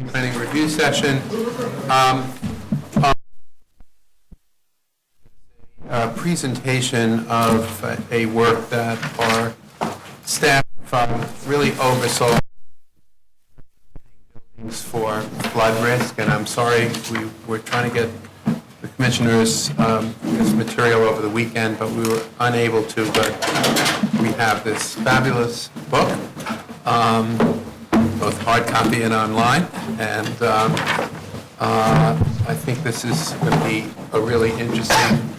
planning review session. A presentation of a work that our staff really oversaw buildings for flood risk, and I'm sorry, we were trying to get the commissioners this material over the weekend, but we were unable to, but we have this fabulous book, both hard copy and online, and I think this is going to be a really interesting.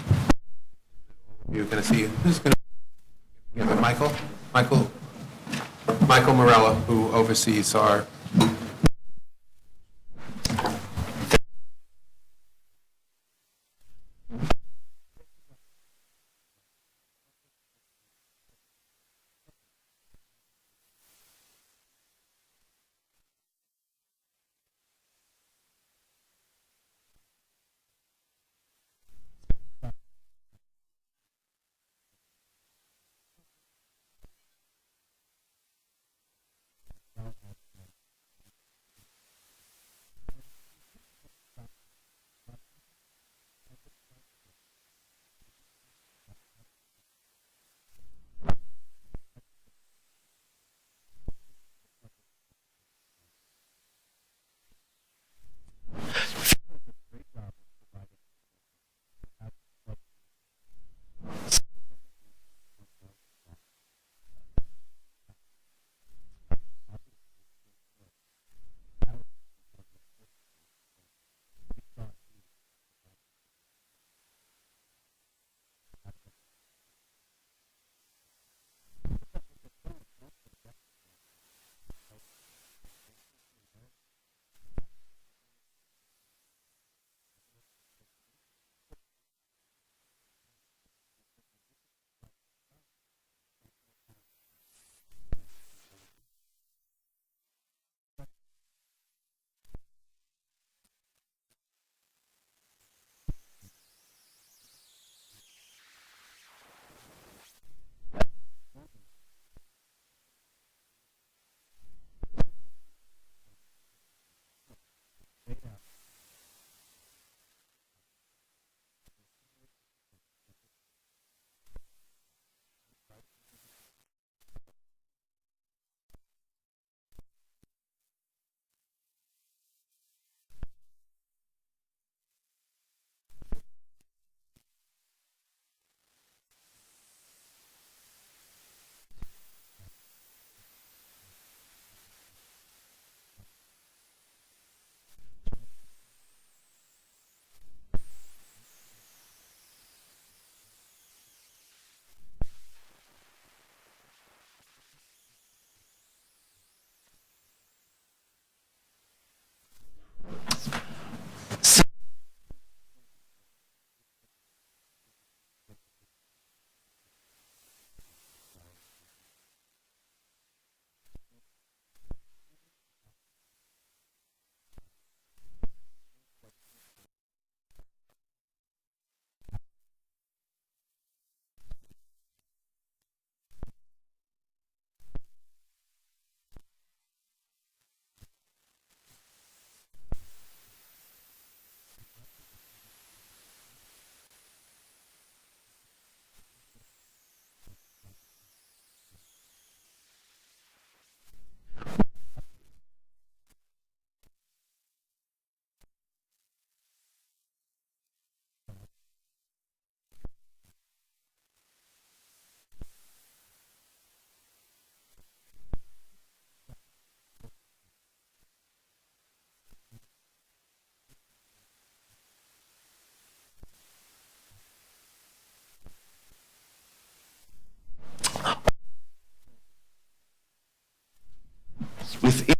You're going to see who's going to give it. Michael Morella, who oversees our. Within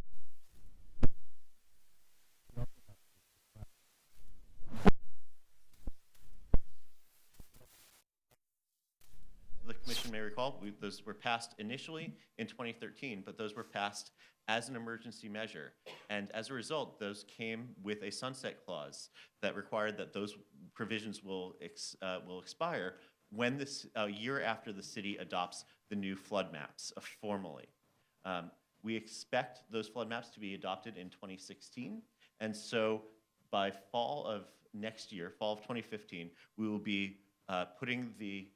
the commission may recall, those were passed initially in 2013, but those were passed as an emergency measure. And as a result, those came with a sunset clause that required that those provisions will expire when this year after the city adopts the new flood maps formally. We expect those flood maps to be adopted in 2016, and so by fall of next year, fall of 2015, we will be putting the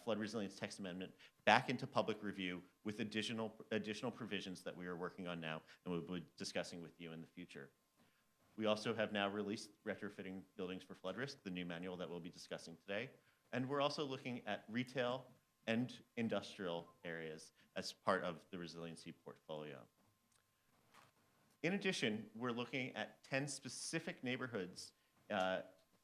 flood resilience text amendment back into public review with additional provisions that we are working on now and we'll be discussing with you in the future. We also have now released Retrofitting Buildings for Flood Risk, the new manual that we'll be discussing today. And we're also looking at retail and industrial areas as part of the resiliency portfolio. In addition, we're looking at 10 specific neighborhoods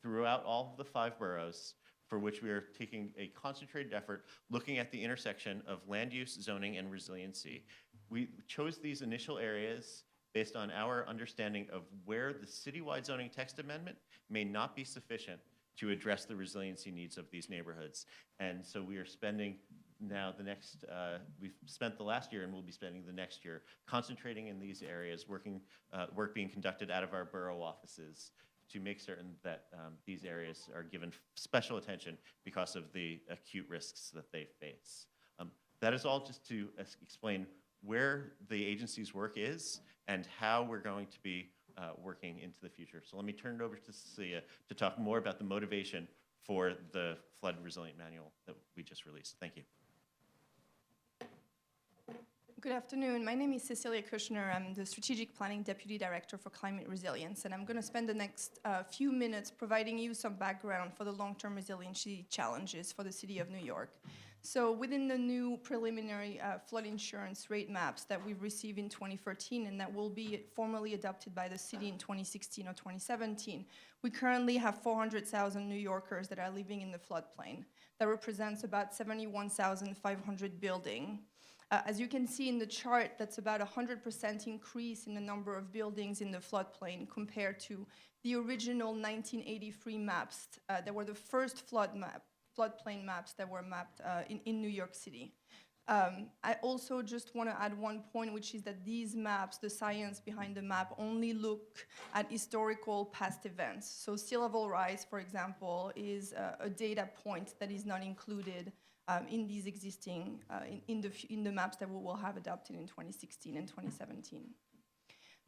throughout all of the 5 boroughs for which we are taking a concentrated effort looking at the intersection of land use, zoning, and resiliency. We chose these initial areas based on our understanding of where the citywide zoning text amendment may not be sufficient to address the resiliency needs of these neighborhoods. And so we are spending now we've spent the last year and we'll be spending the next year concentrating in these areas, work being conducted out of our borough offices to make certain that these areas are given special attention because of the acute risks that they face. That is all just to explain where the agency's work is and how we're going to be working into the future. So let me turn it over to Cecilia to talk more about the motivation for the Flood Resilient Manual that we just released. Thank you. Good afternoon. My name is Cecilia Kushner. I'm the Strategic Planning Deputy Director for Climate Resilience, and I'm going to spend the next few minutes providing you some background for the long-term resiliency challenges for the City of New York. So within the new preliminary flood insurance rate maps that we've received in 2013 and that will be formally adopted by the city in 2016 or 2017, we currently have 400,000 New Yorkers that are living in the floodplain. That represents about 71,500 buildings. As you can see in the chart, that's about 100% increase in the number of buildings in the floodplain compared to the original 1983 maps that were the first floodplain maps that were mapped in New York City. I also just want to add one point, which is that these maps, the science behind the map, only look at historical past events. So sea level rise, for example, is a data point that is not included in these existing, in the maps that we will have adopted in 2016 and 2017.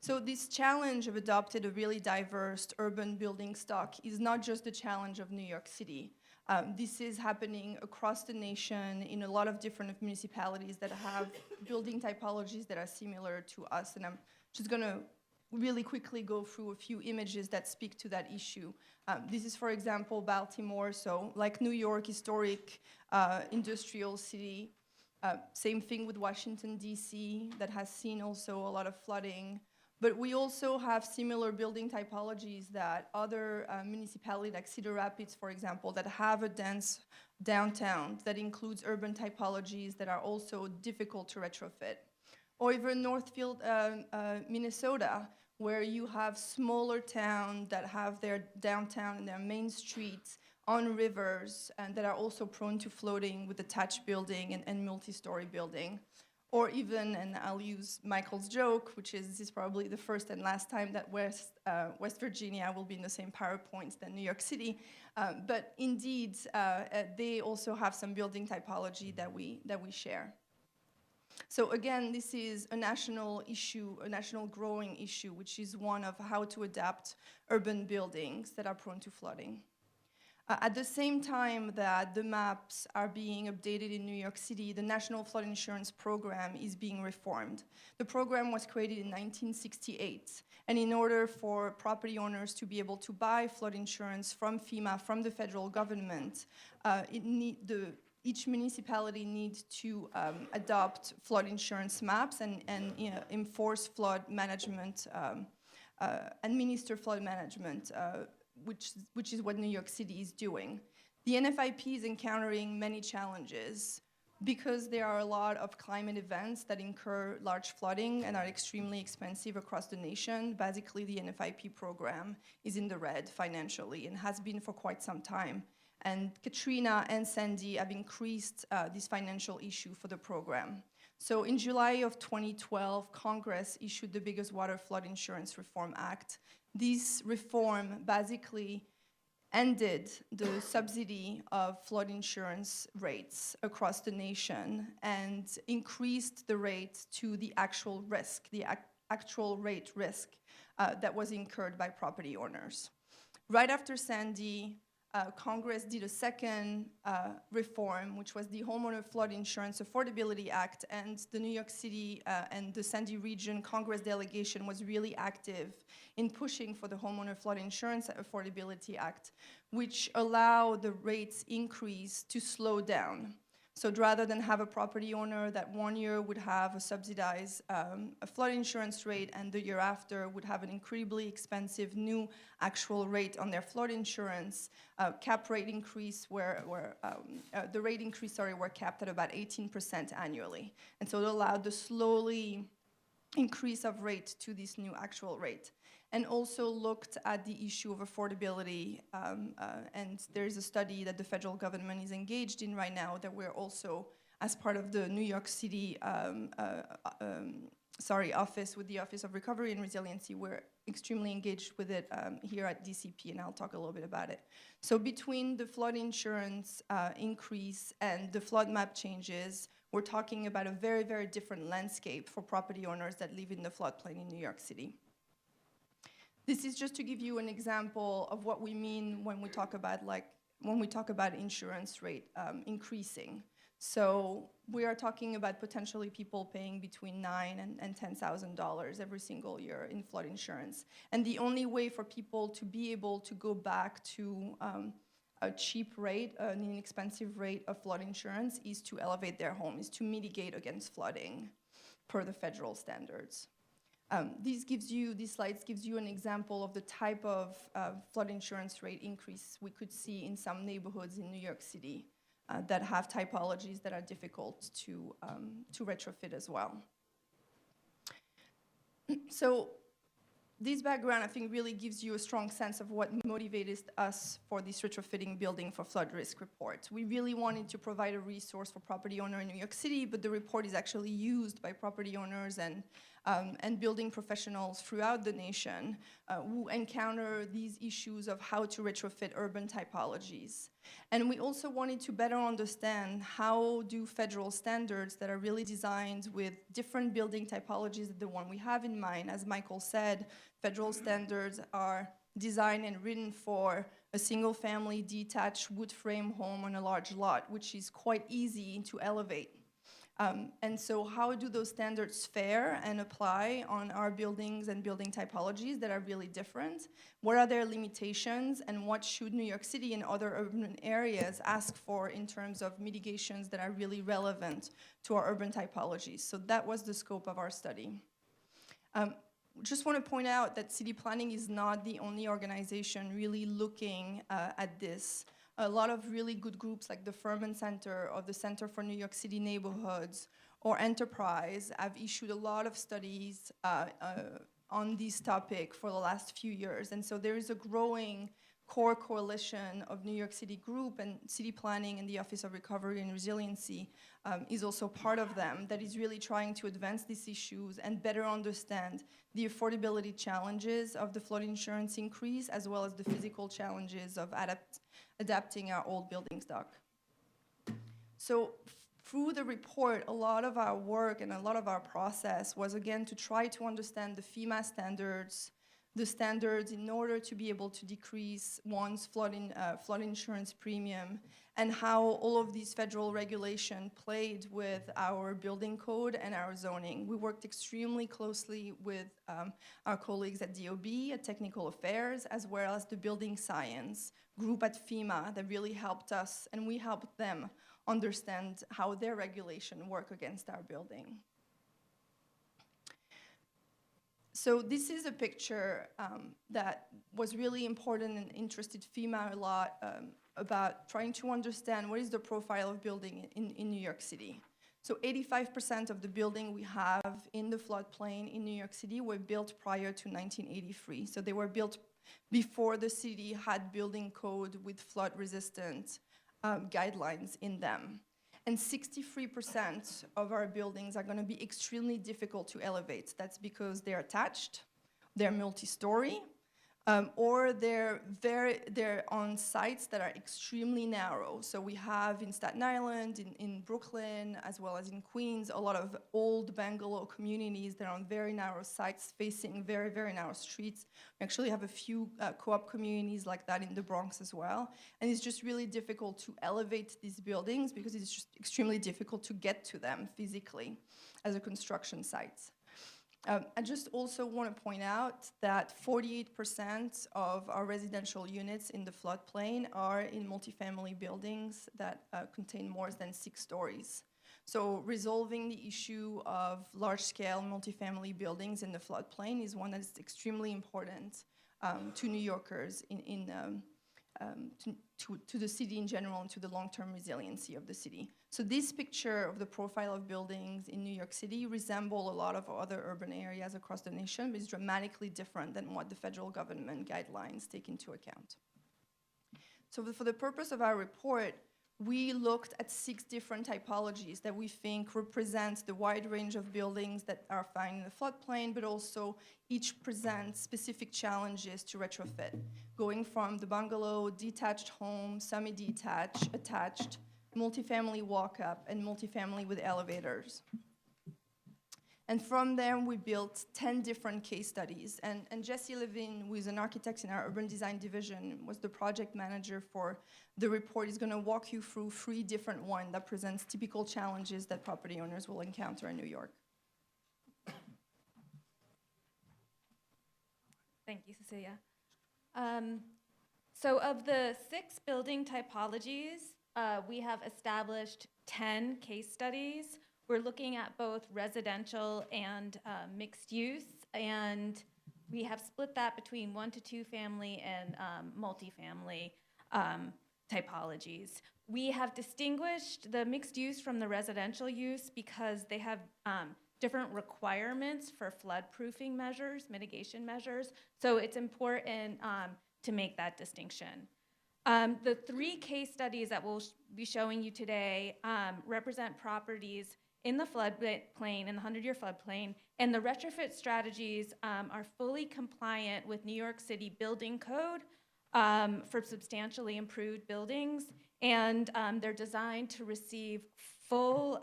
So this challenge of adopting a really diverse urban building stock is not just the challenge of New York City. This is happening across the nation in a lot of different municipalities that have building typologies that are similar to us. And I'm just going to really quickly go through a few images that speak to that issue. This is, for example, Baltimore. So like New York, historic industrial city. Same thing with Washington, D.C., that has seen also a lot of flooding. But we also have similar building typologies that other municipalities, like Cedar Rapids, for example, that have a dense downtown that includes urban typologies that are also difficult to retrofit. Or even Northfield, Minnesota, where you have smaller towns that have their downtown and their main streets on rivers and that are also prone to flooding with attached building and multi-story building. Or even, and I'll use Michael's joke, which is this is probably the first and last time that West Virginia will be in the same PowerPoints than New York City. But indeed, they also have some building typology that we share. So again, this is a national issue, a national growing issue, which is one of how to adapt urban buildings that are prone to flooding. At the same time that the maps are being updated in New York City, the National Flood Insurance Program is being reformed. The program was created in 1968, and in order for property owners to be able to buy flood insurance from FEMA, from the federal government, each municipality needs to adopt flood insurance maps and enforce flood management, administer flood management, which is what New York City is doing. The NFIP is encountering many challenges because there are a lot of climate events that incur large flooding and are extremely expensive across the nation. Basically, the NFIP program is in the red financially and has been for quite some time. And Katrina and Sandy have increased this financial issue for the program. So in July of 2012, Congress issued the biggest water flood insurance reform act. This reform basically ended the subsidy of flood insurance rates across the nation and increased the rate to the actual risk, the actual rate risk that was incurred by property owners. Right after Sandy, Congress did a second reform, which was the Homeowner Flood Insurance Affordability Act, and the New York City and the Sandy region Congress delegation was really active in pushing for the Homeowner Flood Insurance Affordability Act, which allowed the rates increase to slow down. So rather than have a property owner that 1 year would have a subsidized a flood insurance rate and the year after would have an incredibly expensive new actual rate on their flood insurance, cap rate increase the rate increase, were capped at about 18% annually. And so it allowed the slowly increase of rate to this new actual rate. And also looked at the issue of affordability. And there's a study that the federal government is engaged in right now that we're also, as part of the New York City office with the Office of Recovery and Resiliency, we're extremely engaged with it here at DCP, and I'll talk a little bit about it. So between the flood insurance increase and the flood map changes, we're talking about a very, very different landscape for property owners that live in the floodplain in New York City. This is just to give you an example of what we mean when we talk about insurance rate increasing. So we are talking about potentially people paying between $9,000 and $10,000 every single year in flood insurance. And the only way for people to be able to go back to a cheap rate, an inexpensive rate of flood insurance, is to elevate their home, is to mitigate against flooding per the federal standards. These slides gives you an example of the type of flood insurance rate increase we could see in some neighborhoods in New York City that have typologies that are difficult to retrofit as well. So this background, I think, really gives you a strong sense of what motivated us for this retrofitting building for flood risk report. We really wanted to provide a resource for property owners in New York City, but the report is actually used by property owners and building professionals throughout the nation who encounter these issues of how to retrofit urban typologies. And we also wanted to better understand how do federal standards that are really designed with different building typologies than the one we have in mind. As Michael said, federal standards are designed and written for a single-family detached wood frame home on a large lot, which is quite easy to elevate. And so how do those standards fare and apply on our buildings and building typologies that are really different? What are their limitations, and what should New York City and other urban areas ask for in terms of mitigations that are really relevant to our urban typologies? So that was the scope of our study. Just want to point out that city planning is not the only organization really looking at this. A lot of really good groups like the Furman Center or the Center for New York City Neighborhoods or Enterprise have issued a lot of studies on this topic for the last few years. And so there is a growing core coalition of New York City group, and city planning and the Office of Recovery and Resiliency is also part of them, that is really trying to advance these issues and better understand the affordability challenges of the flood insurance increase, as well as the physical challenges of adapting our old building stock. So through the report, a lot of our work and a lot of our process was, again, to try to understand the FEMA standards, the standards in order to be able to decrease one's flood insurance premium, and how all of these federal regulation played with our building code and our zoning. We worked extremely closely with our colleagues at DOB, at Technical Affairs, as well as the building science group at FEMA that really helped us, and we helped them understand how their regulation work against our building. So this is a picture that was really important and interested FEMA a lot about trying to understand what is the profile of building in New York City. So 85% of the building we have in the floodplain in New York City were built prior to 1983. So they were built before the city had building code with flood-resistant guidelines in them. And 63% of our buildings are going to be extremely difficult to elevate. That's because they're attached, they're multi-story, or they're on sites that are extremely narrow. So we have in Staten Island, in Brooklyn, as well as in Queens, a lot of old bungalow communities that are on very narrow sites facing very, very narrow streets. We actually have a few co-op communities like that in the Bronx as well. And it's just really difficult to elevate these buildings because it's just extremely difficult to get to them physically as a construction site. I just also want to point out that 48% of our residential units in the floodplain are in multifamily buildings that contain more than 6 stories. So resolving the issue of large-scale multifamily buildings in the floodplain is one that is extremely important to New Yorkers to the city in general and to the long-term resiliency of the city. So this picture of the profile of buildings in New York City resemble a lot of other urban areas across the nation, but is dramatically different than what the federal government guidelines take into account. So for the purpose of our report, we looked at 6 different typologies that we think represent the wide range of buildings that are found in the floodplain, but also each presents specific challenges to retrofit, going from the bungalow, detached home, semi-detached, attached, multifamily walk-up, and multifamily with elevators. And from there, we built 10 different case studies. And Jesse Levin, who is an architect in our urban design division, was the project manager for the report. He's going to walk you through 3 different ones that presents typical challenges that property owners will encounter in New York. Thank you, Cecilia. So of the 6 building typologies, we have established 10 case studies. We're looking at both residential and mixed use, and we have split that between 1 to 2 family and multifamily typologies. We have distinguished the mixed use from the residential use because they have different requirements for flood-proofing measures, mitigation measures, so it's important to make that distinction. The 3 case studies that we'll be showing you today represent properties in the floodplain, in the 100-year floodplain, and the retrofit strategies are fully compliant with New York City building code for substantially improved buildings, and they're designed to receive full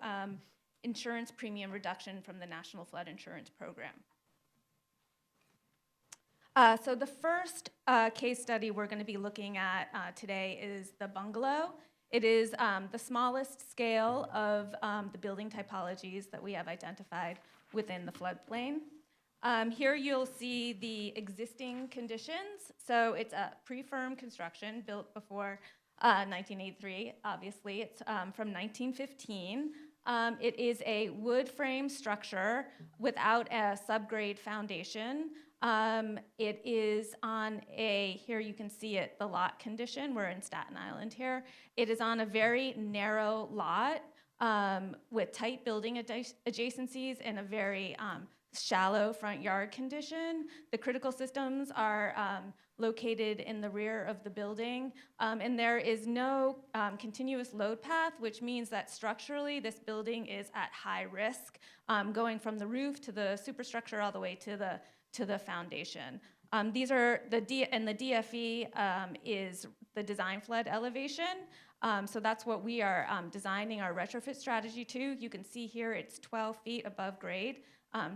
insurance premium reduction from the National Flood Insurance Program. So the first case study we're going to be looking at today is the bungalow. It is the smallest scale of the building typologies that we have identified within the floodplain. Here you'll see the existing conditions. So it's a pre-firm construction built before 1983, obviously. It's from 1915. It is a wood frame structure without a subgrade foundation. It is on here you can see it, the lot condition. We're in Staten Island here. It is on a very narrow lot with tight building adjacencies and a very shallow front yard condition. The critical systems are located in the rear of the building, and there is no continuous load path, which means that structurally this building is at high risk, going from the roof to the superstructure all the way to the foundation. These are the DFE is the design flood elevation. So that's what we are designing our retrofit strategy to. You can see here it's 12 feet above grade.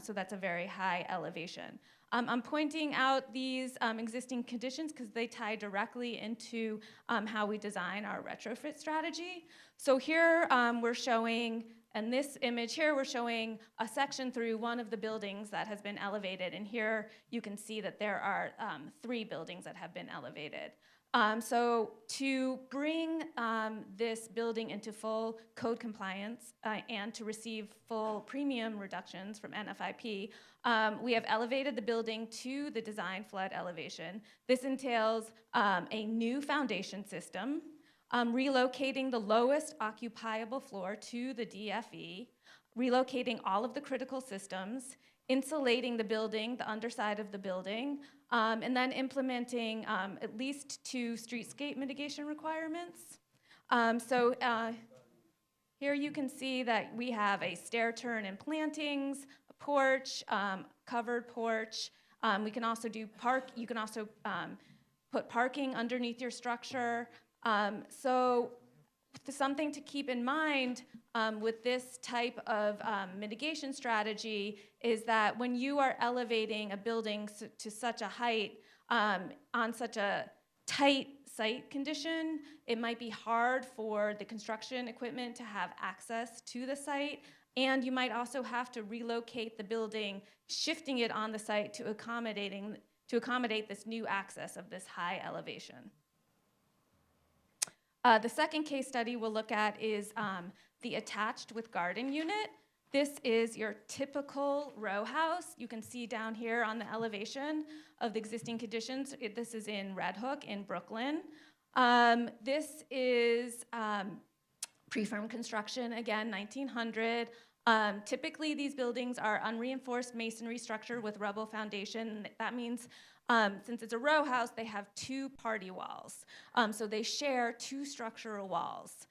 So that's a very high elevation. I'm pointing out these existing conditions because they tie directly into how we design our retrofit strategy. So here we're showing, in this image here, we're showing a section through one of the buildings that has been elevated. And here you can see that there are 3 buildings that have been elevated. So to bring this building into full code compliance and to receive full premium reductions from NFIP, we have elevated the building to the design flood elevation. This entails a new foundation system, relocating the lowest occupiable floor to the DFE, relocating all of the critical systems, insulating the building, the underside of the building, and then implementing at least 2 streetscape mitigation requirements. Here you can see that we have a stair turn and plantings, a porch, covered porch, We can also do you can also put parking underneath your structure. So something to keep in mind with this type of mitigation strategy is that when you are elevating a building to such a height on such a tight site condition, it might be hard for the construction equipment to have access to the site, and you might also have to relocate the building, shifting it on the site to accommodate this new access of this high elevation. The second case study we'll look at is the attached with garden unit. This is your typical row house. You can see down here on the elevation of the existing conditions. This is in Red Hook in Brooklyn. This is pre-firm construction, again, 1900. Typically, these buildings are unreinforced masonry structure with rubble foundation. That means since it's a row house, they have two party walls. So they share two structural walls.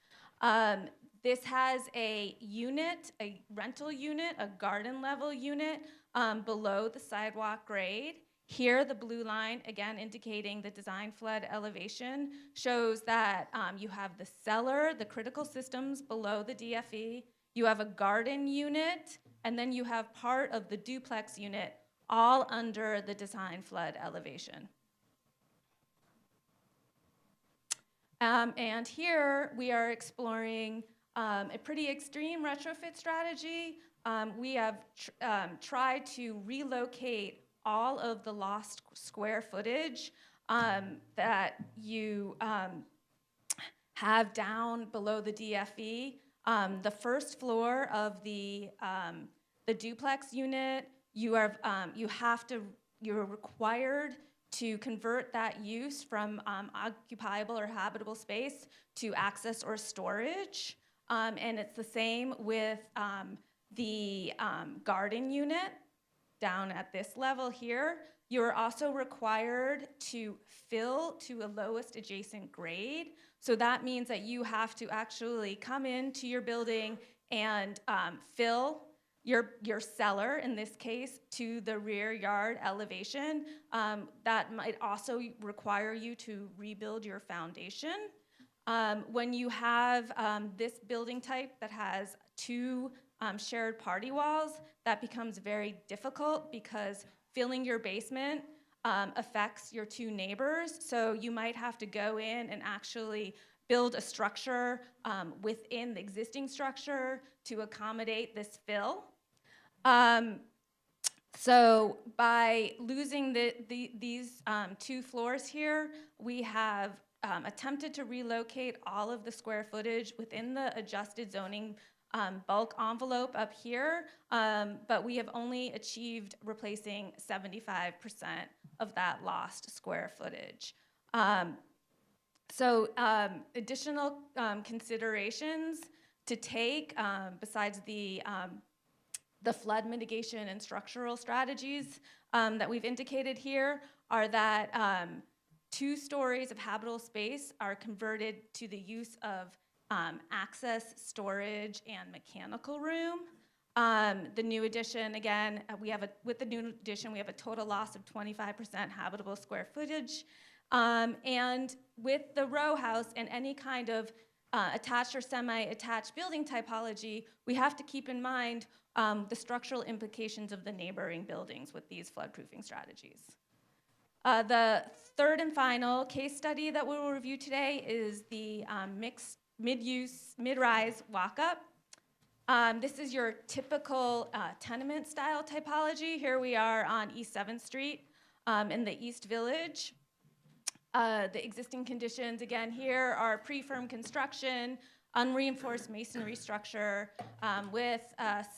This has a unit, a rental unit, a garden level unit below the sidewalk grade. Here, the blue line, again indicating the design flood elevation, shows that you have the cellar, the critical systems below the DFE, you have a garden unit, and then you have part of the duplex unit all under the design flood elevation. And here we are exploring a pretty extreme retrofit strategy. We have tried to relocate all of the lost square footage that you have down below the DFE. The first floor of the duplex unit, you're required to convert that use from occupiable or habitable space to access or storage. And it's the same with the garden unit down at this level here. You're also required to fill to a lowest adjacent grade. So that means that you have to actually come into your building and fill your cellar, in this case, to the rear yard elevation. That might also require you to rebuild your foundation. When you have this building type that has two shared party walls, that becomes very difficult because filling your basement affects your two neighbors. So you might have to go in and actually build a structure within the existing structure to accommodate this fill. So by losing these two floors here, we have attempted to relocate all of the square footage within the adjusted zoning bulk envelope up here, but we have only achieved replacing 75% of that lost square footage. So additional considerations to take besides the flood mitigation and structural strategies that we've indicated here are that 2 stories of habitable space are converted to the use of access, storage, and mechanical room. The new addition, again, with the new addition, we have a total loss of 25% habitable square footage. And with the row house and any kind of attached or semi-attached building typology, we have to keep in mind the structural implications of the neighboring buildings with these floodproofing strategies. The third and final case study that we will review today is the mixed mid-use, mid-rise walk-up. This is your typical tenement style typology. Here we are on East 7th Street in the East Village. The existing conditions, again, here are pre-firm construction, unreinforced masonry structure with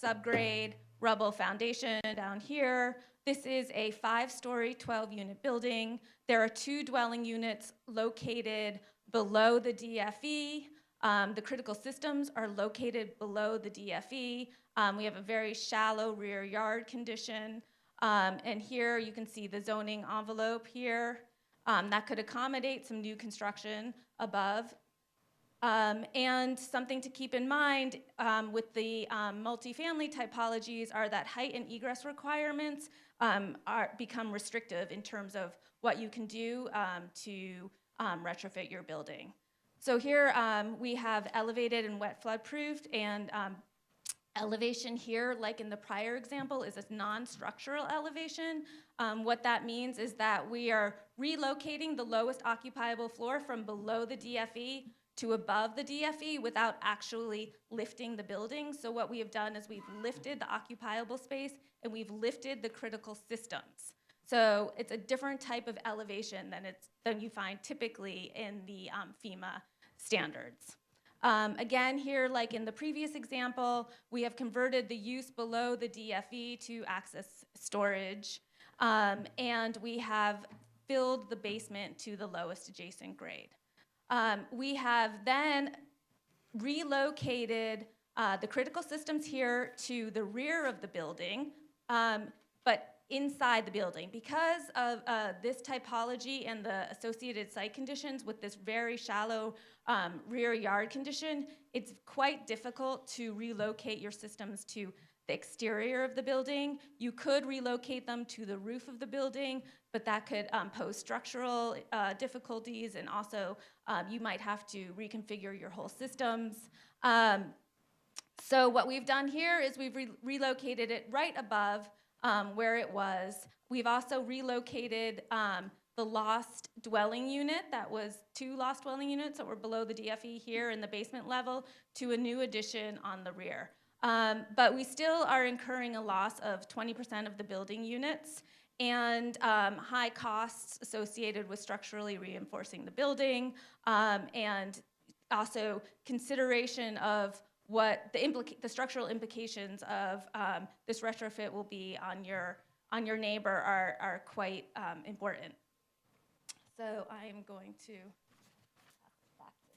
subgrade rubble foundation down here. This is a 5-story, 12-unit building. There are 2 dwelling units located below the DFE. The critical systems are located below the DFE. We have a very shallow rear yard condition. And here you can see the zoning envelope here that could accommodate some new construction above. And something to keep in mind with the multifamily typologies are that height and egress requirements become restrictive in terms of what you can do to retrofit your building. So here we have elevated and wet flood proofed, and elevation here, like in the prior example, is a non-structural elevation. What that means is that we are relocating the lowest occupiable floor from below the DFE to above the DFE without actually lifting the building. So what we have done is we've lifted the occupiable space and we've lifted the critical systems. So it's a different type of elevation than you find typically in the FEMA standards. Again, here, like in the previous example, we have converted the use below the DFE to access storage, and we have filled the basement to the lowest adjacent grade. We have then relocated the critical systems here to the rear of the building, but inside the building. Because of this typology and the associated site conditions with this very shallow rear yard condition, it's quite difficult to relocate your systems to the exterior of the building. You could relocate them to the roof of the building, but that could pose structural difficulties, and also you might have to reconfigure your whole systems. So what we've done here is we've relocated it right above where it was. We've also relocated the lost dwelling unit, that was 2 lost dwelling units that were below the DFE here in the basement level, to a new addition on the rear. But we still are incurring a loss of 20% of the building units, and high costs associated with structurally reinforcing the building, and also consideration of what the structural implications of this retrofit will be on your neighbor are quite important. So I'm going to pass it back to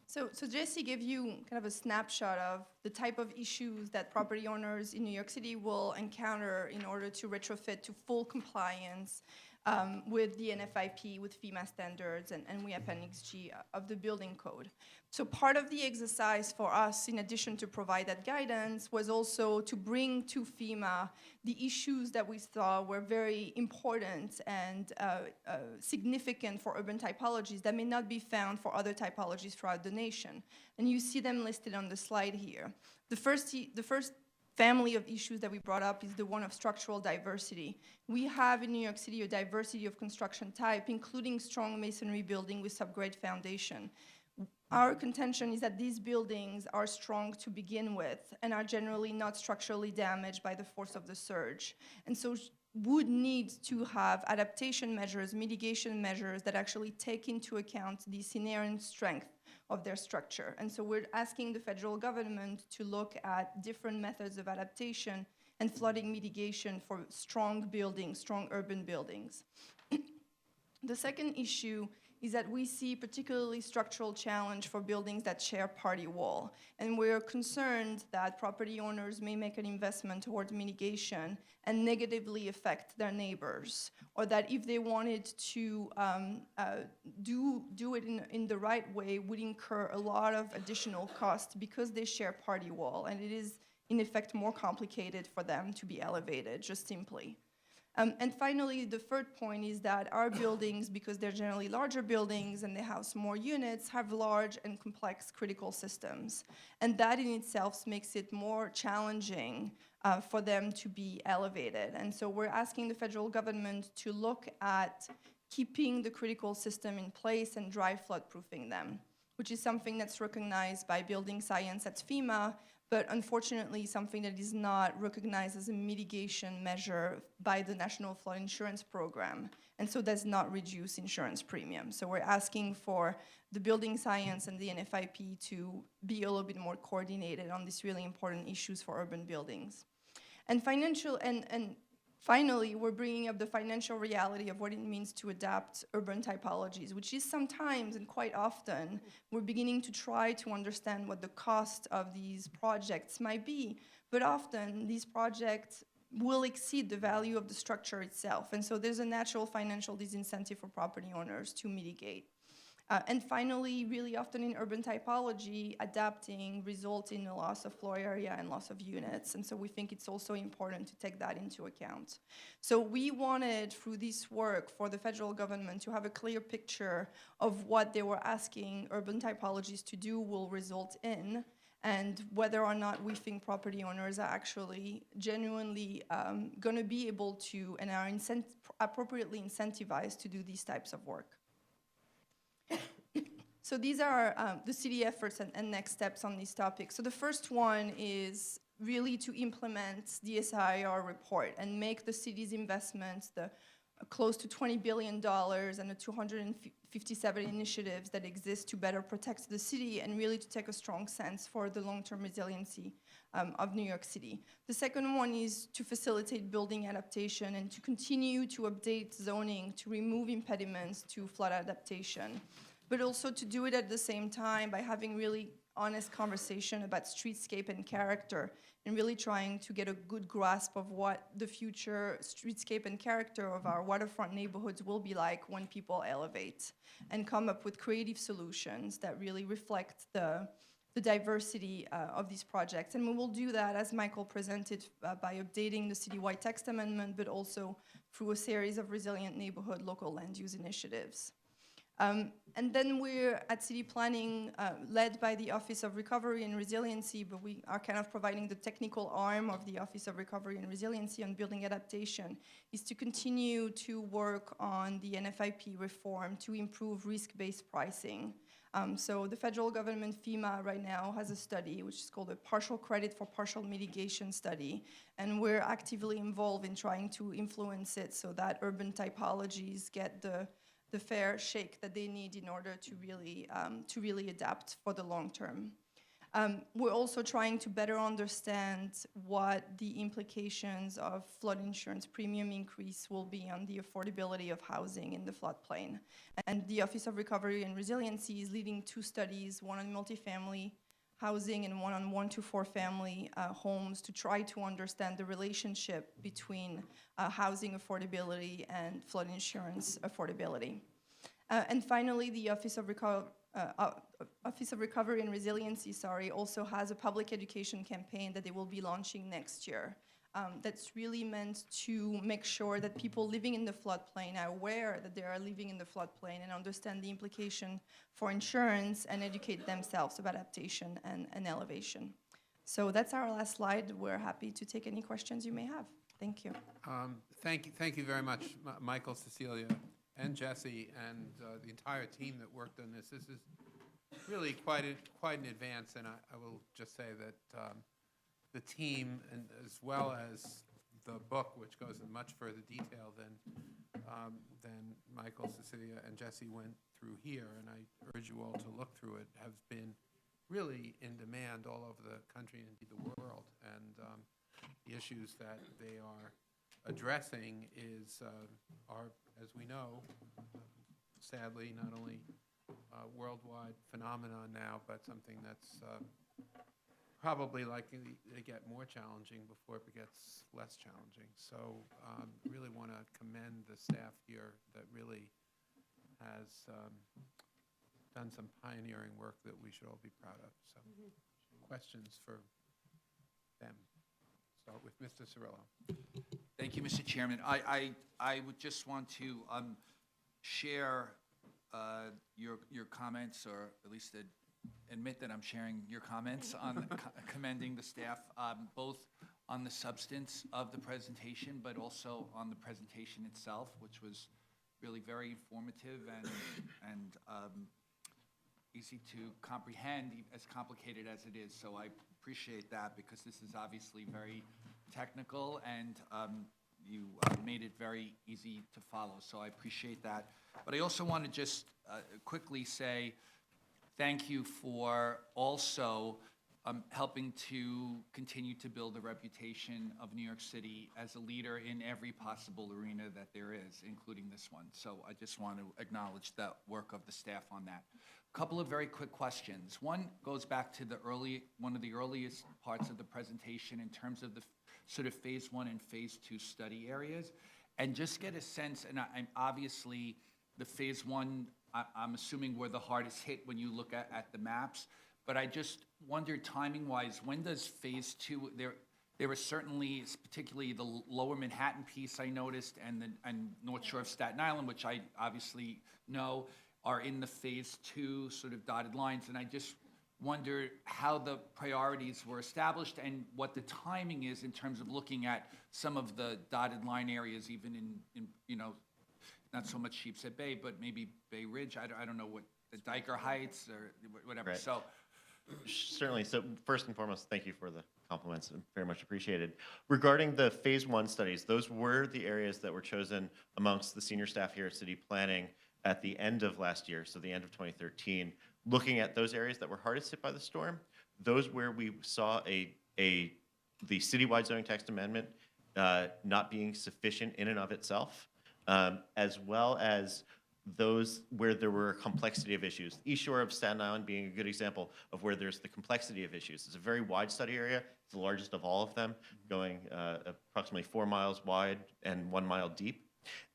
Cecilia. So Jesse gave you kind of a snapshot of the type of issues that property owners in New York City will encounter in order to retrofit to full compliance with the NFIP, with FEMA standards, and we Appendix G of the building code. So part of the exercise for us, in addition to provide that guidance, was also to bring to FEMA the issues that we saw were very important and significant for urban typologies that may not be found for other typologies throughout the nation. And you see them listed on the slide here. The first family of issues that we brought up is the one of structural diversity. We have in New York City a diversity of construction type, including strong masonry building with subgrade foundation. Our contention is that these buildings are strong to begin with and are generally not structurally damaged by the force of the surge, and so would need to have adaptation measures, mitigation measures that actually take into account the inherent strength of their structure. And so we're asking the federal government to look at different methods of adaptation and flooding mitigation for strong buildings, strong urban buildings. The second issue is that we see particularly structural challenge for buildings that share party wall. And we're concerned that property owners may make an investment towards mitigation and negatively affect their neighbors, or that if they wanted to do it in the right way, would incur a lot of additional costs because they share party wall, and it is in effect more complicated for them to be elevated, just simply. And finally, the third point is that our buildings, because they're generally larger buildings and they house more units, have large and complex critical systems. And that in itself makes it more challenging for them to be elevated. And so we're asking the federal government to look at keeping the critical system in place and dry flood proofing them, which is something that's recognized by building science at FEMA, but unfortunately something that is not recognized as a mitigation measure by the National Flood Insurance Program, and so does not reduce insurance premiums. So we're asking for the building science and the NFIP to be a little bit more coordinated on these really important issues for urban buildings. And finally, we're bringing up the financial reality of what it means to adapt urban typologies, which is sometimes, and quite often, we're beginning to try to understand what the cost of these projects might be. But often, these projects will exceed the value of the structure itself. And so there's a natural financial disincentive for property owners to mitigate. And finally, really often in urban typology, adapting results in a loss of floor area and loss of units. And so we think it's also important to take that into account. So we wanted, through this work, for the federal government to have a clear picture of what they were asking urban typologies to do will result in, and whether or not we think property owners are actually genuinely going to be able to and are appropriately incentivized to do these types of work. So these are the city efforts and next steps on these topics. So the first one is really to implement the SIR report and make the city's investments, the close to $20 billion and the 257 initiatives that exist to better protect the city and really to take a strong sense for the long-term resiliency of New York City. The second one is to facilitate building adaptation and to continue to update zoning to remove impediments to flood adaptation, but also to do it at the same time by having really honest conversation about streetscape and character and really trying to get a good grasp of what the future streetscape and character of our waterfront neighborhoods will be like when people elevate, and come up with creative solutions that really reflect the diversity of these projects. And we will do that, as Michael presented, by updating the citywide text amendment, but also through a series of resilient neighborhood local land use initiatives. And then we're at City Planning, led by the Office of Recovery and Resiliency, but we are kind of providing the technical arm of the Office of Recovery and Resiliency on building adaptation, is to continue to work on the NFIP reform to improve risk-based pricing. So the federal government, FEMA, right now has a study which is called a Partial Credit for Partial Mitigation Study, and we're actively involved in trying to influence it so that urban typologies get the fair shake that they need in order to really adapt for the long term. We're also trying to better understand what the implications of flood insurance premium increase will be on the affordability of housing in the floodplain. And the Office of Recovery and Resiliency is leading 2 studies, one on multifamily housing and one on 1 to 4 family homes, to try to understand the relationship between housing affordability and flood insurance affordability. And finally, the Office of Recovery and Resiliency, also has a public education campaign that they will be launching next year. That's really meant to make sure that people living in the floodplain are aware that they are living in the floodplain and understand the implication for insurance and educate themselves about adaptation and elevation. So that's our last slide. We're happy to take any questions you may have. Thank you. Thank you very much, Michael, Cecilia, and Jesse, and the entire team that worked on this. This is really quite an advance, and I will just say that the team, and as well as the book, which goes in much further detail than Michael, Cecilia, and Jesse went through here, and I urge you all to look through it, have been really in demand all over the country and indeed the world. And the issues that they are addressing are, as we know, sadly, not only a worldwide phenomenon now, but something that's probably likely to get more challenging before it gets less challenging. So really want to commend the staff here that really has done some pioneering work that we should all be proud of. So questions for them? Start with Mr. Cirillo. Thank you, Mr. Chairman. I would just want to share your comments, or at least admit that I'm sharing your comments on commending the staff, both on the substance of the presentation, but also on the presentation itself, which was really very informative and easy to comprehend, as complicated as it is. So I appreciate that, because this is obviously very technical, and you made it very easy to follow. So I appreciate that. But I also want to just quickly say thank you for also helping to continue to build the reputation of New York City as a leader in every possible arena that there is, including this one. So I just want to acknowledge the work of the staff on that. A couple of very quick questions. One goes back to one of the earliest parts of the presentation in terms of the sort of phase 1 and phase 2 study areas, and just get a sense, and I'm obviously, the phase 1, I'm assuming were the hardest hit when you look at the maps, but I just wonder timing-wise, when does phase 2, there was certainly, particularly the lower Manhattan piece I noticed, and North Shore of Staten Island, which I obviously know, are in the phase 2 sort of dotted lines, and I just wonder how the priorities were established and what the timing is in terms of looking at some of the dotted line areas, even in you know, not so much Sheepshead Bay, but maybe Bay Ridge. I don't know what the Diker Heights or whatever. Right. So. Certainly. So first and foremost, thank you for the compliments. Very much appreciated. Regarding the phase 1 studies, those were the areas that were chosen amongst the senior staff here at City Planning at the end of last year, so the end of 2013, looking at those areas that were hardest hit by the storm, those where we saw the citywide zoning text amendment not being sufficient in and of itself, as well as those where there were a complexity of issues. East Shore of Staten Island being a good example of where there's the complexity of issues. It's a very wide study area. It's the largest of all of them, going approximately 4 miles wide and 1 mile deep.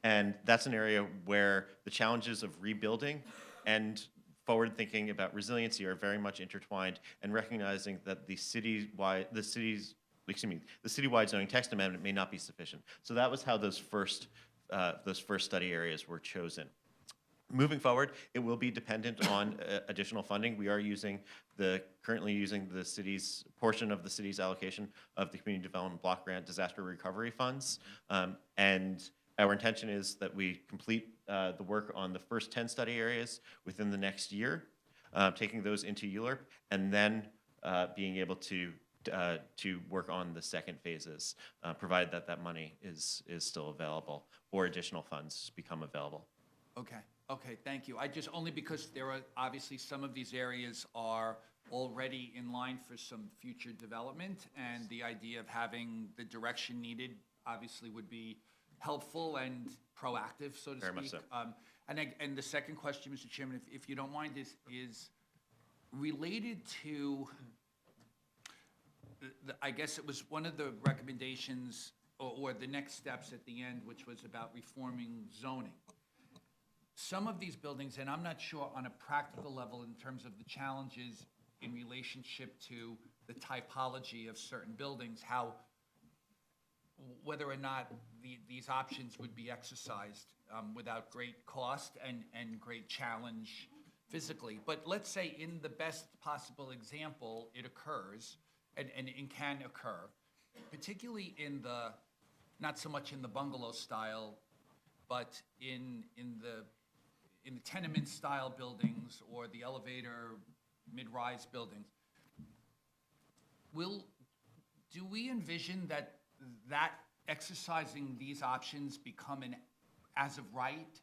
And that's an area where the challenges of rebuilding and forward thinking about resiliency are very much intertwined, and recognizing that the citywide zoning text amendment may not be sufficient. So that was how those first study areas were chosen. Moving forward, it will be dependent on additional funding. We are currently using the city's portion of the city's allocation of the Community Development Block Grant Disaster Recovery Funds. And our intention is that we complete the work on the first 10 study areas within the next year, taking those into ULURP, and then being able to work on the second phases, provided that that money is still available or additional funds become available. Okay, thank you. Only because there are, obviously, some of these areas are already in line for some future development, and the idea of having the direction needed obviously would be helpful and proactive, so to speak. Very much so. And the second question, Mr. Chairman, if you don't mind, is related to, I guess it was one of the recommendations or the next steps at the end, which was about reforming zoning. Some of these buildings, and I'm not sure on a practical level in terms of the challenges in relationship to the typology of certain buildings, whether or not these options would be exercised without great cost and great challenge physically. But let's say in the best possible example, it occurs and it can occur, particularly in not so much in the bungalow style, but in the tenement style buildings or the elevator mid-rise buildings. Do we envision that exercising these options become an as of right?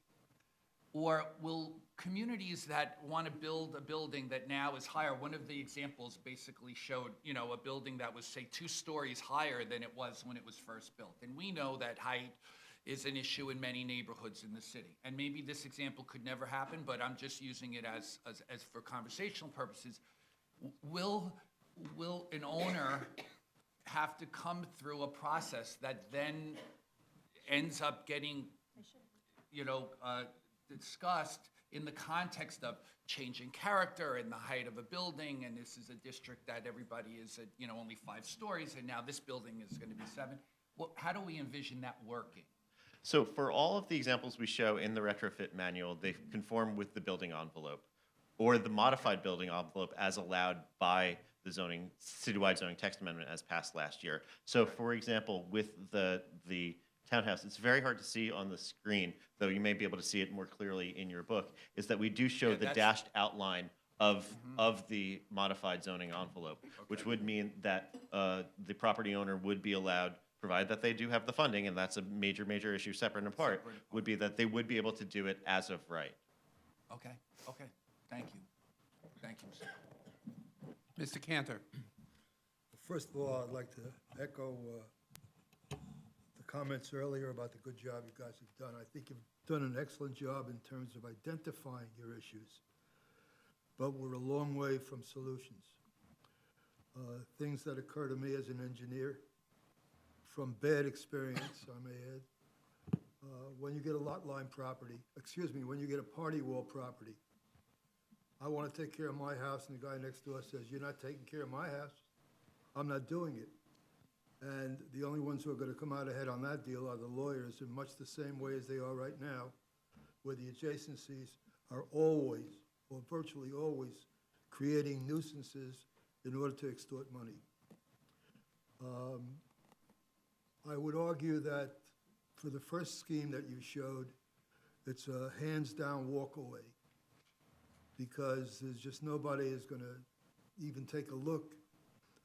Or will communities that want to build a building that now is higher, one of the examples basically showed, a building that was, say, 2 stories higher than it was when it was first built. And we know that height is an issue in many neighborhoods in the city. And maybe this example could never happen, but I'm just using it as for conversational purposes. Will an owner have to come through a process that then ends up getting, discussed in the context of changing character and the height of a building, and this is a district that everybody is at, only 5 stories, and now this building is going to be 7. Well, how do we envision that working? So for all of the examples we show in the retrofit manual, they conform with the building envelope or the modified building envelope as allowed by the citywide zoning text amendment as passed last year. So for example, with the townhouse, it's very hard to see on the screen, though you may be able to see it more clearly in your book, is that we do show the dashed outline of the modified zoning envelope, which would mean that the property owner would be allowed, provided that they do have the funding, and that's a major issue separate and apart, would be that they would be able to do it as of right. Okay, thank you. Thank you, sir. Mr. Cantor. First of all, I'd like to echo the comments earlier about the good job you guys have done. I think you've done an excellent job in terms of identifying your issues, but we're a long way from solutions. Things that occur to me as an engineer, from bad experience, I may add. When you get a lot line property, when you get a party wall property, I want to take care of my house, and the guy next door says, you're not taking care of my house, I'm not doing it. And the only ones who are going to come out ahead on that deal are the lawyers, in much the same way as they are right now, where the adjacencies are always, or virtually always, creating nuisances in order to extort money. I would argue that for the first scheme that you showed, it's a hands-down walk-away, because there's just nobody is going to even take a look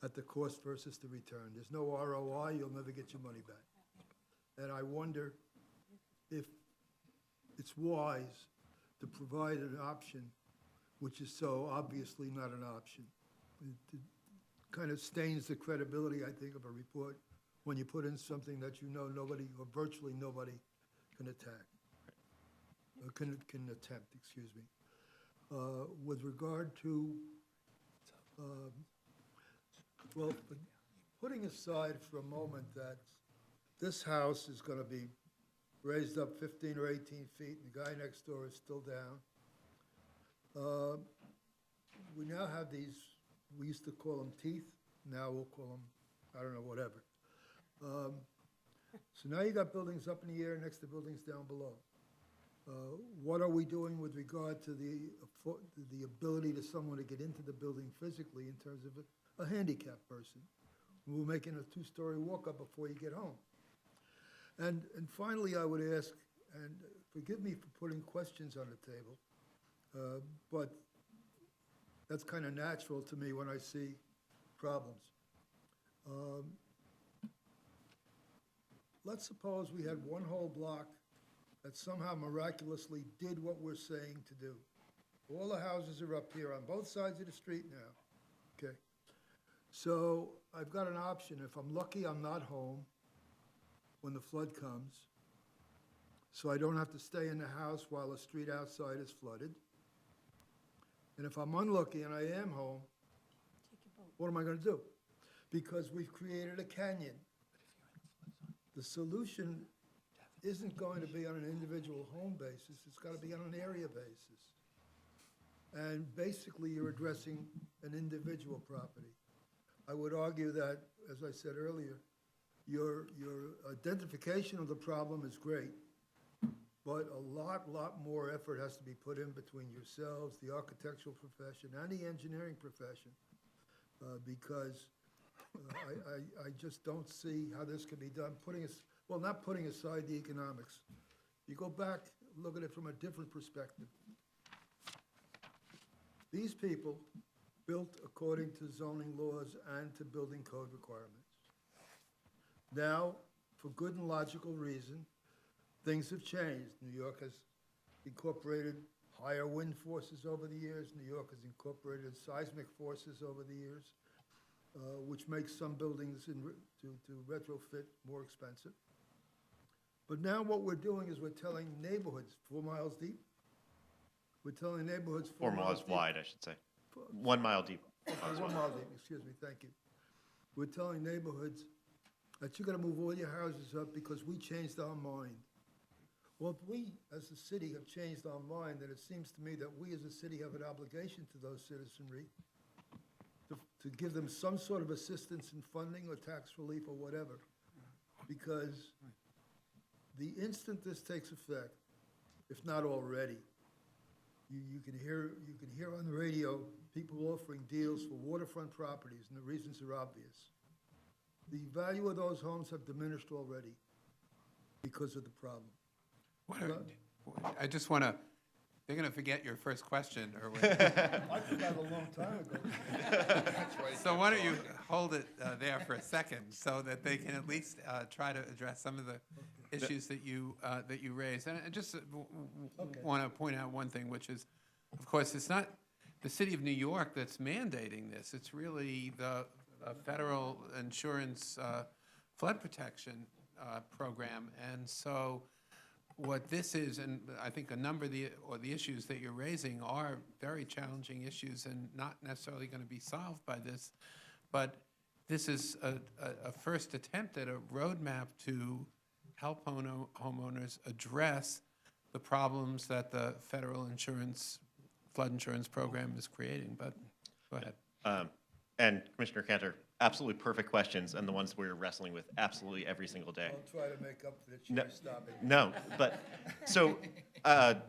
at the cost versus the return. There's no ROI, you'll never get your money back. And I wonder if it's wise to provide an option which is so obviously not an option. It kind of stains the credibility, I think, of a report when you put in something that you know nobody, or virtually nobody, can attack, or can attempt, excuse me. With regard to, well, putting aside for a moment that this house is going to be raised up 15 or 18 feet, and the guy next door is still down. We now have these, we used to call them teeth, now we'll call them, I don't know, whatever. So now you got buildings up in the air next to buildings down below. What are we doing with regard to the ability to someone to get into the building physically in terms of a handicapped person? We're making a two-story walk-up before you get home. And finally, I would ask, and forgive me for putting questions on the table, but that's kind of natural to me when I see problems. Let's suppose we had one whole block that somehow miraculously did what we're saying to do. All the houses are up here on both sides of the street now, okay? So I've got an option. If I'm lucky, I'm not home when the flood comes, so I don't have to stay in the house while the street outside is flooded. And if I'm unlucky and I am home, what am I going to do? Because we've created a canyon. The solution isn't going to be on an individual home basis, it's got to be on an area basis. And basically, you're addressing an individual property. I would argue that, as I said earlier, your identification of the problem is great, but a lot more effort has to be put in between yourselves, the architectural profession, and the engineering profession, because I just don't see how this can be done, not putting aside the economics. You go back, look at it from a different perspective. These people built according to zoning laws and to building code requirements. Now, for good and logical reason, things have changed. New York has incorporated higher wind forces over the years. New York has incorporated seismic forces over the years, which makes some buildings to retrofit more expensive. But now what we're doing is we're telling neighborhoods 4 miles deep. We're telling neighborhoods 4 miles deep. wide, I should say. 1 mile deep. 1 mile deep, excuse me, thank you. We're telling neighborhoods that you gotta move all your houses up because we changed our mind. Well, if we, as a city, have changed our mind, then it seems to me that we as a city have an obligation to those citizenry to give them some sort of assistance in funding or tax relief or whatever. Because the instant this takes effect, if not already, you can hear on the radio people offering deals for waterfront properties, and the reasons are obvious. The value of those homes have diminished already because of the problem. I just want to, they're going to forget your first question, or I forgot a long time ago. so why don't you hold it there for a second so that they can at least try to address some of the issues that you raised. And I just want to point out one thing, which is, of course, it's not the city of New York that's mandating this. It's really the federal insurance flood protection program. And so what this is, and I think a number of the issues that you're raising are very challenging issues and not necessarily going to be solved by this, but this is a first attempt at a roadmap to help homeowners address the problems that the federal flood insurance program is creating, but go ahead. And Commissioner Cantor, absolutely perfect questions, and the ones we're wrestling with absolutely every single day. I'll try to make up for the No, chair stopping. no, but, so,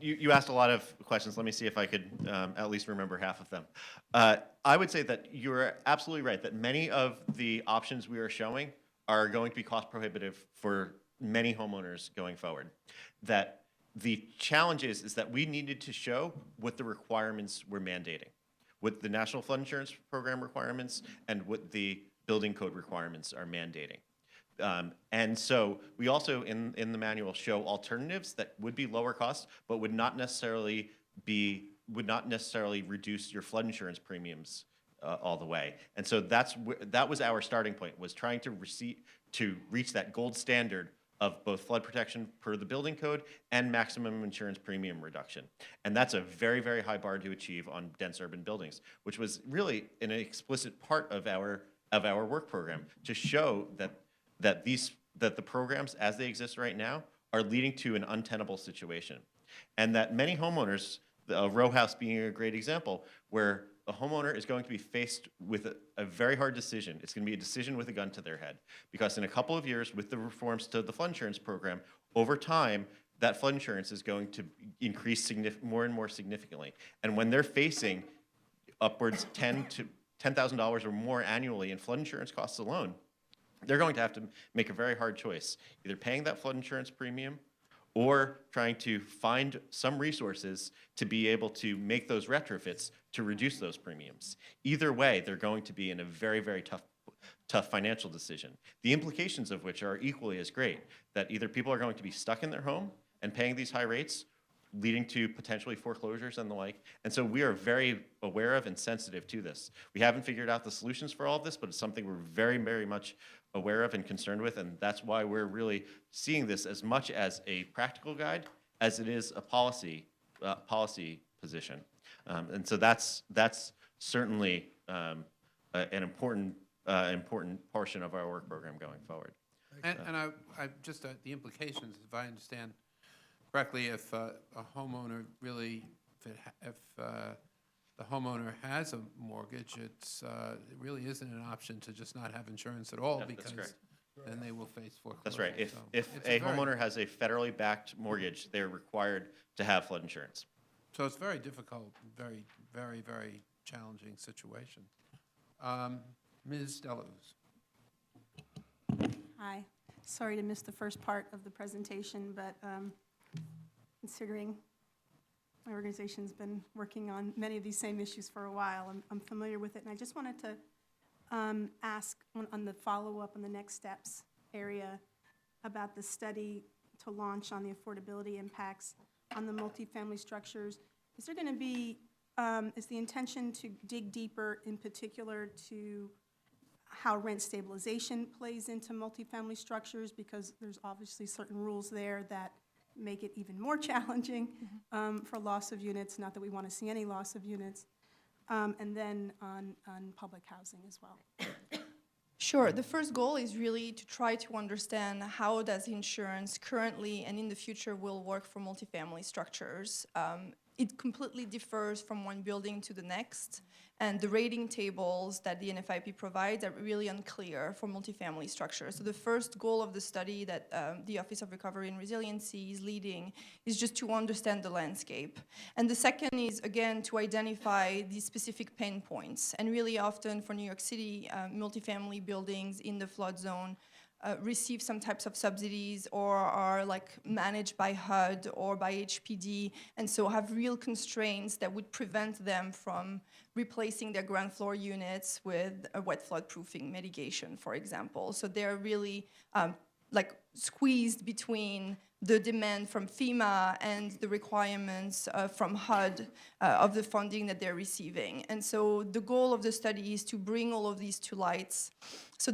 you asked a lot of questions. Let me see if I could at least remember half of them. I would say that you're absolutely right, that many of the options we are showing are going to be cost prohibitive for many homeowners going forward. That the challenge is that we needed to show what the requirements we're mandating, what the National Flood Insurance Program requirements and what the building code requirements are mandating. And so we also in the manual show alternatives that would be lower cost, but would not necessarily reduce your flood insurance premiums all the way. And so that was our starting point, was trying to reach that gold standard of both flood protection per the building code and maximum insurance premium reduction. And that's a very, very high bar to achieve on dense urban buildings, which was really an explicit part of our work program, to show that the programs as they exist right now are leading to an untenable situation. And that many homeowners, the row house being a great example, where a homeowner is going to be faced with a very hard decision. It's going to be a decision with a gun to their head. Because in a couple of years, with the reforms to the flood insurance program, over time, that flood insurance is going to increase more and more significantly. And when they're facing upwards $10,000 or more annually in flood insurance costs alone, they're going to have to make a very hard choice, either paying that flood insurance premium or trying to find some resources to be able to make those retrofits to reduce those premiums. Either way, they're going to be in a very, very tough financial decision, the implications of which are equally as great, that either people are going to be stuck in their home and paying these high rates, leading to potentially foreclosures and the like. And so we are very aware of and sensitive to this. We haven't figured out the solutions for all of this, but it's something we're very, very much aware of and concerned with, and that's why we're really seeing this as much as a practical guide as it is a policy position. And so that's certainly an important portion of our work program going forward. And I just the implications, if I understand correctly, if a homeowner really, if the homeowner has a mortgage, it really isn't an option to just not have insurance at all, Yep, that's because correct. then they will face foreclosure. That's right. If So if it's a homeowner has a federally backed mortgage, they're required to have flood insurance. So it's very difficult, very, very, very challenging situation. Ms. Deluz. Hi. Sorry to miss the first part of the presentation, but considering my organization's been working on many of these same issues for a while, I'm familiar with it. And I just wanted to ask on the follow-up on the next steps area about the study to launch on the affordability impacts on the multifamily structures. Is there going to be, is the intention to dig deeper in particular to how rent stabilization plays into multifamily structures, because there's obviously certain rules there that make it even more challenging for loss of units, not that we want to see any loss of units, and then on public housing as well. Sure. The first goal is really to try to understand how does insurance currently and in the future will work for multifamily structures. It completely differs from one building to the next, and the rating tables that the NFIP provides are really unclear for multifamily structures. So the first goal of the study that the Office of Recovery and Resiliency is leading is just to understand the landscape. And the second is, again, to identify these specific pain points. And really often for New York City, multifamily buildings in the flood zone receive some types of subsidies or are like managed by HUD or by HPD, and so have real constraints that would prevent them from replacing their ground floor units with a wet flood proofing mitigation, for example. So they're really like squeezed between the demand from FEMA and the requirements from HUD of the funding that they're receiving. And so the goal of the study is to bring all of these to lights. So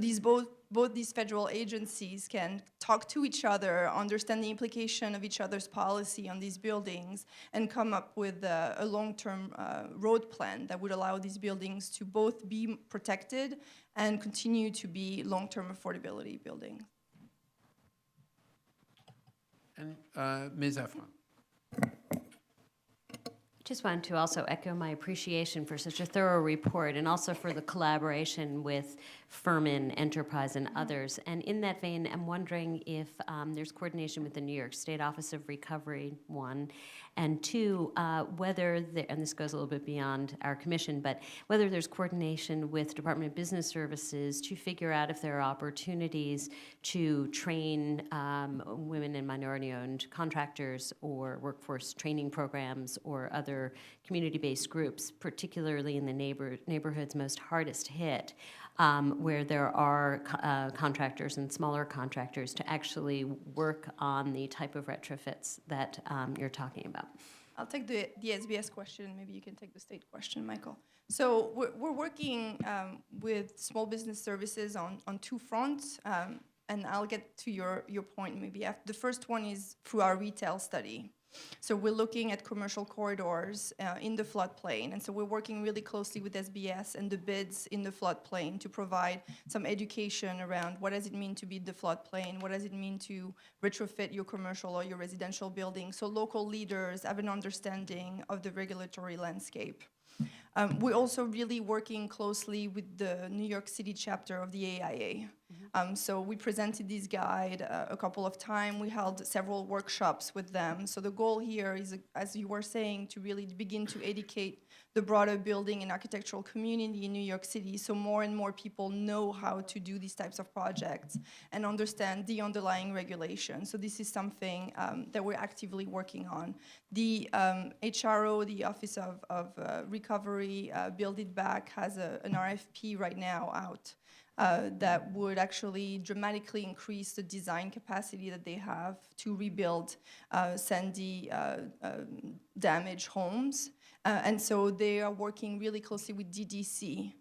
both these federal agencies can talk to each other, understand the implication of each other's policy on these buildings, and come up with a long-term road plan that would allow these buildings to both be protected and continue to be long-term affordability buildings. And Ms. Efron. Just wanted to also echo my appreciation for such a thorough report and also for the collaboration with Furman Enterprise and others. And in that vein, I'm wondering if there's coordination with the New York State Office of Recovery, one, and two, whether, and this goes a little bit beyond our commission, but whether there's coordination with Department of Business Services to figure out if there are opportunities to train women and minority-owned contractors or workforce training programs or other community-based groups, particularly in the neighborhoods most hardest hit, where there are contractors and smaller contractors to actually work on the type of retrofits that you're talking about. I'll take the SBS question. Maybe you can take the state question, Michael. So we're working with small business services on two fronts, and I'll get to your point maybe after. The first one is through our retail study. So we're looking at commercial corridors in the floodplain, and so we're working really closely with SBS and the bids in the floodplain to provide some education around what does it mean to be the floodplain, what does it mean to retrofit your commercial or your residential building, so local leaders have an understanding of the regulatory landscape. We're also really working closely with the New York City chapter of the AIA. So we presented this guide a couple of times. We held several workshops with them. So the goal here is, as you were saying, to really begin to educate the broader building and architectural community in New York City so more and more people know how to do these types of projects and understand the underlying regulation. So this is something that we're actively working on. The HRO, the Office of Recovery, Build It Back, has an RFP right now out that would actually dramatically increase the design capacity that they have to rebuild Sandy damaged homes. And so they are working really closely with DDC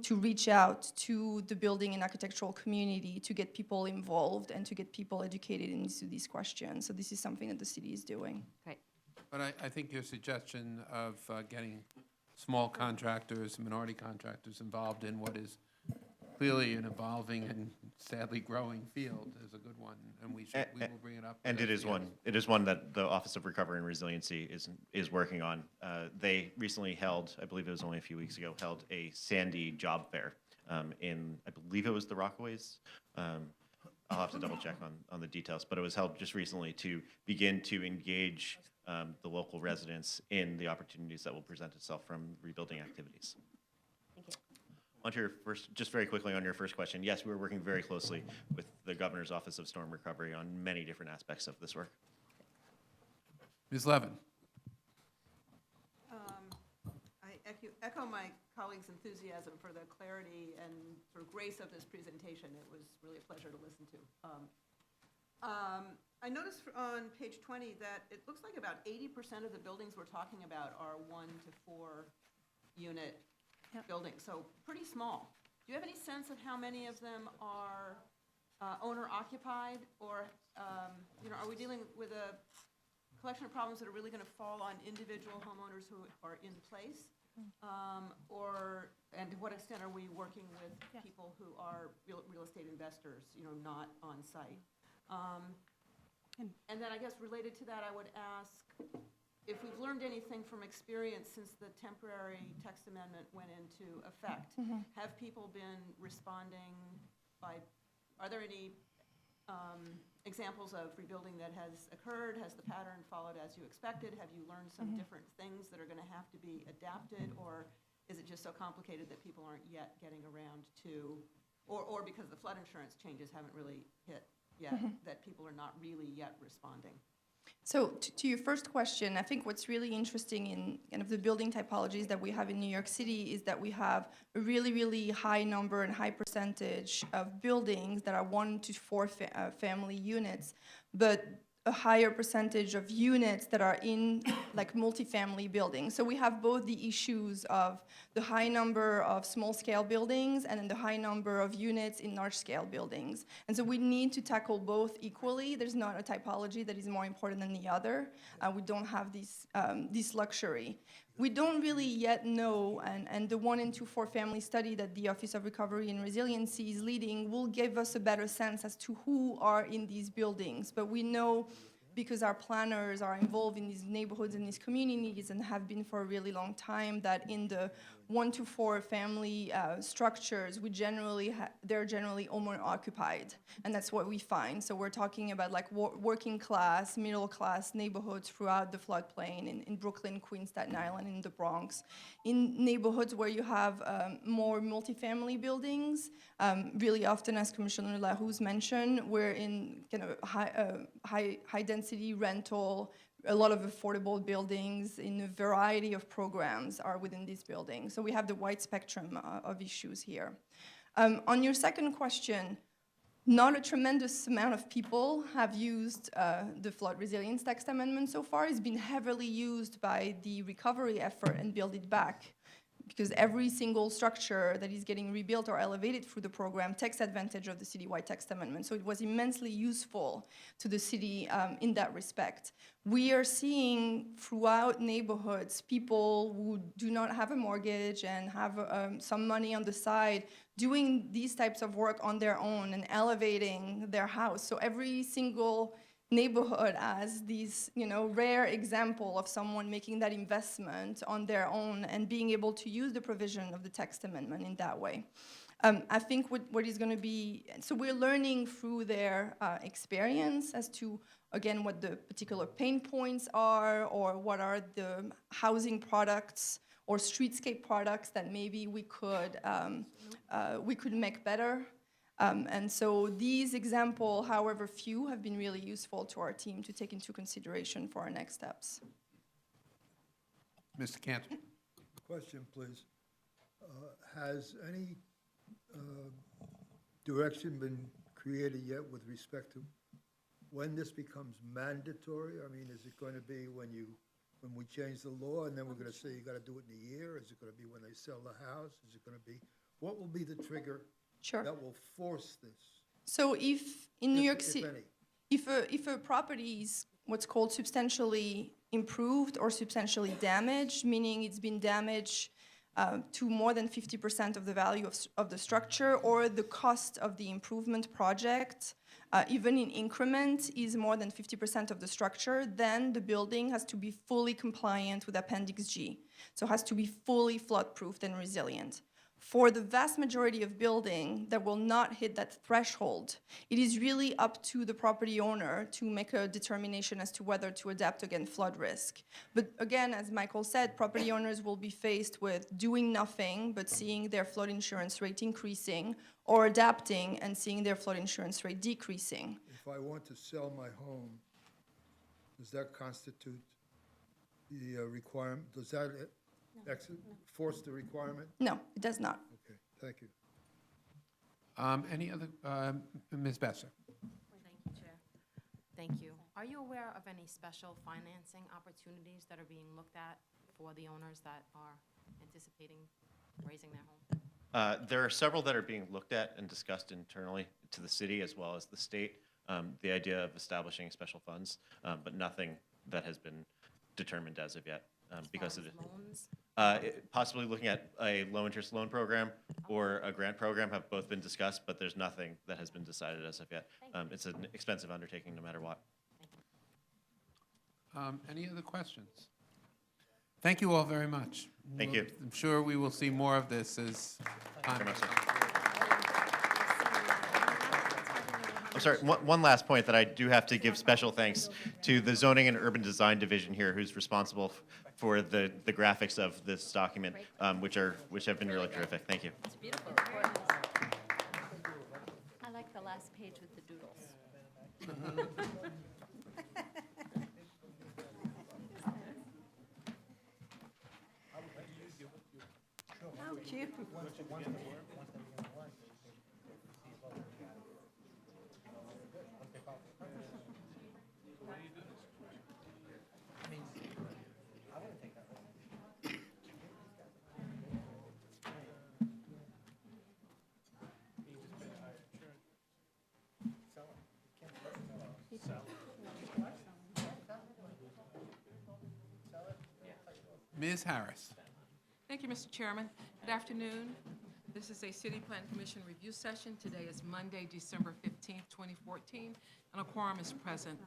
to reach out to the building and architectural community to get people involved and to get people educated into these questions. So this is something that the city is doing. Great. But I think your suggestion of getting small contractors, minority contractors involved in what is clearly an evolving and sadly growing field is a good one, and we will bring it up. And it is one that the Office of Recovery and Resiliency is working on. They recently held, I believe it was only a few weeks ago, held a Sandy job fair in, I believe it was the Rockaways. I'll have to double check on the details, but it was held just recently to begin to engage the local residents in the opportunities that will present itself from rebuilding activities. Thank you. On to your first, just very quickly on your first question, yes, we're working very closely with the Governor's Office of Storm Recovery on many different aspects of this work. Ms. Levin. I echo my colleagues' enthusiasm for the clarity and sort of grace of this presentation. It was really a pleasure to listen to. I noticed on page 20 that it looks like about 80% of the buildings we're talking about are 1 to 4 unit buildings, so pretty small. Do you have any sense of how many of them are owner-occupied, or are we dealing with a collection of problems that are really going to fall on individual homeowners who are in place? And to what extent are we working with people who are real estate investors, not on site? And then I guess related to that, I would ask if we've learned anything from experience since the temporary text amendment went into effect. Have people been responding are there any examples of rebuilding that has occurred? Has the pattern followed as you expected? Have you learned some different things that are going to have to be adapted, or is it just so complicated that people aren't yet getting around to, or because the flood insurance changes haven't really hit yet, that people are not really yet responding? So to your first question, I think what's really interesting in kind of the building typologies that we have in New York City is that we have a really, really high number and high percentage of buildings that are 1 to 4 family units, but a higher percentage of units that are in like multifamily buildings. So we have both the issues of the high number of small-scale buildings and then the high number of units in large-scale buildings. And so we need to tackle both equally. There's not a typology that is more important than the other. We don't have this luxury. We don't really yet know, and the 1 in 2 4 family study that the Office of Recovery and Resiliency is leading will give us a better sense as to who are in these buildings. But we know, because our planners are involved in these neighborhoods and these communities and have been for a really long time, that in the 1 to 4 family structures, they're generally owner occupied, and that's what we find. So we're talking about like working class, middle class neighborhoods throughout the floodplain in Brooklyn, Queens, Staten Island, in the Bronx. In neighborhoods where you have more multifamily buildings, really often, as Commissioner LaRousse mentioned, we're in kind of high density rental. A lot of affordable buildings in a variety of programs are within these buildings. So we have the wide spectrum of issues here. On your second question, not a tremendous amount of people have used the flood resilience text amendment so far. It's been heavily used by the recovery effort and Build It Back, because every single structure that is getting rebuilt or elevated through the program takes advantage of the citywide text amendment. So it was immensely useful to the city in that respect. We are seeing throughout neighborhoods people who do not have a mortgage and have some money on the side doing these types of work on their own and elevating their house. So every single neighborhood as these, rare example of someone making that investment on their own and being able to use the provision of the text amendment in that way. I think what is going to be, so we're learning through their experience as to, again, what the particular pain points are, or what are the housing products or streetscape products that maybe we could make better. And so these examples, however few, have been really useful to our team to take into consideration for our next steps. Mr. Cantor. Question, please. Has any direction been created yet with respect to when this becomes mandatory? I mean, is it going to be when we change the law and then we're going to say you got to do it in a year? Is it going to be when they sell the house? Is it going to be, what will be the trigger Sure. that will force this? So if in New York If City, any. if a property is what's called substantially improved or substantially damaged, meaning it's been damaged to more than 50% of the value of the structure, or the cost of the improvement project, even in increment, is more than 50% of the structure, then the building has to be fully compliant with Appendix G. So it has to be fully flood-proofed and resilient. For the vast majority of buildings that will not hit that threshold, it is really up to the property owner to make a determination as to whether to adapt against flood risk. But again, as Michael said, property owners will be faced with doing nothing but seeing their flood insurance rate increasing, or adapting and seeing their flood insurance rate decreasing. If I want to sell my home, does that constitute the requirement? Does that force the requirement? No, it does not. Okay, thank you. Any other, Ms. Besser? Thank you, Chair. Thank you. Are you aware of any special financing opportunities that are being looked at for the owners that are anticipating raising their home? There are several that are being looked at and discussed internally to the city as well as the state. The idea of establishing special funds, but nothing that has been determined as of yet. Because of loans? possibly looking at a low-interest loan program or a grant program have both been discussed, but there's nothing that has been decided as of yet. It's an expensive undertaking no matter what. Any other questions? Thank you all very much. Thank you. I'm sure we will see more of this as time Very much so. goes on. I'm sorry, one last point that I do have to give special thanks to the Zoning and Urban Design Division here, who's responsible for the graphics of this document, which have been really terrific. Thank you. It's beautiful. I like the last page with the doodles. How cute. Ms. Harris. Thank you, Mr. Chairman. Good afternoon. This is a City Plan Commission review session. Today is Monday, December 15th, 2014, and a quorum is present.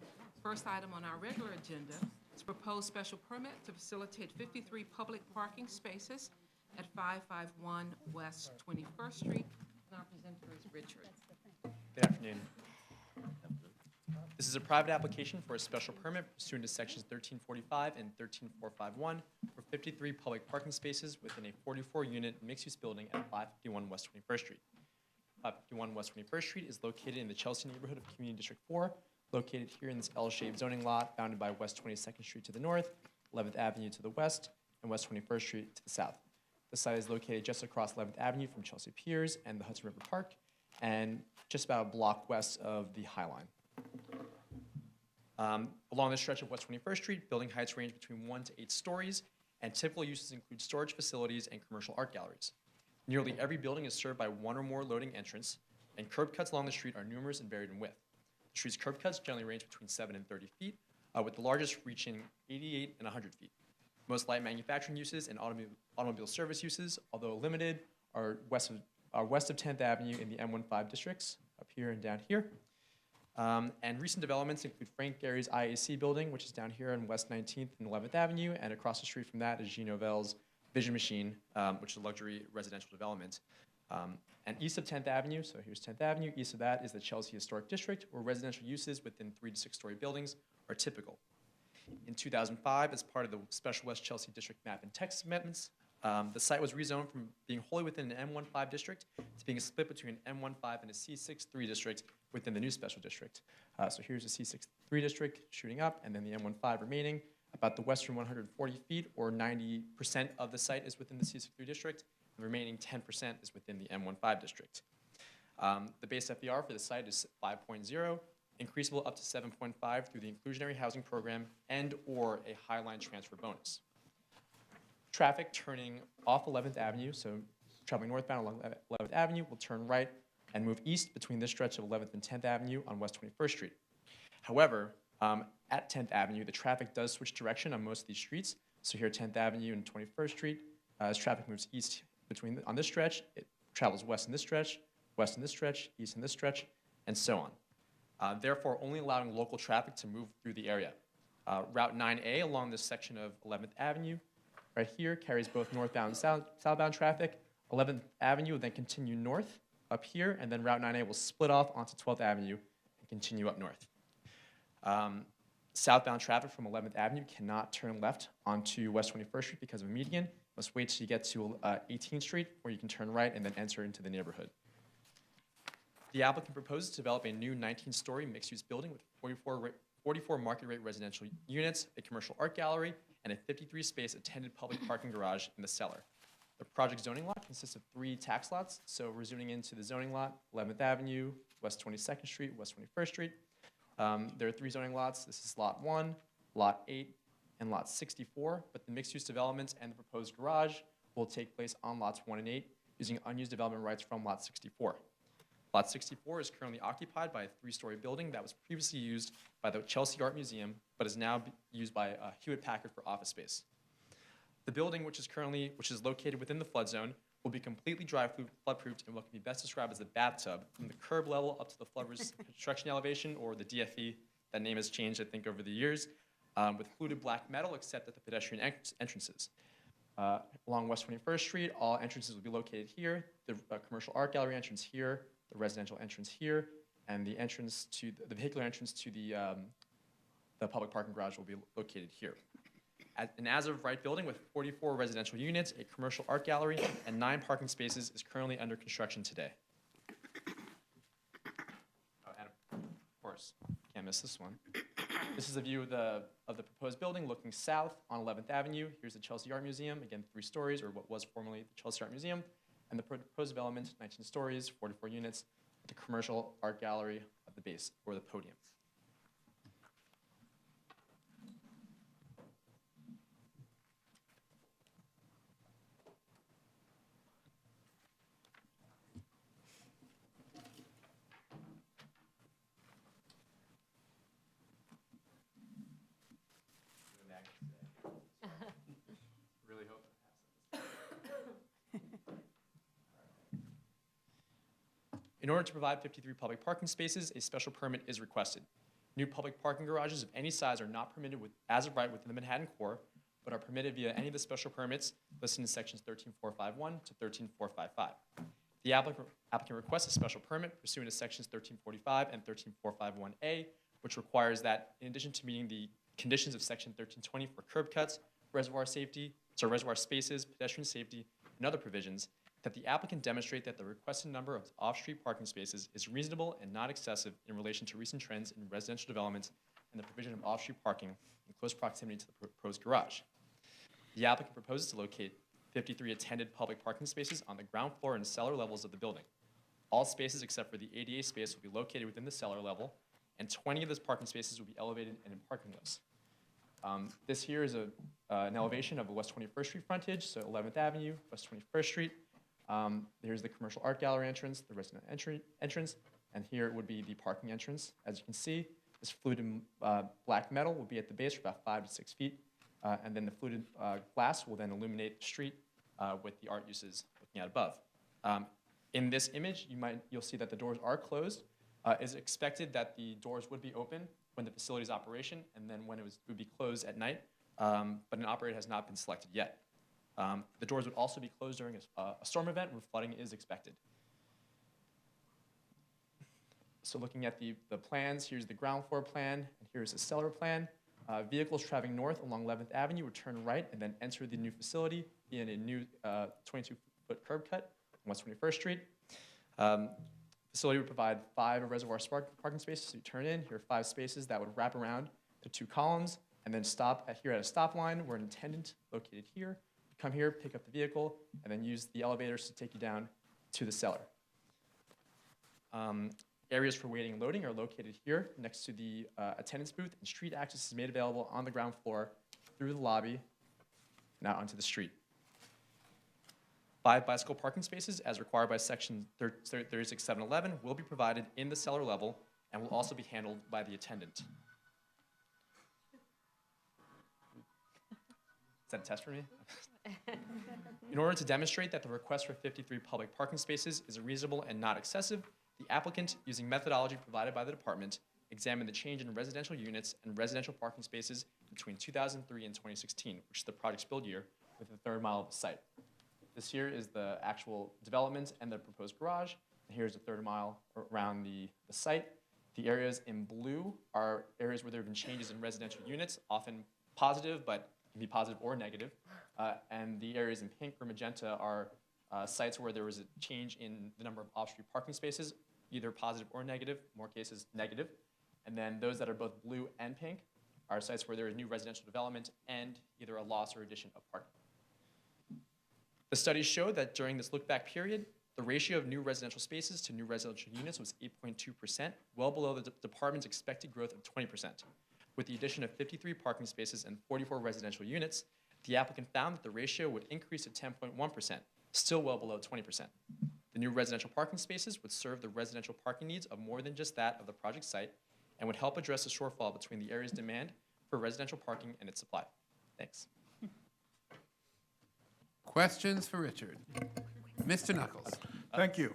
First item on our regular agenda is proposed special permit to facilitate 53 public parking spaces at 551 West 21st Street. And our presenter is Richard. Good afternoon. This is a private application for a special permit pursuant to sections 1345 and 13451 for 53 public parking spaces within a 44-unit mixed-use building at 551 West 21st Street. 551 West 21st Street is located in the Chelsea neighborhood of Community District 4, located here in this L-shaped zoning lot bounded by West 22nd Street to the north, 11th Avenue to the west, and West 21st Street to the south. The site is located just across 11th Avenue from Chelsea Piers and the Hudson River Park, and just about a block west of the High Line. Along this stretch of West 21st Street, building heights range between 1 to 8 stories, and typical uses include storage facilities and commercial art galleries. Nearly every building is served by one or more loading entrance, and curb cuts along the street are numerous and varied in width. The street's curb cuts generally range between 7 and 30 feet, with the largest reaching 88 and 100 feet. Most light manufacturing uses and automobile service uses, although limited, are west of 10th Avenue in the M15 districts, up here and down here. And recent developments include Frank Gehry's IAC building, which is down here on West 19th and 11th Avenue, and across the street from that is Jean Nouvel's Vision Machine, which is a luxury residential development. And east of 10th Avenue, so here's 10th Avenue, east of that is the Chelsea Historic District, where residential uses within 3 to 6 story buildings are typical. In 2005, as part of the Special West Chelsea District Map and Text Amendments, the site was rezoned from being wholly within an M15 district to being split between an M15 and a C63 district within the new special district. So here's the C63 district shooting up, and then the M15 remaining. About the western 140 feet, or 90% of the site, is within the C63 district. The remaining 10% is within the M15 district. The base FER for the site is 5.0, increasable up to 7.5 through the inclusionary housing program and or a High Line transfer bonus. Traffic turning off 11th Avenue, so traveling northbound along 11th Avenue, will turn right and move east between this stretch of 11th and 10th Avenue on West 21st Street. However, at 10th Avenue, the traffic does switch direction on most of these streets. So here, 10th Avenue and 21st Street, as traffic moves east on this stretch, it travels west in this stretch, west in this stretch, east in this stretch, and so on. Therefore, only allowing local traffic to move through the area. Route 9A along this section of 11th Avenue, right here, carries both northbound and southbound traffic. 11th Avenue will then continue north up here, and then Route 9A will split off onto 12th Avenue and continue up north. Southbound traffic from 11th Avenue cannot turn left onto West 21st Street because of a median. Must wait till you get to 18th Street, where you can turn right and then enter into the neighborhood. The applicant proposes to develop a new 19-story mixed-use building with 44 market rate residential units, a commercial art gallery, and a 53-space attended public parking garage in the cellar. The project zoning lot consists of 3 tax lots, so we're zooming into the zoning lot, 11th Avenue, West 22nd Street, West 21st Street. There are 3 zoning lots. This is Lot 1, Lot 8, and Lot 64, but the mixed-use developments and the proposed garage will take place on Lots 1 and 8 using unused development rights from Lot 64. Lot 64 is currently occupied by a 3-story building that was previously used by the Chelsea Art Museum, but is now used by Hewlett-Packard for office space. The building, which is located within the flood zone, will be completely flood-proofed in what can be best described as a bathtub from the curb level up to the flood construction elevation, or the DFE. That name has changed, I think, over the years, with fluted black metal except at the pedestrian entrances. Along West 21st Street, all entrances will be located here, the commercial art gallery entrance here, the residential entrance here, and the entrance to the vehicular entrance to the public parking garage will be located here. An as-of-right building with 44 residential units, a commercial art gallery, and 9 parking spaces is currently under construction today. Oh, and of course, can't miss this one. This is a view of the proposed building looking south on 11th Avenue. Here's the Chelsea Art Museum, again 3 stories, or what was formerly the Chelsea Art Museum. And the proposed development, 19 stories, 44 units, the commercial art gallery at the base, or the podium. In order to provide 53 public parking spaces, a special permit is requested. New public parking garages of any size are not permitted as of right within the Manhattan core, but are permitted via any of the special permits listed in sections 13451 to 13455. The applicant requests a special permit pursuant to sections 1345 and 13451A, which requires that, in addition to meeting the conditions of section 1320 for curb cuts, reservoir spaces, pedestrian safety, and other provisions, that the applicant demonstrate that the requested number of off-street parking spaces is reasonable and not excessive in relation to recent trends in residential developments and the provision of off-street parking in close proximity to the proposed garage. The applicant proposes to locate 53 attended public parking spaces on the ground floor and cellar levels of the building. All spaces except for the ADA space will be located within the cellar level, and 20 of those parking spaces will be elevated and in parking lifts. This here is an elevation of a West 21st Street frontage, so 11th Avenue, West 21st Street. Here's the commercial art gallery entrance, the resident entrance, and here would be the parking entrance. As you can see, this fluted black metal will be at the base for about 5 to 6 feet, and then the fluted glass will then illuminate the street with the art uses looking out above. In this image, you'll see that the doors are closed. It's expected that the doors would be open when the facility is operation, and then when it would be closed at night, but an operator has not been selected yet. The doors would also be closed during a storm event where flooding is expected. So looking at the plans, here's the ground floor plan, and here's the cellar plan. Vehicles traveling north along 11th Avenue would turn right and then enter the new facility in a new 22-foot curb cut on West 21st Street. Facility would provide 5 reservoir parking spaces to turn in. Here are 5 spaces that would wrap around the 2 columns and then stop here at a stop line where an attendant located here would come here, pick up the vehicle, and then use the elevators to take you down to the cellar. Areas for waiting and loading are located here next to the attendance booth, and street access is made available on the ground floor through the lobby and out onto the street. 5 bicycle parking spaces, as required by section 36711, will be provided in the cellar level and will also be handled by the attendant. Is that a test for me? In order to demonstrate that the request for 53 public parking spaces is reasonable and not excessive, the applicant, using methodology provided by the department, examined the change in residential units and residential parking spaces between 2003 and 2016, which is the project's build year, with the 3rd mile of the site. This here is the actual development and the proposed garage. And here's the 3rd mile around the site. The areas in blue are areas where there have been changes in residential units, often positive, but can be positive or negative. And the areas in pink or magenta are sites where there was a change in the number of off-street parking spaces, either positive or negative, more cases negative. And then those that are both blue and pink are sites where there is new residential development and either a loss or addition of parking. The studies showed that during this look-back period, the ratio of new residential spaces to new residential units was 8.2%, well below the department's expected growth of 20%. With the addition of 53 parking spaces and 44 residential units, the applicant found that the ratio would increase to 10.1%, still well below 20%. The new residential parking spaces would serve the residential parking needs of more than just that of the project site and would help address the shortfall between the area's demand for residential parking and its supply. Thanks. Questions for Richard? Mr. Knuckles. Thank you.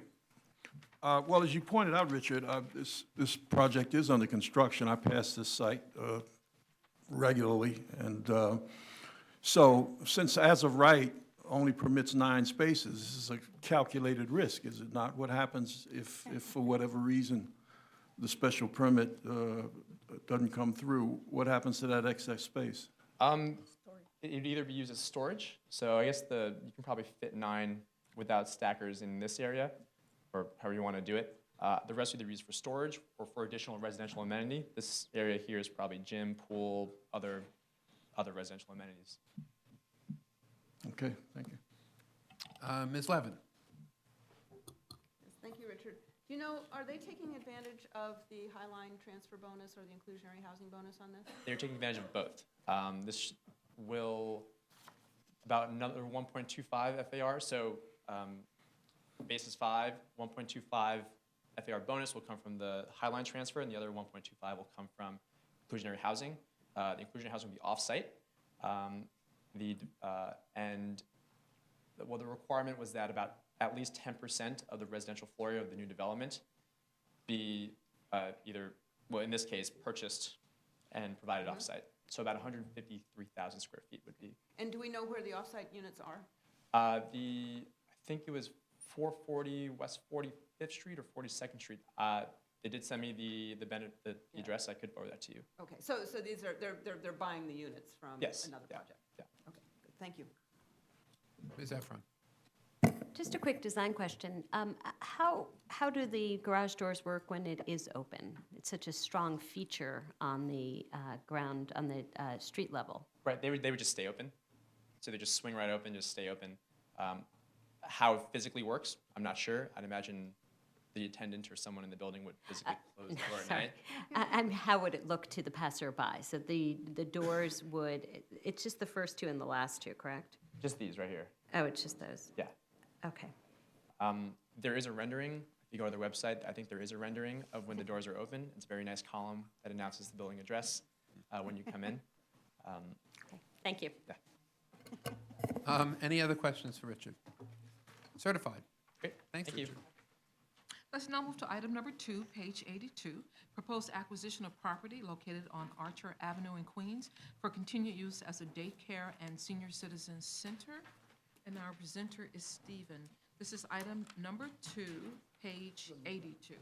Well, as you pointed out, Richard, this project is under construction. I pass this site regularly, and so since as of right only permits 9 spaces, this is a calculated risk, is it not? What happens if for whatever reason the special permit doesn't come through? What happens to that excess space? It would either be used as storage, so I guess you can probably fit 9 without stackers in this area, or however you want to do it. The rest would either be used for storage or for additional residential amenity. This area here is probably gym, pool, other residential amenities. Okay, thank you. Ms. Levin. Yes, thank you, Richard. Do you know, are they taking advantage of the Highline transfer bonus or the inclusionary housing bonus on this? They're taking advantage of both. This will about another 1.25 FAR, so base is 5, 1.25 FAR bonus will come from the Highline transfer, and the other 1.25 will come from inclusionary housing. The inclusionary housing will be off-site, and well, the requirement was that about at least 10% of the residential floor area of the new development be either, well, in this case, purchased and provided offsite. So about 153,000 square feet would be. And do we know where the off-site units are? I think it was 440 West 45th Street or 42nd Street. They did send me the address. I could forward that to you. Okay, so these are, they're buying the units from Yes. another Yeah. project? Yeah. Okay, good, thank you. Ms. Efron? Just a quick design question. How do the garage doors work when it is open? It's such a strong feature on the ground, on the street level. Right, they would just stay open. So they just swing right open, just stay open. How it physically works, I'm not sure. I'd imagine the attendant or someone in the building would physically close the door at Sorry. night. And how would it look to the passerby? So the doors would, it's just the first two and the last two, correct? Just these right here. Oh, it's just those? Yeah. Okay. There is a rendering. If you go to their website, I think there is a rendering of when the doors are open. It's a very nice column that announces the building address when you come in. Okay. Thank you. Yeah. Any other questions for Richard? Certified. Great. Thanks, Thank you. Richard. Let's now move to item number 2, page 82, proposed acquisition of property located on Archer Avenue in Queens for continued use as a daycare and senior citizen center. And our presenter is Stephen. This is item number 2, page 82.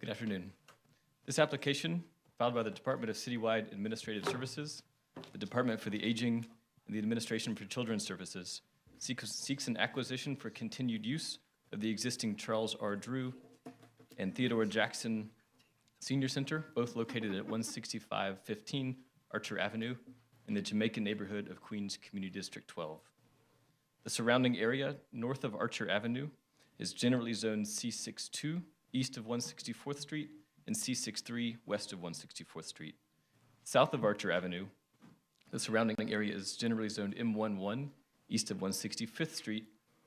Good afternoon. This application, filed by the Department of Citywide Administrative Services, the Department for the Aging, and the Administration for Children's Services, seeks an acquisition for continued use of the existing Charles R. Drew and Theodore Jackson Senior Center, both located at 16515 Archer Avenue in the Jamaican neighborhood of Queens Community District 12. The surrounding area north of Archer Avenue is generally zoned C62 east of 164th Street and C63 west of 164th Street. South of Archer Avenue, the surrounding area is generally zoned M11 east of 165th Street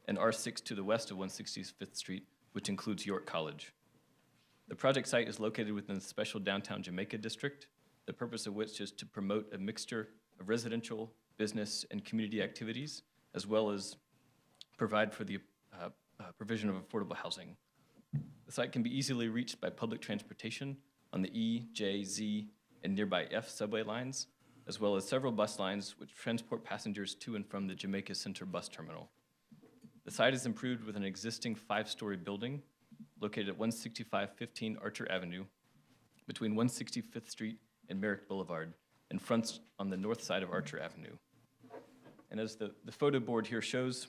and R6 to the west of 165th Street, which includes York College. The project site is located within the special downtown Jamaica district, the purpose of which is to promote a mixture of residential, business, and community activities, as well as provide for the provision of affordable housing. The site can be easily reached by public transportation on the E, J, Z, and nearby F subway lines, as well as several bus lines which transport passengers to and from the Jamaica Center bus terminal. The site is improved with an existing 5-story building located at 16515 Archer Avenue between 165th Street and Merrick Boulevard and fronts on the north side of Archer Avenue. And as the photo board here shows,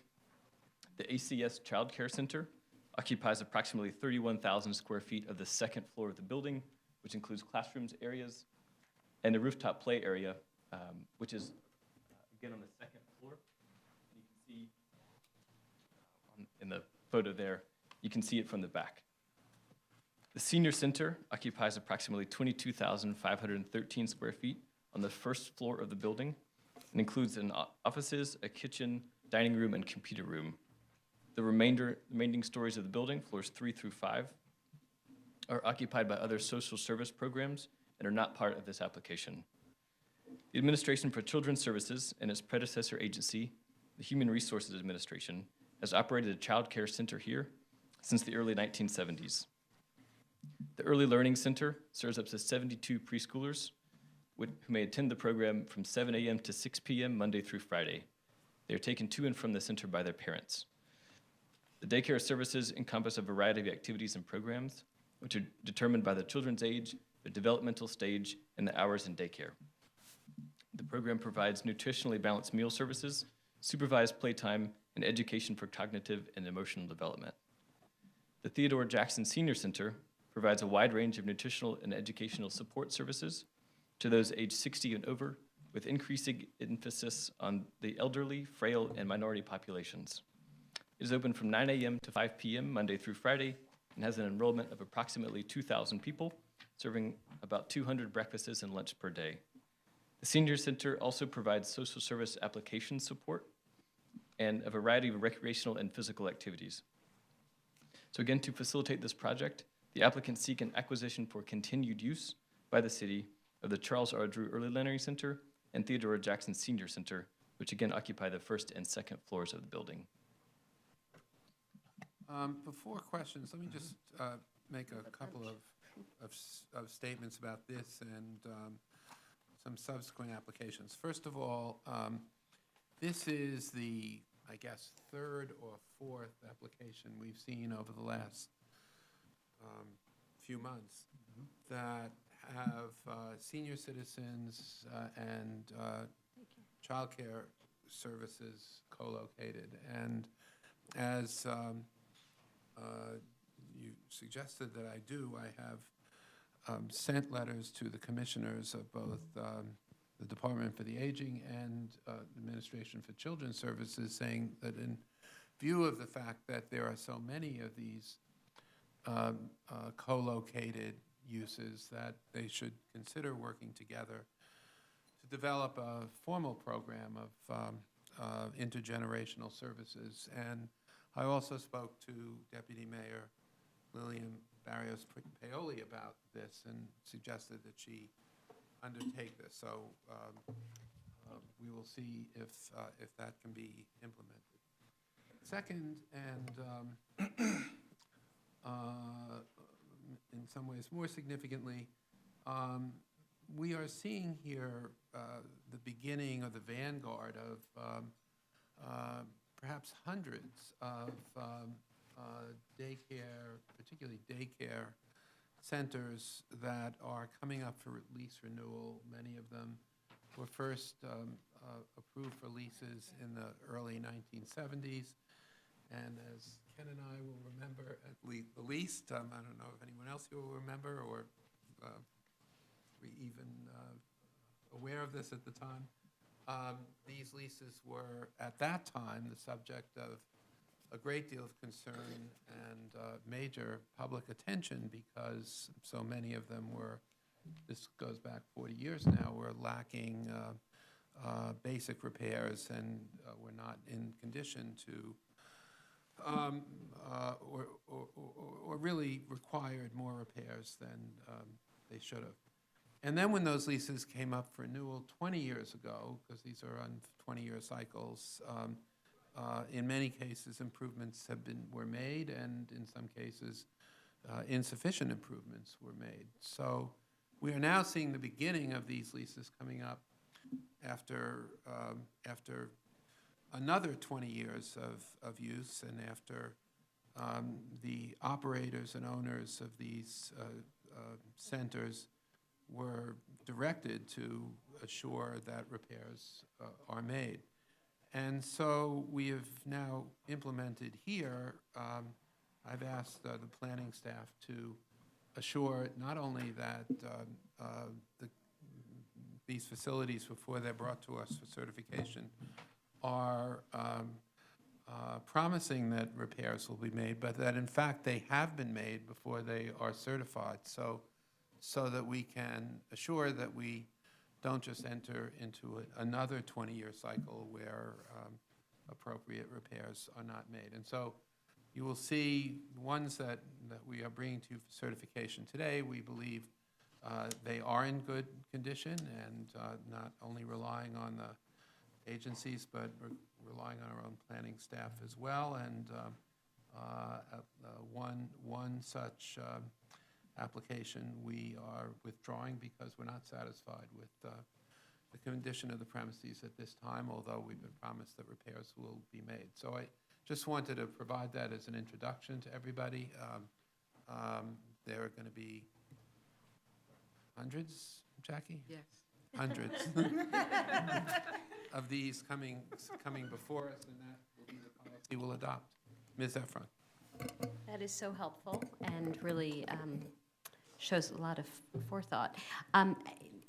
the ACS Child Care Center occupies approximately 31,000 square feet of the second floor of the building, which includes classrooms areas and a rooftop play area, which is, again, on the second floor. You can see in the photo there, you can see it from the back. The senior center occupies approximately 22,513 square feet on the first floor of the building and includes offices, a kitchen, dining room, and computer room. The remaining stories of the building, floors 3 through 5, are occupied by other social service programs and are not part of this application. The Administration for Children's Services and its predecessor agency, the Human Resources Administration, has operated a child care center here since the early 1970s. The Early Learning Center serves up to 72 preschoolers who may attend the program from 7 a.m. to 6 p.m. Monday through Friday. They are taken to and from the center by their parents. The daycare services encompass a variety of activities and programs, which are determined by the children's age, their developmental stage, and the hours in daycare. The program provides nutritionally balanced meal services, supervised playtime, and education for cognitive and emotional development. The Theodore Jackson Senior Center provides a wide range of nutritional and educational support services to those aged 60 and over, with increasing emphasis on the elderly, frail, and minority populations. It is open from 9 a.m. to 5 p.m. Monday through Friday, and has an enrollment of approximately 2,000 people, serving about 200 breakfasts and lunch per day. The Senior Center also provides social service application support and a variety of recreational and physical activities. So again, to facilitate this project, the applicants seek an acquisition for continued use by the city of the Charles R. Drew Early Learning Center and Theodore Jackson Senior Center, which again occupy the first and second floors of the building. Before questions, let me just make a couple of statements about this and some subsequent applications. First of all, this is the, I guess, third or fourth application we've seen over the last few months that have senior citizens and childcare services co-located. And as you suggested that I do, I have sent letters to the commissioners of both the Department for the Aging and Administration for Children's Services, saying that in view of the fact that there are so many of these co-located uses, that they should consider working together to develop a formal program of intergenerational services. And I also spoke to Deputy Mayor Lillian Barrios Paoli about this and suggested that she undertake this. So we will see if that can be implemented. Second, and in some ways more significantly, we are seeing here the beginning of the vanguard of perhaps hundreds of daycare, particularly daycare centers that are coming up for lease renewal. Many of them were first approved for leases in the early 1970s. And as Ken and I will remember at least, I don't know if anyone else here will remember or were even aware of this at the time, these leases were at that time the subject of a great deal of concern and major public attention because so many of them were, this goes back 40 years now, were lacking basic repairs and were not in condition to or really required more repairs than they should have. And then when those leases came up for renewal 20 years ago, because these are on 20-year cycles, in many cases improvements were made, and in some cases insufficient improvements were made. So we are now seeing the beginning of these leases coming up after another 20 years of use, and after the operators and owners of these centers were directed to assure that repairs are made. And so we have now implemented here, I've asked the planning staff to assure not only that these facilities, before they're brought to us for certification, are promising that repairs will be made, but that in fact they have been made before they are certified, so that we can assure that we don't just enter into another 20-year cycle where appropriate repairs are not made. And so you will see ones that we are bringing to you for certification today. We believe they are in good condition and not only relying on the agencies, but relying on our own planning staff as well. And one such application we are withdrawing because we're not satisfied with the condition of the premises at this time, although we've been promised that repairs will be made. So I just wanted to provide that as an introduction to everybody. There are going to be hundreds, Jackie? Yes. Hundreds of these coming before us, and that will be the policy we'll adopt. Ms. Efron. That is so helpful and really shows a lot of forethought.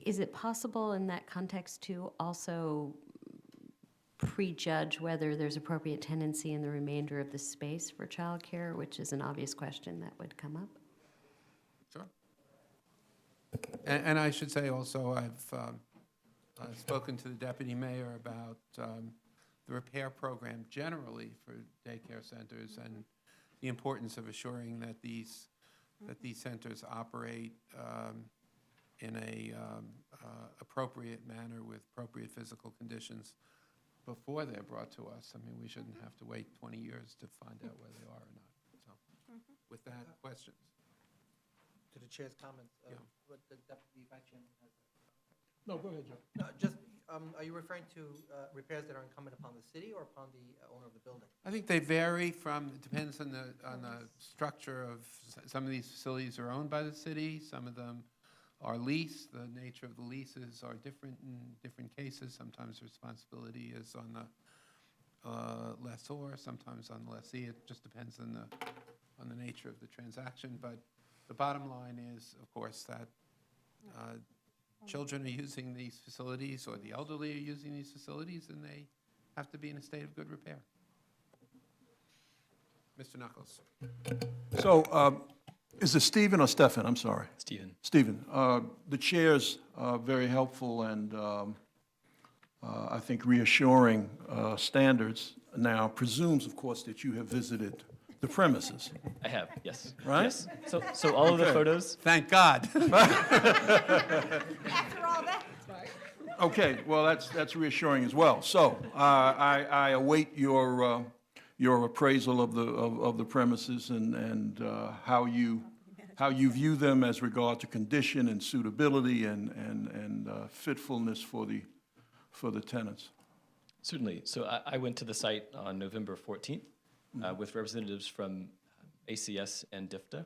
Is it possible in that context to also prejudge whether there's appropriate tenancy in the remainder of the space for childcare, which is an obvious question that would come up. Sure. And I should say also, I've spoken to the deputy mayor about the repair program generally for daycare centers and the importance of assuring that these centers operate in a appropriate manner with appropriate physical conditions before they're brought to us. I mean, we shouldn't have to wait 20 years to find out where they are or not. So, with that, questions? To the chair's comments, Yeah. what the deputy vice chairman has. No, go ahead, Joe. No, just, are you referring to repairs that are incumbent upon the city or upon the owner of the building? I think they vary from, it depends on the structure of, some of these facilities are owned by the city, some of them are leased. The nature of the leases are different in different cases. Sometimes responsibility is on the lessor, sometimes on the lessee. It just depends on the nature of the transaction. But the bottom line is, of course, that children are using these facilities, or the elderly are using these facilities, and they have to be in a state of good repair. Mr. Knuckles. So, is it Stephen or Stefan? I'm sorry. Stephen. Stephen, the chair's very helpful and I think reassuring standards now presumes, of course, that you have visited the premises. I have, yes. Right? Yes. So all of the photos. Thank God. After all that. Okay, well, that's reassuring as well. So I await your appraisal of the premises and how you view them as regard to condition and suitability and fitfulness for the tenants. Certainly. So I went to the site on November 14th with representatives from ACS and DIFTA.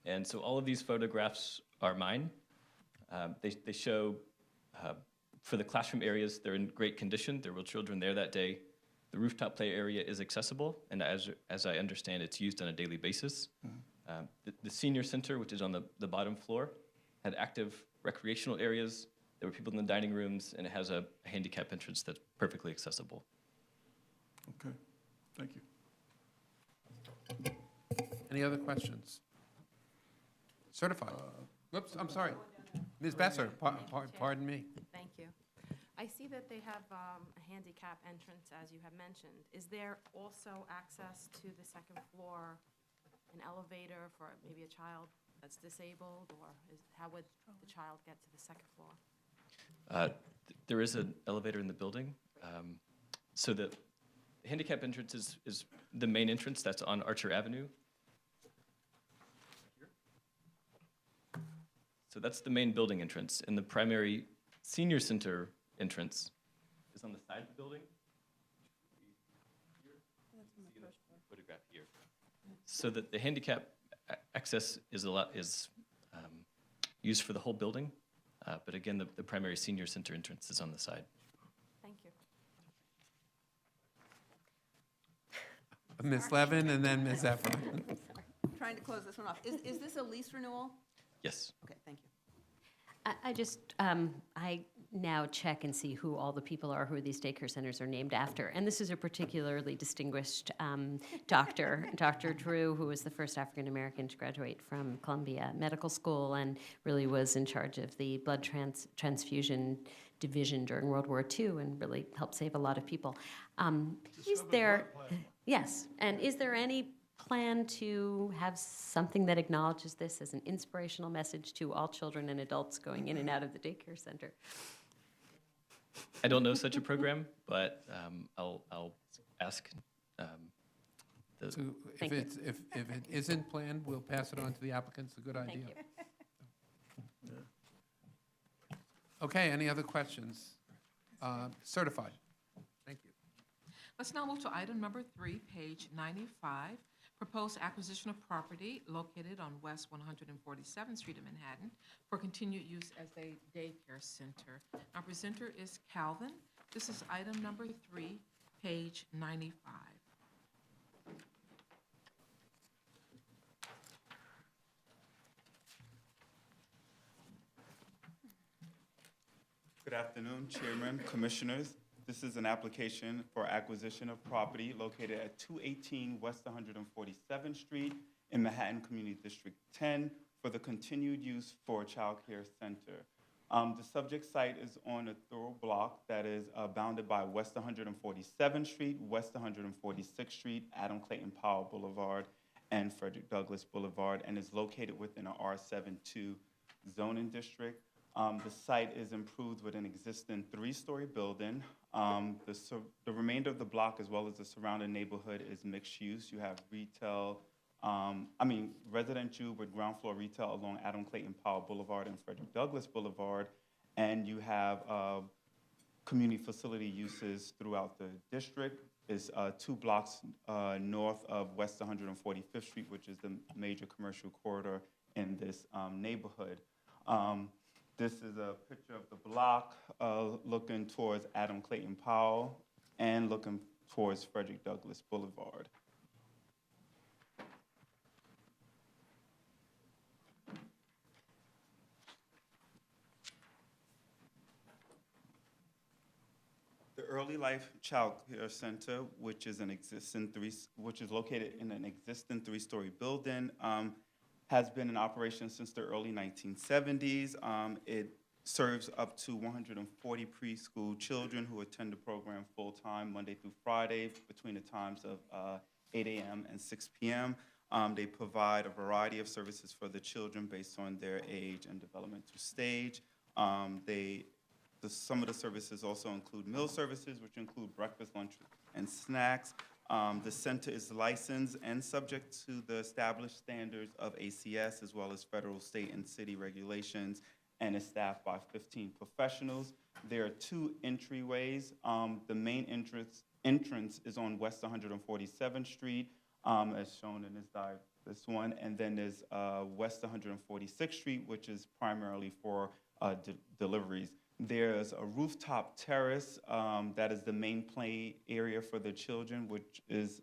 And so all of these photographs are mine. They show, for the classroom areas, they're in great condition. There were children there that day. The rooftop play area is accessible, and as I understand, it's used on a daily basis. The senior center, which is on the bottom floor, had active recreational areas. There were people in the dining rooms, and it has a handicap entrance that's perfectly accessible. Okay, thank you. Any other questions? Certified. Whoops, I'm sorry. Ms. Besser, pardon me. Thank you. I see that they have a handicap entrance, as you have mentioned. Is there also access to the second floor, an elevator for maybe a child that's disabled, or how would the child get to the second floor? There is an elevator in the building. So the handicap entrance is the main entrance that's on Archer Avenue. So that's the main building entrance, and the primary senior center entrance is on the side of the building. Photograph here. So that the handicap access is used for the whole building, but again, the primary senior center entrance is on the side. Thank you. Ms. Levin and then Ms. Efron. Trying to close this one off. Is this a lease renewal? Yes. Okay, thank you. I now check and see who all the people are who these daycare centers are named after. And this is a particularly distinguished doctor, Dr. Drew, who was the first African-American to graduate from Columbia Medical School and really was in charge of the blood transfusion division during World War II and really helped save a lot of people. Yes, and is there any plan to have something that acknowledges this as an inspirational message to all children and adults going in and out of the daycare center? I don't know such a program, but I'll ask. So if it isn't planned, we'll pass it on to the applicant. It's a good idea. Thank you. Okay, any other questions? Certified. Thank you. Let's now move to item number 3, page 95. Proposed acquisition of property located on West 147th Street in Manhattan for continued use as a daycare center. Our presenter is Calvin. This is item number 3, page 95. Good afternoon, Chairman, Commissioners. This is an application for acquisition of property located at 218 West 147th Street in Manhattan Community District 10 for the continued use for a child care center. The subject site is on a thorough block that is bounded by West 147th Street, West 146th Street, Adam Clayton Powell Boulevard, and Frederick Douglass Boulevard, and is located within an R72 zoning district. The site is improved with an existing 3-story building. The remainder of the block, as well as the surrounding neighborhood, is mixed use. You have retail, residential with ground floor retail along Adam Clayton Powell Boulevard and Frederick Douglass Boulevard, and you have community facility uses throughout the district. Is 2 blocks north of West 145th Street, which is the major commercial corridor in this neighborhood. This is a picture of the block looking towards Adam Clayton Powell and looking towards Frederick Douglass Boulevard. The Early Life Child Care Center, which is located in an existing 3-story building, has been in operation since the early 1970s. It serves up to 140 preschool children who attend the program full-time Monday through Friday between the times of 8 a.m. and 6 p.m. They provide a variety of services for the children based on their age and developmental stage. Some of the services also include meal services, which include breakfast, lunch, and snacks. The center is licensed and subject to the established standards of ACS, as well as federal, state, and city regulations, and is staffed by 15 professionals. There are 2 entryways. The main entrance is on West 147th Street, as shown in this one, and then there's West 146th Street, which is primarily for deliveries. There's a rooftop terrace that is the main play area for the children, which is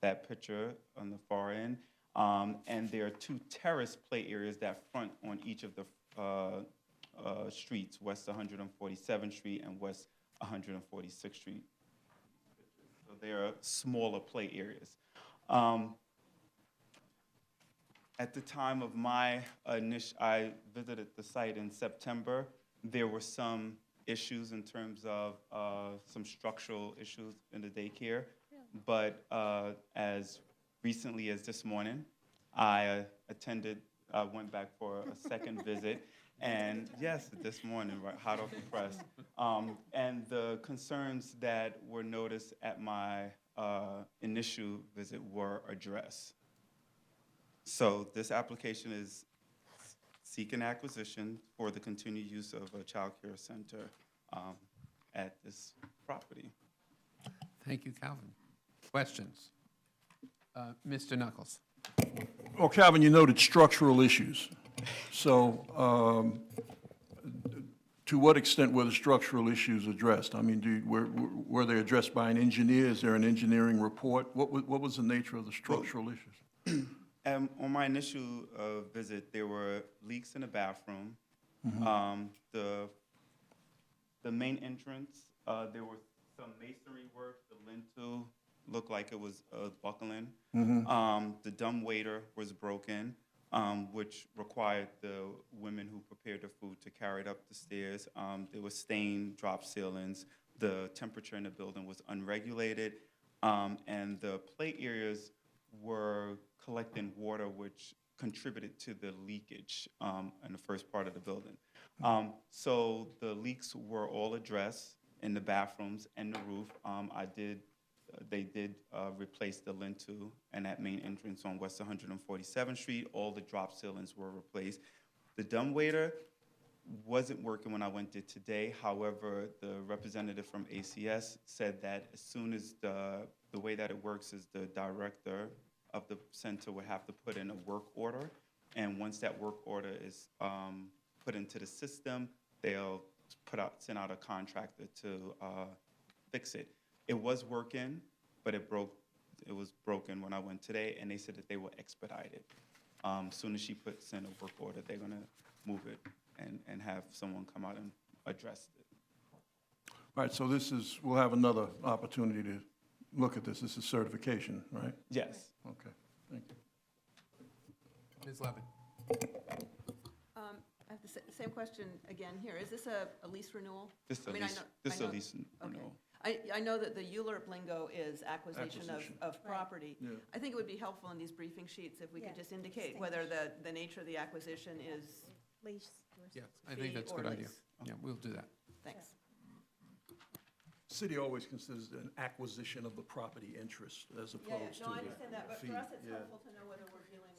that picture on the far end. And there are 2 terrace play areas that front on each of the streets, West 147th Street and West 146th Street. So there are smaller play areas. At the time of my I visited the site in September. There were some issues in terms of some structural issues in the daycare, but as recently as this morning, I went back for a second visit, and yes, this morning, right, hot off the press, and the concerns that were noticed at my initial visit were addressed. So this application is seeking acquisition for the continued use of a child care center at this property. Thank you, Calvin. Questions? Mr. Knuckles. Well, Calvin, you noted structural issues. So to what extent were the structural issues addressed? I mean, were they addressed by an engineer? Is there an engineering report? What was the nature of the structural issues? On my initial visit, there were leaks in the bathroom. Mm-hmm. The main entrance, there was some masonry work. The lintel looked like it was buckling. Mm-hmm. The dumbwaiter was broken, which required the women who prepared the food to carry it up the stairs. There was stained drop ceilings. The temperature in the building was unregulated, and the play areas were collecting water, which contributed to the leakage in the first part of the building. So the leaks were all addressed in the bathrooms and the roof. They did replace the lintel and that main entrance on West 147th Street. All the drop ceilings were replaced. The dumbwaiter wasn't working when I went there today. However, the representative from ACS said that as soon as the way that it works is the director of the center would have to put in a work order, and once that work order is put into the system, they'll send out a contractor to fix it. It was working, but it was broken when I went today, and they said that they will expedite it. As soon as she puts in a work order, they're gonna move it and have someone come out and address it. All right, so this is, we'll have another opportunity to look at this. This is certification, right? Yes. Okay, thank you. Ms. Levin? I have the same question again here. Is this a lease renewal? This is I a mean, I lease, know- this I is a know- lease Okay. renewal. I know that the ULURP lingo is acquisition Acquisition. of property. Yeah. I think it would be helpful in these briefing sheets if we could Yeah, just indicate whether the nature of the acquisition is, Lease. Yeah, I think that's a Fee or good idea. lease. Yeah, we'll do that. thanks. City always considers it an acquisition of the property interest as opposed to No, I the understand that, but fee. for us, it's Yeah. helpful to know whether we're dealing,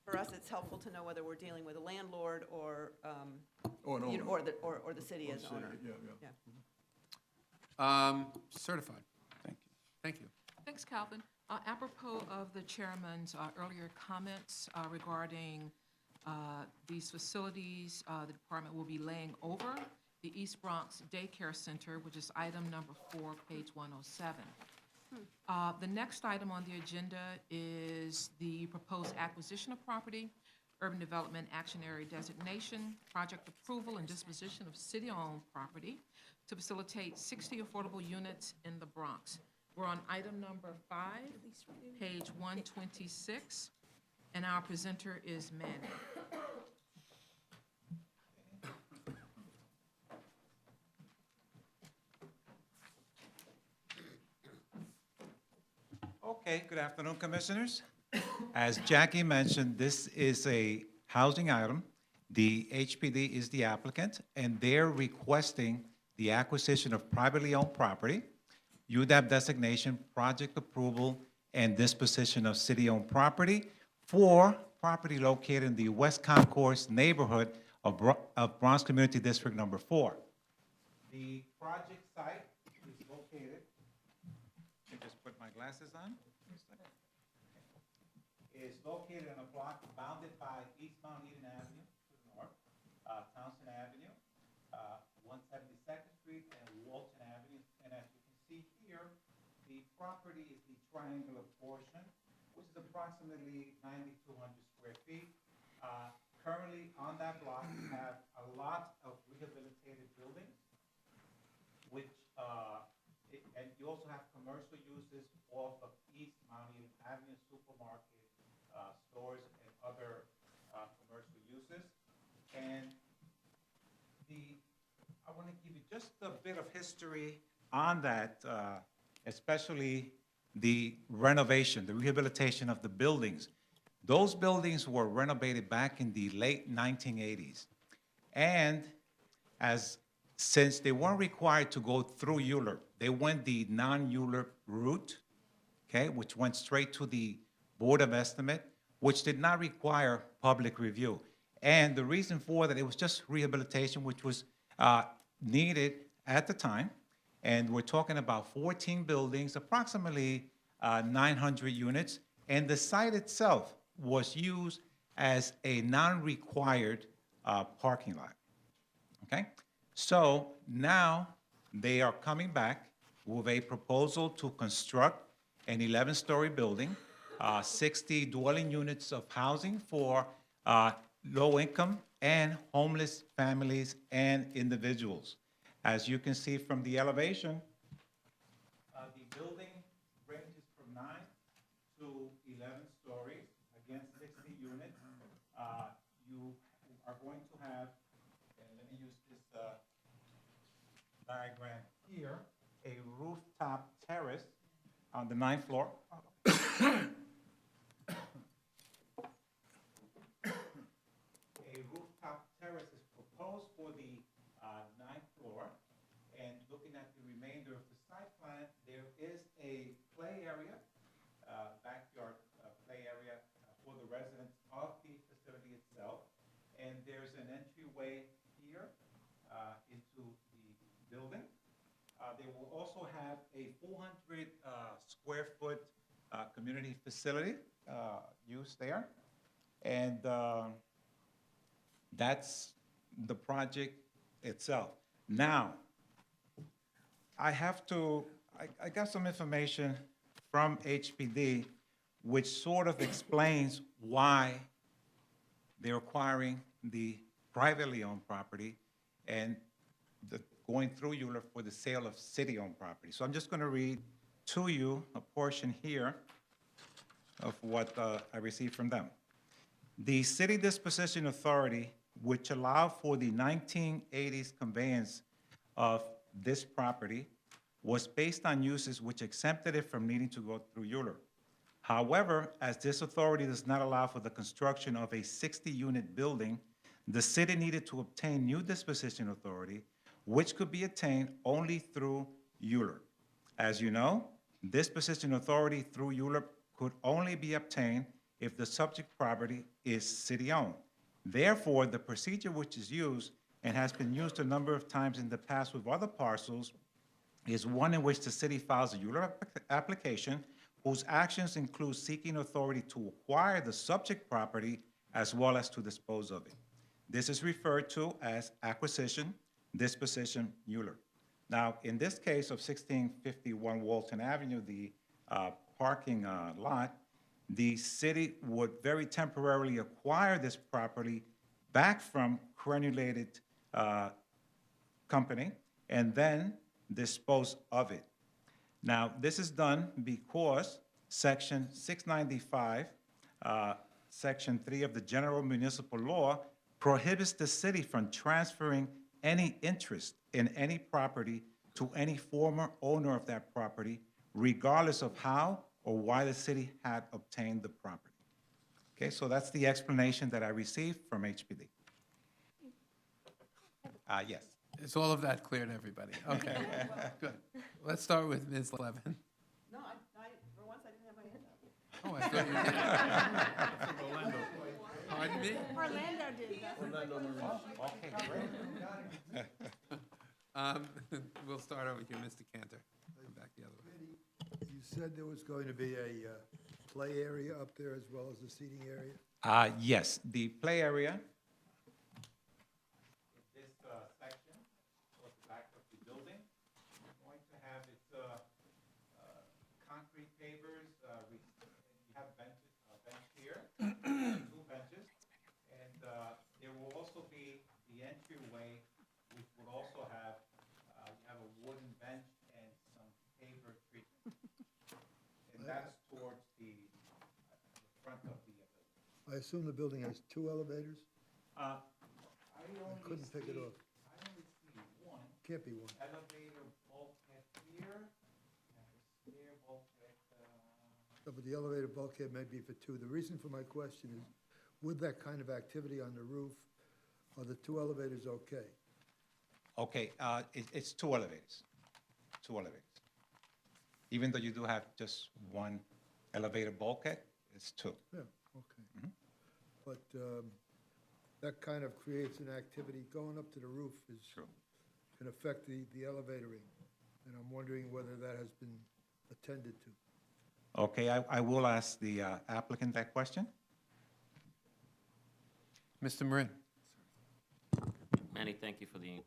for us, it's helpful to know whether we're dealing with a landlord or, Or an you know, owner. or the city Or as city, owner. yeah. Certified. Thank you. Thank you. Thanks, Calvin. Apropos of the chairman's earlier comments regarding these facilities, the department will be laying over the East Bronx Daycare Center, which is item number 4, page 107. The next item on the agenda is the proposed acquisition of property, urban development action area designation, project approval and disposition of city-owned property to facilitate 60 affordable units in the Bronx. We're on item number 5, page 126, and our presenter is Manny. Okay, good afternoon, Commissioners. As Jackie mentioned, this is a housing item. The HPD is the applicant, and they're requesting the acquisition of privately owned property, UDAP designation, project approval, and disposition of city-owned property for property located in the West Concourse neighborhood of Bronx Community District Number 4. The project site is located, let me just put my glasses on. Is located in a block bounded by East Mount Eden Avenue to the north, Townsend Avenue, 172nd Street, and Walton Avenue. And as you can see here, the property is the triangular portion, which is approximately 9,200 square feet. Currently on that block, we have a lot of rehabilitated buildings, which, and you also have commercial uses off of East Mount Eden Avenue, supermarket, stores, and other commercial uses. And I want to give you just a bit of history on that, especially the renovation, the rehabilitation of the buildings. Those buildings were renovated back in the late 1980s. And since they weren't required to go through ULURP, they went the non-ULURP route, okay, which went straight to the Board of Estimate, which did not require public review. And the reason for that, it was just rehabilitation, which was needed at the time. And we're talking about 14 buildings, approximately 900 units. And the site itself was used as a non-required parking lot, okay? So now they are coming back with a proposal to construct an 11-story building, 60 dwelling units of housing for low-income and homeless families and individuals. As you can see from the elevation, the building ranges from 9 to 11 stories, again, 60 units. You are going to have, and let me use this diagram here, a rooftop terrace on the 9th floor. A rooftop terrace is proposed for the 9th floor. And looking at the remainder of the site plan, there is a play area, backyard play area for the residents of the facility itself. And there's an entryway here into the building. They will also have a 400 square foot community facility used there. And that's the project itself. Now, I got some information from HPD which sort of explains why they're acquiring the privately owned property. And the going through Euler for the sale of city-owned property. So I'm just going to read to you a portion here of what I received from them. The City Disposition Authority, which allowed for the 1980s conveyance of this property, was based on uses which exempted it from needing to go through Euler. However, as this authority does not allow for the construction of a 60-unit building, the city needed to obtain new disposition authority, which could be attained only through Euler. As you know, disposition authority through Euler could only be obtained if the subject property is city-owned. Therefore, the procedure which is used and has been used a number of times in the past with other parcels is one in which the city files a Euler application whose actions include seeking authority to acquire the subject property as well as to dispose of it. This is referred to as acquisition, disposition, Euler. Now, in this case of 1651 Walton Avenue, the parking lot, the city would very temporarily acquire this property back from Granulated Company and then dispose of it. Now, this is done because Section 695, Section 3 of the General Municipal Law prohibits the city from transferring any interest in any property to any former owner of that property, regardless of how or why the city had obtained the property. Okay, so that's the explanation that I received from HPD. Yes. Is all of that clear to everybody? Okay, good. Let's start with Ms. Levin. No, for once, I didn't have my hand up. Oh, I thought you did. Orlando. Pardon me? Orlando did that. Okay, great. We'll start over here, Mr. Cantor. Come back the other way. You said there was going to be a play area up there as well as a seating area? Yes, the play area. This section towards the back of the building is going to have its concrete pavers. You have benches, bench here, two benches, and there will also be the entryway, which will also have you have a wooden bench and some paver treatment, and that's towards the front of the building. I assume the building has two elevators? I couldn't pick it see- up. I only see one Can't be one. elevator bulkhead here, and a stair bulkhead, No, but the elevator bulkhead may be for two. The reason for my question is, with that kind of activity on the roof, are the two elevators okay? Okay, it's two elevators, two elevators. Even though you do have just one elevator bulkhead, it's two. Yeah, okay. But that kind of creates an activity, going up to the roof is, can affect the elevating, and I'm wondering whether that has been attended to. Okay, I will ask the applicant that question. Mr. Marin. Manny, thank you for the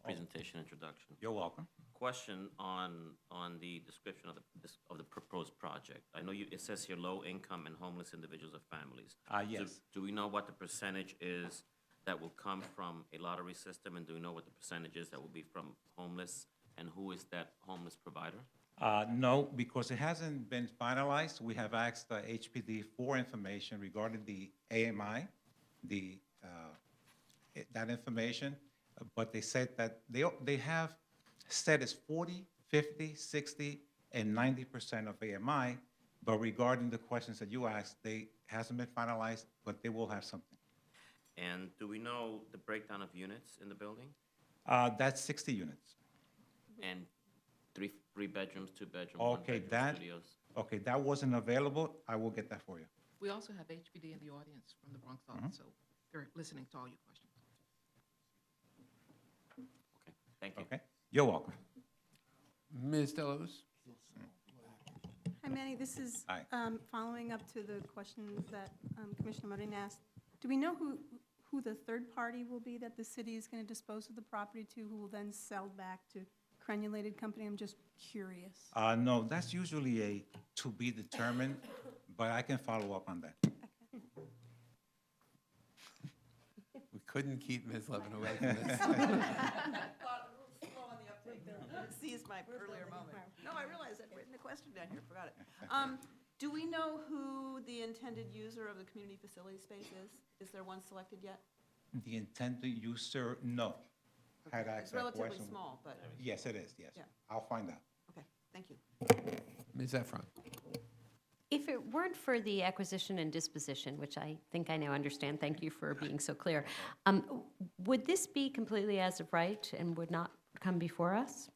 presentation introduction. You're welcome. Question on the description of the proposed project. I know it says here low income and homeless individuals or families. Yes. Do we know what the percentage is that will come from a lottery system, and do we know what the percentage is that will be from homeless, and who is that homeless provider? No, because it hasn't been finalized. We have asked HPD for information regarding the AMI, that information, but they said that they have said it's 40, 50, 60, and 90% of AMI, but regarding the questions that you asked, they hasn't been finalized, but they will have something. And do we know the breakdown of units in the building? That's 60 units. And three bedrooms, two bedrooms, Okay, one bedroom that, studios? okay, that wasn't available. I will get that for you. We also have HPD in the audience from the Bronx office, so they're listening to all your questions. Okay, thank you. Okay, you're welcome. Ms. Delos? Hi, Manny, this is Hi. following up to the question that Commissioner Marin asked. Do we know who the third party will be that the city is going to dispose of the property to, who will then sell back to Granulated Company? I'm just curious. No, that's usually a to be determined, but I can follow up on that. We couldn't keep Ms. Levin away from this. Seized my earlier moment. No, I realized I'd written the question down here, forgot it. Do we know who the intended user of the community facility space is? Is there one selected yet? The intended user, no. Had asked It's that relatively question. small, but, Yes, it is, yes. Yeah. I'll find out. okay, thank you. Ms. Efron? If it weren't for the acquisition and disposition, which I think I now understand, thank you for being so clear, would this be completely as of right and would not come before us?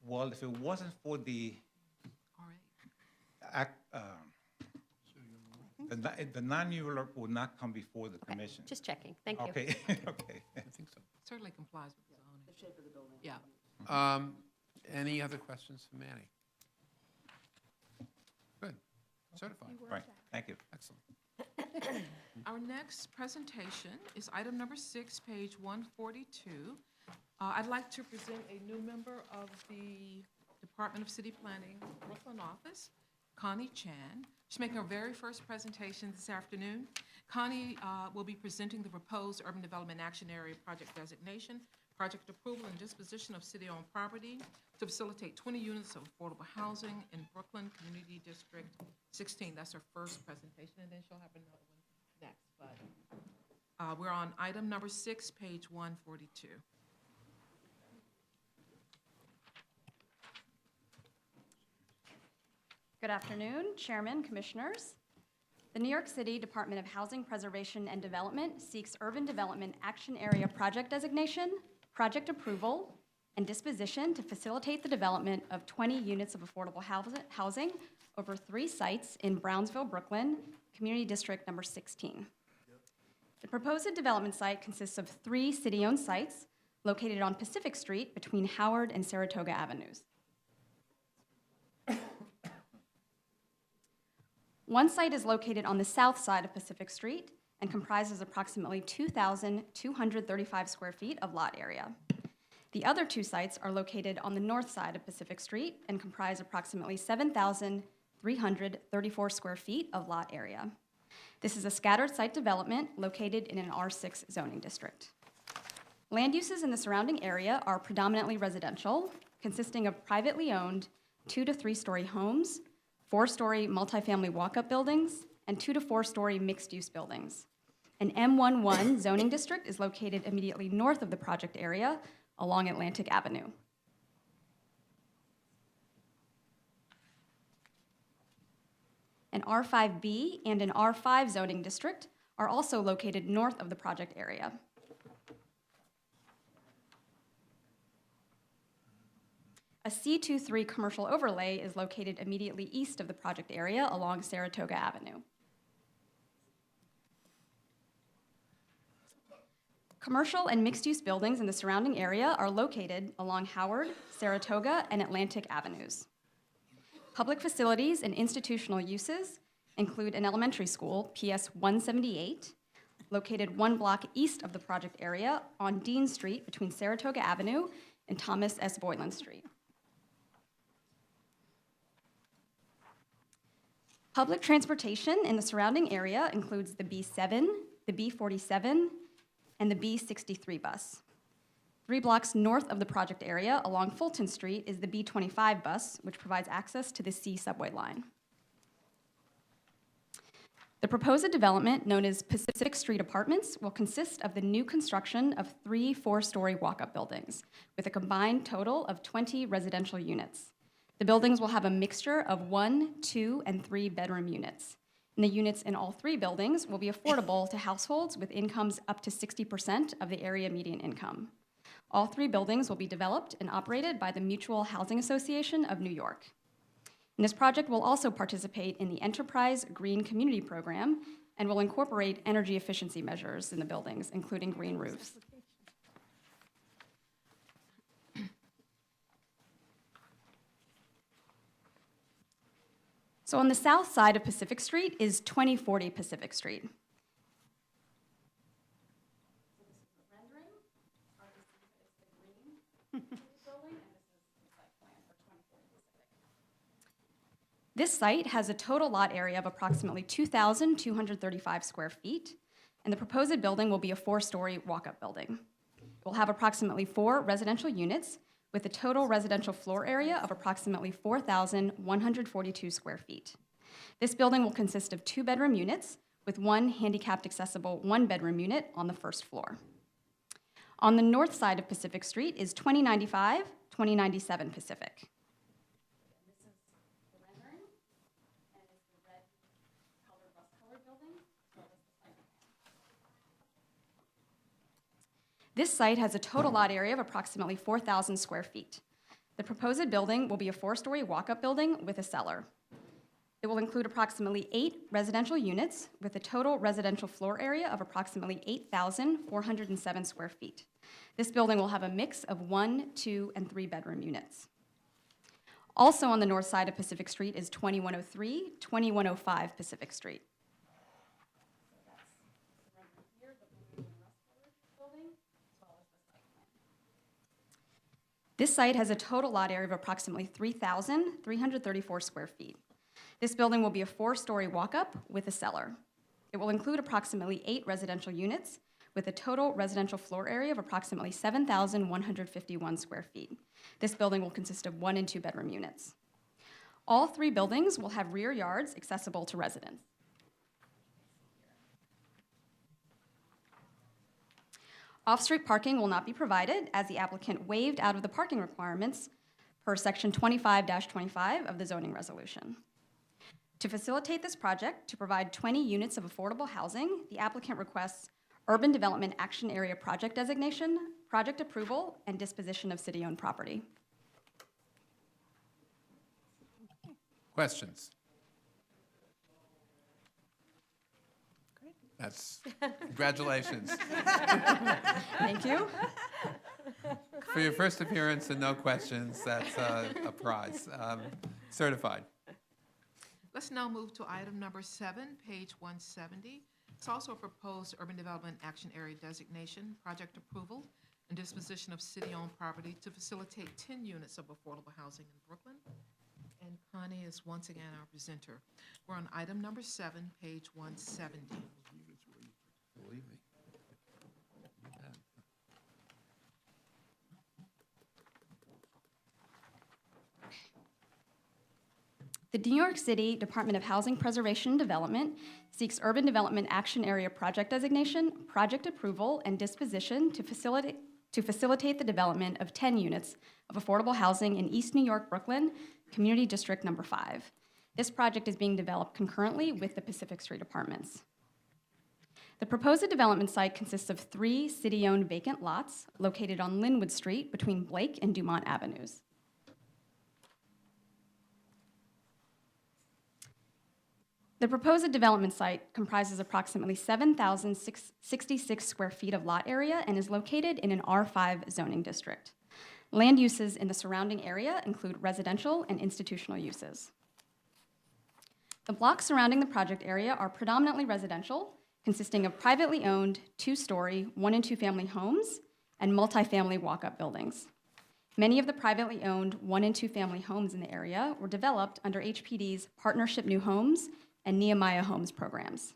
Well, if it wasn't for the the non-ULURP would not come before the commission. Just checking, thank you. Okay, okay. I think so. Certainly complies with the zoning. The shape of the building. Yeah. Any other questions for Manny? Good. Certified. Right, thank you. Excellent. Our next presentation is item number 6, page 142. I'd like to present a new member of the Department of City Planning Brooklyn office, Connie Chan. She's making her very first presentation this afternoon. Connie will be presenting the proposed Urban Development Action Area project designation, project approval and disposition of city-owned property to facilitate 20 units of affordable housing in Brooklyn Community District 16. That's her first presentation, and then she'll have another one next. But we're on item number 6, page 142. Good afternoon, Chairman, Commissioners. The New York City Department of Housing Preservation and Development seeks Urban Development Action Area project designation, project approval, and disposition to facilitate the development of 20 units of affordable housing over 3 sites in Brownsville, Brooklyn, Community District number 16. The proposed development site consists of 3 city-owned sites located on Pacific Street between Howard and Saratoga Avenues. One site is located on the south side of Pacific Street and comprises approximately 2,235 square feet of lot area. The other 2 sites are located on the north side of Pacific Street and comprise approximately 7,334 square feet of lot area. This is a scattered site development located in an R6 zoning district. Land uses in the surrounding area are predominantly residential, consisting of privately owned 2 to 3-story homes, 4-story multifamily walk-up buildings, and 2 to 4-story mixed-use buildings. An M11 zoning district is located immediately north of the project area along Atlantic Avenue. An R5B and an R5 zoning district are also located north of the project area. A C23 commercial overlay is located immediately east of the project area along Saratoga Avenue. Commercial and mixed-use buildings in the surrounding area are located along Howard, Saratoga, and Atlantic Avenues. Public facilities and institutional uses include an elementary school, PS 178, located 1 block east of the project area on Dean Street between Saratoga Avenue and Thomas S. Boylan Street. Public transportation in the surrounding area includes the B7, the B47, and the B63 bus. 3 blocks north of the project area along Fulton Street is the B25 bus, which provides access to the C subway line. The proposed development, known as Pacific Street Apartments, will consist of the new construction of 3 4-story walk-up buildings with a combined total of 20 residential units. The buildings will have a mixture of 1, 2, and 3 bedroom units. And the units in all 3 buildings will be affordable to households with incomes up to 60% of the area median income. All 3 buildings will be developed and operated by the Mutual Housing Association of New York. And this project will also participate in the Enterprise Green Community Program and will incorporate energy efficiency measures in the buildings, including green roofs. So on the south side of Pacific Street is 2040 Pacific Street. This site has a total lot area of approximately 2,235 square feet, and the proposed building will be a 4-story walk-up building. It will have approximately 4 residential units with a total residential floor area of approximately 4,142 square feet. This building will consist of 2-bedroom units with one handicapped accessible 1-bedroom unit on the first floor. On the north side of Pacific Street is 2095, 2097 Pacific. This site has a total lot area of approximately 4,000 square feet. The proposed building will be a 4-story walk-up building with a cellar. It will include approximately 8 residential units with a total residential floor area of approximately 8,407 square feet. This building will have a mix of 1, 2, and 3-bedroom units. Also on the north side of Pacific Street is 2103, 2105 Pacific Street. This site has a total lot area of approximately 3,334 square feet. This building will be a 4-story walk-up with a cellar. It will include approximately 8 residential units with a total residential floor area of approximately 7,151 square feet. This building will consist of 1 and 2-bedroom units. All 3 buildings will have rear yards accessible to residents. Off-street parking will not be provided as the applicant waived out of the parking requirements per section 25-25 of the zoning resolution. To facilitate this project, to provide 20 units of affordable housing, the applicant requests Urban Development Action Area project designation, project approval, and disposition of city-owned property. Questions? That's, congratulations. Thank you. For your first appearance and no questions, that's a prize. Certified. Let's now move to item number 7, page 170. It's also a proposed urban development action area designation, project approval, and disposition of city-owned property to facilitate 10 units of affordable housing in Brooklyn. And Connie is once again our presenter. We're on item number 7, page 170. Believe me. The New York City Department of Housing Preservation and Development seeks Urban Development Action Area project designation, project approval, and disposition to facilitate the development of 10 units of affordable housing in East New York, Brooklyn, Community District Number 5. This project is being developed concurrently with the Pacific Street Apartments. The proposed development site consists of 3 city-owned vacant lots located on Linwood Street between Blake and Dumont Avenues. The proposed development site comprises approximately 7,066 square feet of lot area and is located in an R5 zoning district. Land uses in the surrounding area include residential and institutional uses. The blocks surrounding the project area are predominantly residential, consisting of privately owned 2-story, 1- and 2-family homes and multifamily walk-up buildings. Many of the privately owned 1- and 2-family homes in the area were developed under HPD's Partnership New Homes and Nehemiah Homes programs.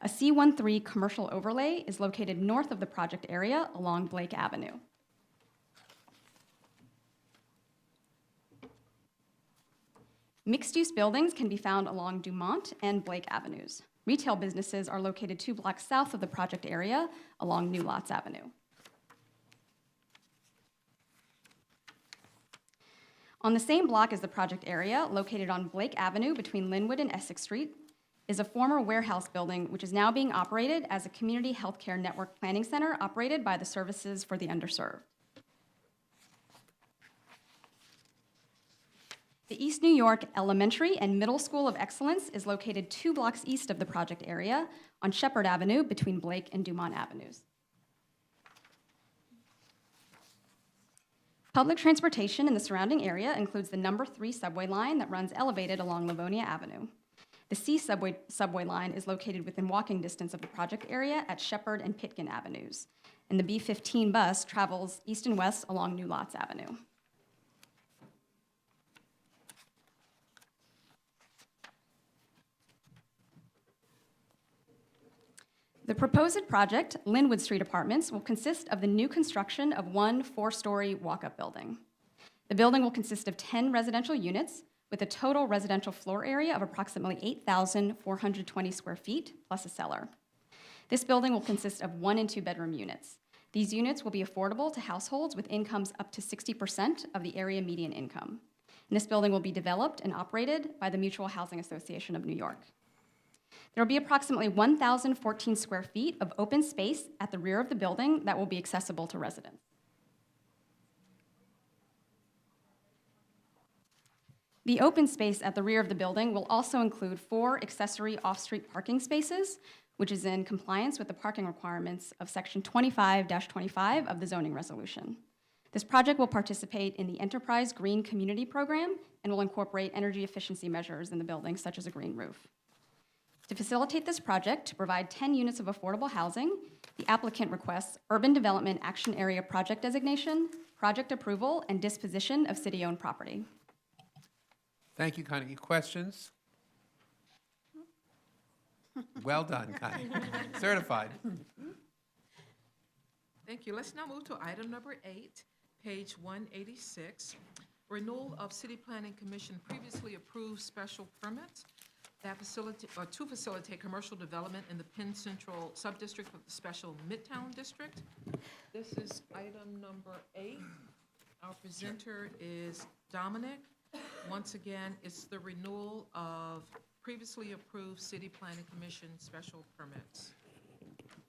A C13 commercial overlay is located north of the project area along Blake Avenue. Mixed-use buildings can be found along Dumont and Blake Avenues. Retail businesses are located 2 blocks south of the project area along New Lots Avenue. On the same block as the project area, located on Blake Avenue between Linwood and Essex Street, is a former warehouse building which is now being operated as a community healthcare network planning center operated by the Services for the Underserved. The East New York Elementary and Middle School of Excellence is located 2 blocks east of the project area on Shepherd Avenue between Blake and Dumont Avenues. Public transportation in the surrounding area includes the number 3 subway line that runs elevated along Livonia Avenue. The C subway line is located within walking distance of the project area at Shepherd and Pitkin Avenues, and the B15 bus travels east and west along New Lots Avenue. The proposed project, Linwood Street Apartments, will consist of the new construction of one 4-story walk-up building. The building will consist of 10 residential units with a total residential floor area of approximately 8,420 square feet plus a cellar. This building will consist of 1 and 2 bedroom units. These units will be affordable to households with incomes up to 60% of the area median income. And this building will be developed and operated by the Mutual Housing Association of New York. There will be approximately 1,014 square feet of open space at the rear of the building that will be accessible to residents. The open space at the rear of the building will also include 4 accessory off-street parking spaces, which is in compliance with the parking requirements of Section 25-25 of the zoning resolution. This project will participate in the Enterprise Green Community Program and will incorporate energy efficiency measures in the building, such as a green roof. To facilitate this project, to provide 10 units of affordable housing, the applicant requests Urban Development Action Area Project designation, project approval, and disposition of city-owned property. Thank you, Connie. Questions? Well done, Connie. Certified. Thank you. Let's now move to item number 8, page 186, renewal of City Planning Commission previously approved special permits that to facilitate commercial development in the Penn Central Subdistrict of the Special Midtown District. This is item number 8. Our presenter is Dominic. Once again, it's the renewal of previously approved City Planning Commission special permits.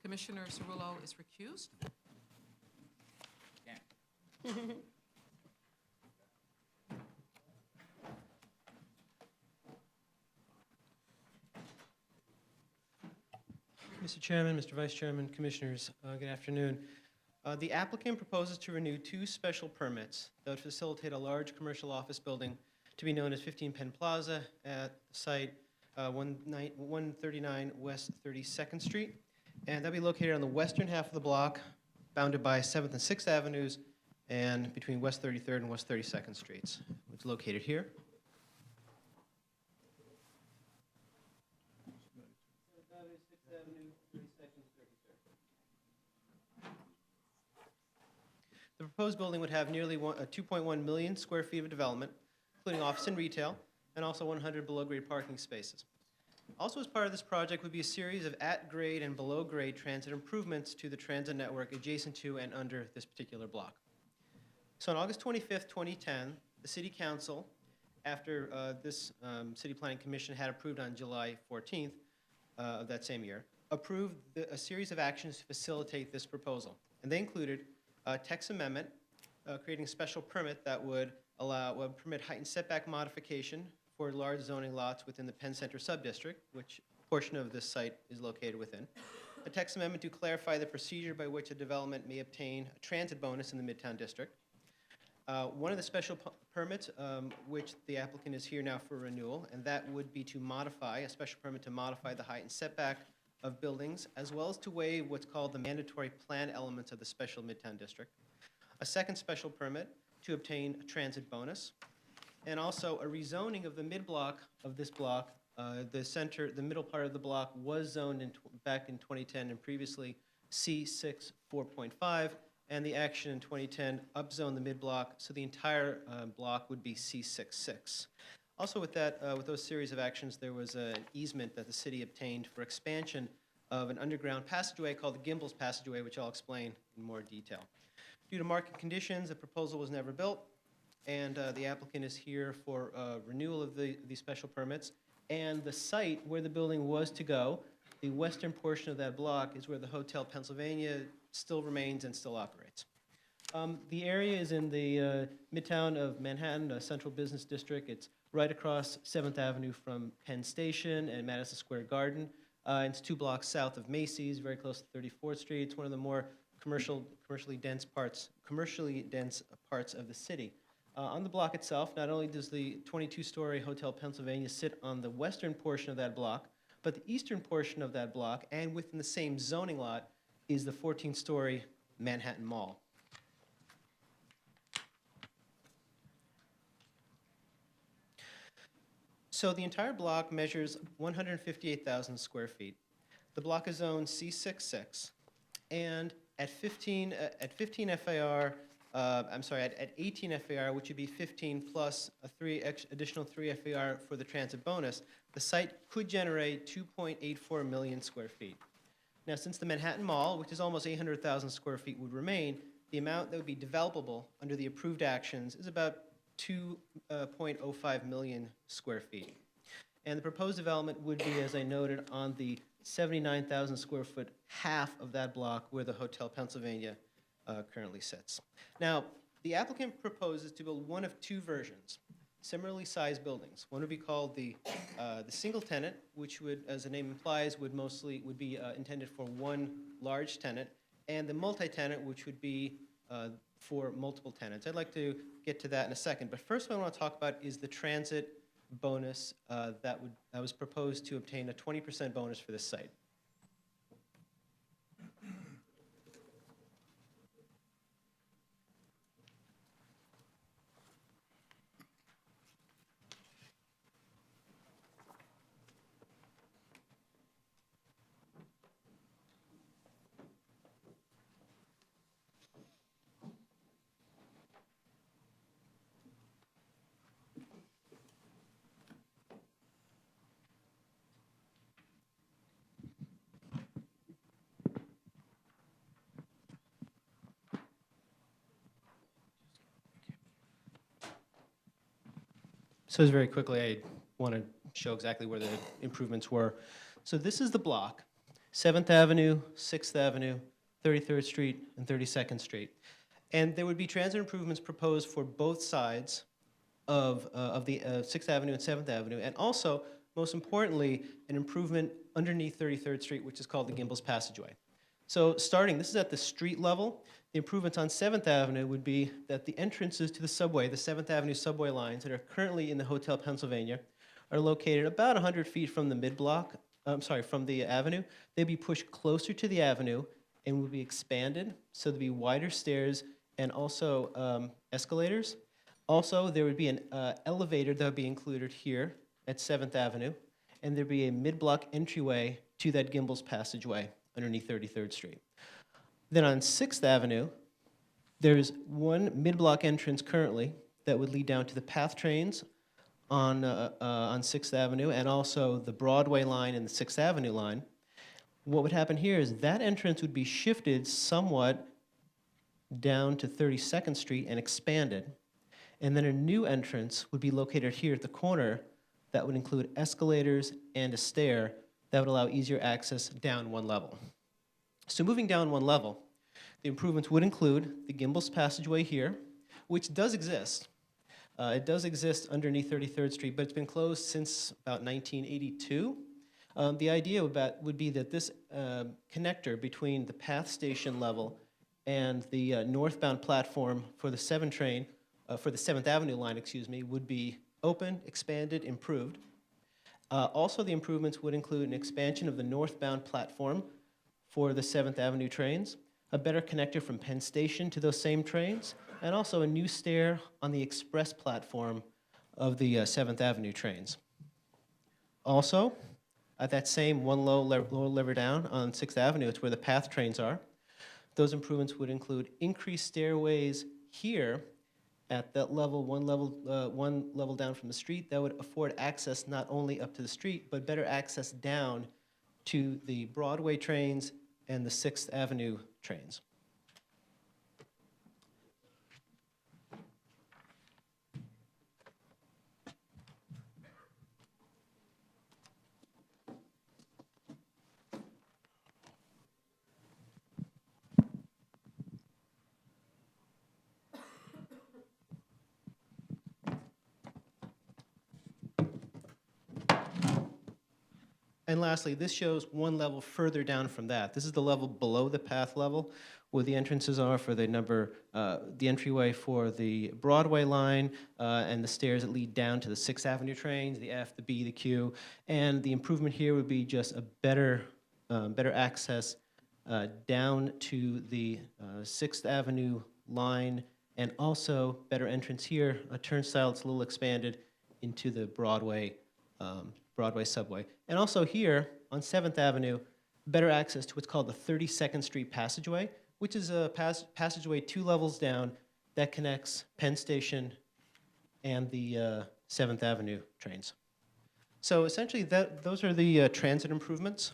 Commissioner Cerullo is recused. Mr. Chairman, Mr. Vice Chairman, Commissioners, good afternoon. The applicant proposes to renew 2 special permits that would facilitate a large commercial office building to be known as 15 Penn Plaza at site 139 West 32nd Street. And that'll be located on the western half of the block, bounded by 7th and 6th Avenues, and between West 33rd and West 32nd Streets. It's located here. The proposed building would have nearly 2.1 million square feet of development, including office and retail, and also 100 below-grade parking spaces. Also as part of this project would be a series of at-grade and below-grade transit improvements to the transit network adjacent to and under this particular block. So on August 25th, 2010, the City Council, after this City Planning Commission had approved on July 14th of that same year, approved a series of actions to facilitate this proposal. And they included a text amendment creating a special permit that would permit heightened setback modification for large zoning lots within the Penn Center subdistrict, which portion of this site is located within. A text amendment to clarify the procedure by which a development may obtain a transit bonus in the Midtown District. One of the special permits, which the applicant is here now for renewal, and that would be to modify, a special permit to modify the height and setback of buildings, as well as to waive what's called the mandatory plan elements of the special Midtown District. A second special permit to obtain a transit bonus, and also a rezoning of the mid-block of this block. The middle part of the block was zoned back in 2010 and previously C6 4.5, and the action in 2010 upzoned the mid-block, so the entire block would be C66. Also with those series of actions, there was an easement that the city obtained for expansion of an underground passageway called the Gimbel's Passageway, which I'll explain in more detail. Due to market conditions, the proposal was never built, and the applicant is here for renewal of these special permits. And the site where the building was to go, the western portion of that block, is where the Hotel Pennsylvania still remains and still operates. The area is in the midtown of Manhattan, a central business district. It's right across 7th Avenue from Penn Station and Madison Square Garden. It's 2 blocks south of Macy's, very close to 34th Street. It's one of the more commercially dense parts of the city. On the block itself, not only does the 22-story Hotel Pennsylvania sit on the western portion of that block, but the eastern portion of that block, and within the same zoning lot, is the 14-story Manhattan Mall. So the entire block measures 158,000 square feet. The block is zoned C66, and at 15 FAR, at 18 FAR, which would be 15 plus additional 3 FAR for the transit bonus, the site could generate 2.84 million square feet. Now, since the Manhattan Mall, which is almost 800,000 square feet, would remain, the amount that would be developable under the approved actions is about 2.05 million square feet. And the proposed development would be, as I noted, on the 79,000 square foot half of that block where the Hotel Pennsylvania currently sits. Now, the applicant proposes to build one of two versions, similarly sized buildings. One would be called the single tenant, which would, as the name implies, would be intended for one large tenant, and the multi-tenant, which would be for multiple tenants. I'd like to get to that in a second, but first what I want to talk about is the transit bonus that was proposed to obtain a 20% bonus for this site. So very quickly, I want to show exactly where the improvements were. So this is the block, 7th Avenue, 6th Avenue, 33rd Street, and 32nd Street. And there would be transit improvements proposed for both sides of the 6th Avenue and 7th Avenue, and also, most importantly, an improvement underneath 33rd Street, which is called the Gimbel's Passageway. So starting, this is at the street level. The improvements on 7th Avenue would be that the entrances to the subway, the 7th Avenue subway lines that are currently in the Hotel Pennsylvania, are located about 100 feet from the mid-block, from the avenue. They'd be pushed closer to the avenue and would be expanded, so there'd be wider stairs and also escalators. Also, there would be an elevator that would be included here at 7th Avenue, and there'd be a mid-block entryway to that Gimbel's Passageway underneath 33rd Street. Then on 6th Avenue, there's one mid-block entrance currently that would lead down to the PATH trains on 6th Avenue and also the Broadway line and the 6th Avenue line. What would happen here is that entrance would be shifted somewhat down to 32nd Street and expanded. And then a new entrance would be located here at the corner that would include escalators and a stair that would allow easier access down one level. So moving down one level, the improvements would include the Gimbel's Passageway here, which does exist. It does exist underneath 33rd Street, but it's been closed since about 1982. The idea would be that this connector between the PATH station level and the northbound platform for the 7th Avenue line, would be open, expanded, improved. Also, the improvements would include an expansion of the northbound platform for the 7th Avenue trains, a better connector from Penn Station to those same trains, and also a new stair on the express platform of the 7th Avenue trains. Also, at that same one lower lever down on 6th Avenue, it's where the PATH trains are. Those improvements would include increased stairways here at that level, one level down from the street, that would afford access not only up to the street, but better access down to the Broadway trains and the 6th Avenue trains. And lastly, this shows one level further down from that. This is the level below the PATH level, where the entrances are for the entryway for the Broadway line, and the stairs that lead down to the 6th Avenue trains, the F, the B, the Q. And the improvement here would be just a better access down to the 6th Avenue line, and also better entrance here, a turnstile that's a little expanded into the Broadway subway. And also here on 7th Avenue, better access to what's called the 32nd Street passageway, which is a passageway 2 levels down that connects Penn Station and the 7th Avenue trains. So essentially, those are the transit improvements.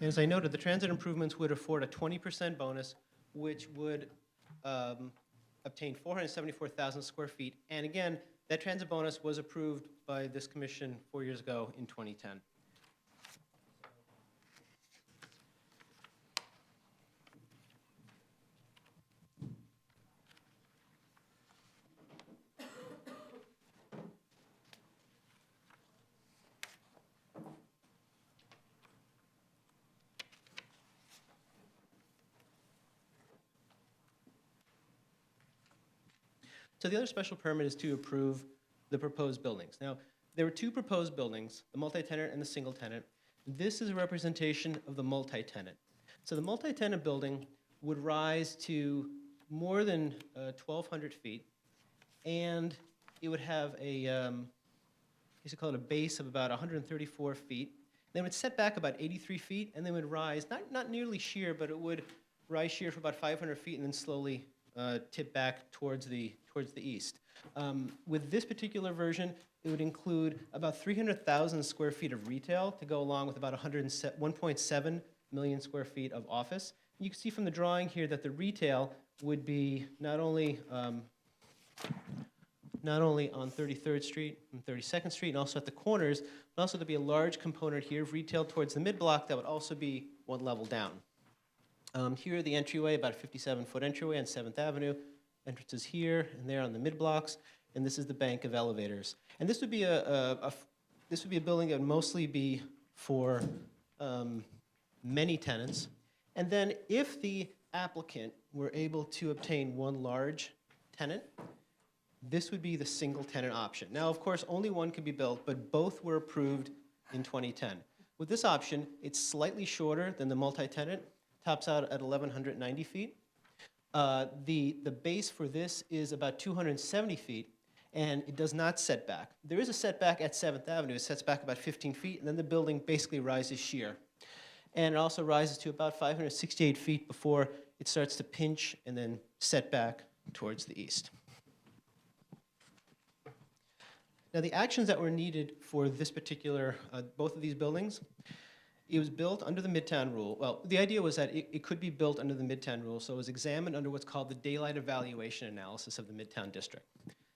As I noted, the transit improvements would afford a 20% bonus, which would obtain 474,000 square feet. And again, that transit bonus was approved by this commission 4 years ago in 2010. So the other special permit is to approve the proposed buildings. Now, there were 2 proposed buildings, the multi-tenant and the single-tenant. This is a representation of the multi-tenant. So the multi-tenant building would rise to more than 1,200 feet, and it would have a, I guess you call it a base of about 134 feet. Then it would set back about 83 feet, and then would rise, not nearly sheer, but it would rise sheer for about 500 feet and then slowly tip back towards the east. With this particular version, it would include about 300,000 square feet of retail to go along with about 1.7 million square feet of office. You can see from the drawing here that the retail would be not only on 33rd Street and 32nd Street, and also at the corners, but also there'd be a large component here of retail towards the mid-block that would also be 1 level down. Here, the entryway, about a 57-foot entryway on 7th Avenue. Entrances here and there on the mid-blocks, and this is the bank of elevators. And this would be a building that would mostly be for many tenants. And then if the applicant were able to obtain 1 large tenant, this would be the single-tenant option. Now, of course, only 1 could be built, but both were approved in 2010. With this option, it's slightly shorter than the multi-tenant, tops out at 1,190 feet. The base for this is about 270 feet, and it does not set back. There is a setback at 7th Avenue. It sets back about 15 feet, and then the building basically rises sheer. And it also rises to about 568 feet before it starts to pinch and then set back towards the east. Now, the actions that were needed for this particular, both of these buildings, it was built under the Midtown rule. Well, the idea was that it could be built under the Midtown rule, so it was examined under what's called the daylight evaluation analysis of the Midtown District.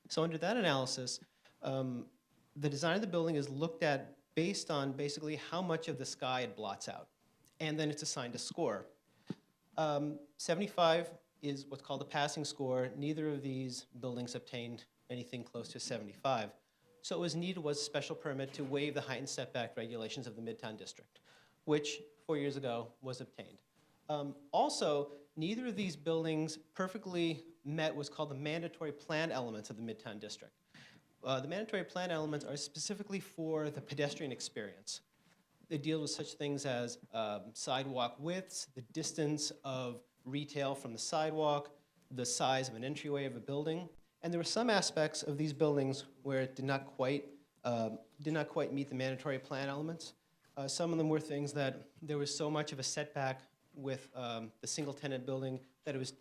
So under that analysis, the design of the building is looked at based on basically how much of the sky it blots out, and then it's assigned a score. 75 is what's called a passing score. Neither of these buildings obtained anything close to 75. So what was needed was a special permit to waive the height and setback regulations of the Midtown District, which 4 years ago was obtained. Also, neither of these buildings perfectly met what's called the mandatory plan elements of the Midtown District. The mandatory plan elements are specifically for the pedestrian experience. They deal with such things as sidewalk widths, the distance of retail from the sidewalk, the size of an entryway of a building. And there were some aspects of these buildings where it did not quite meet the mandatory plan elements. Some of them were things that there was so much of a setback with the single-tenant building that it was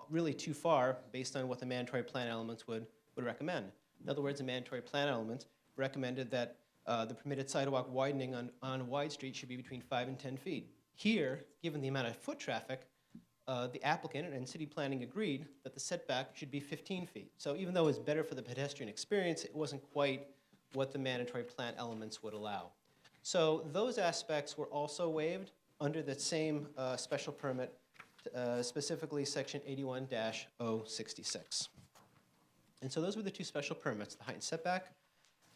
really too far based on what the mandatory plan elements would recommend. In other words, the mandatory plan elements recommended that the permitted sidewalk widening on Wide Street should be between 5 and 10 feet. Here, given the amount of foot traffic, the applicant and city planning agreed that the setback should be 15 feet. So even though it was better for the pedestrian experience, it wasn't quite what the mandatory plan elements would allow. So those aspects were also waived under the same special permit, specifically section 81-066. And so those were the 2 special permits, the height and setback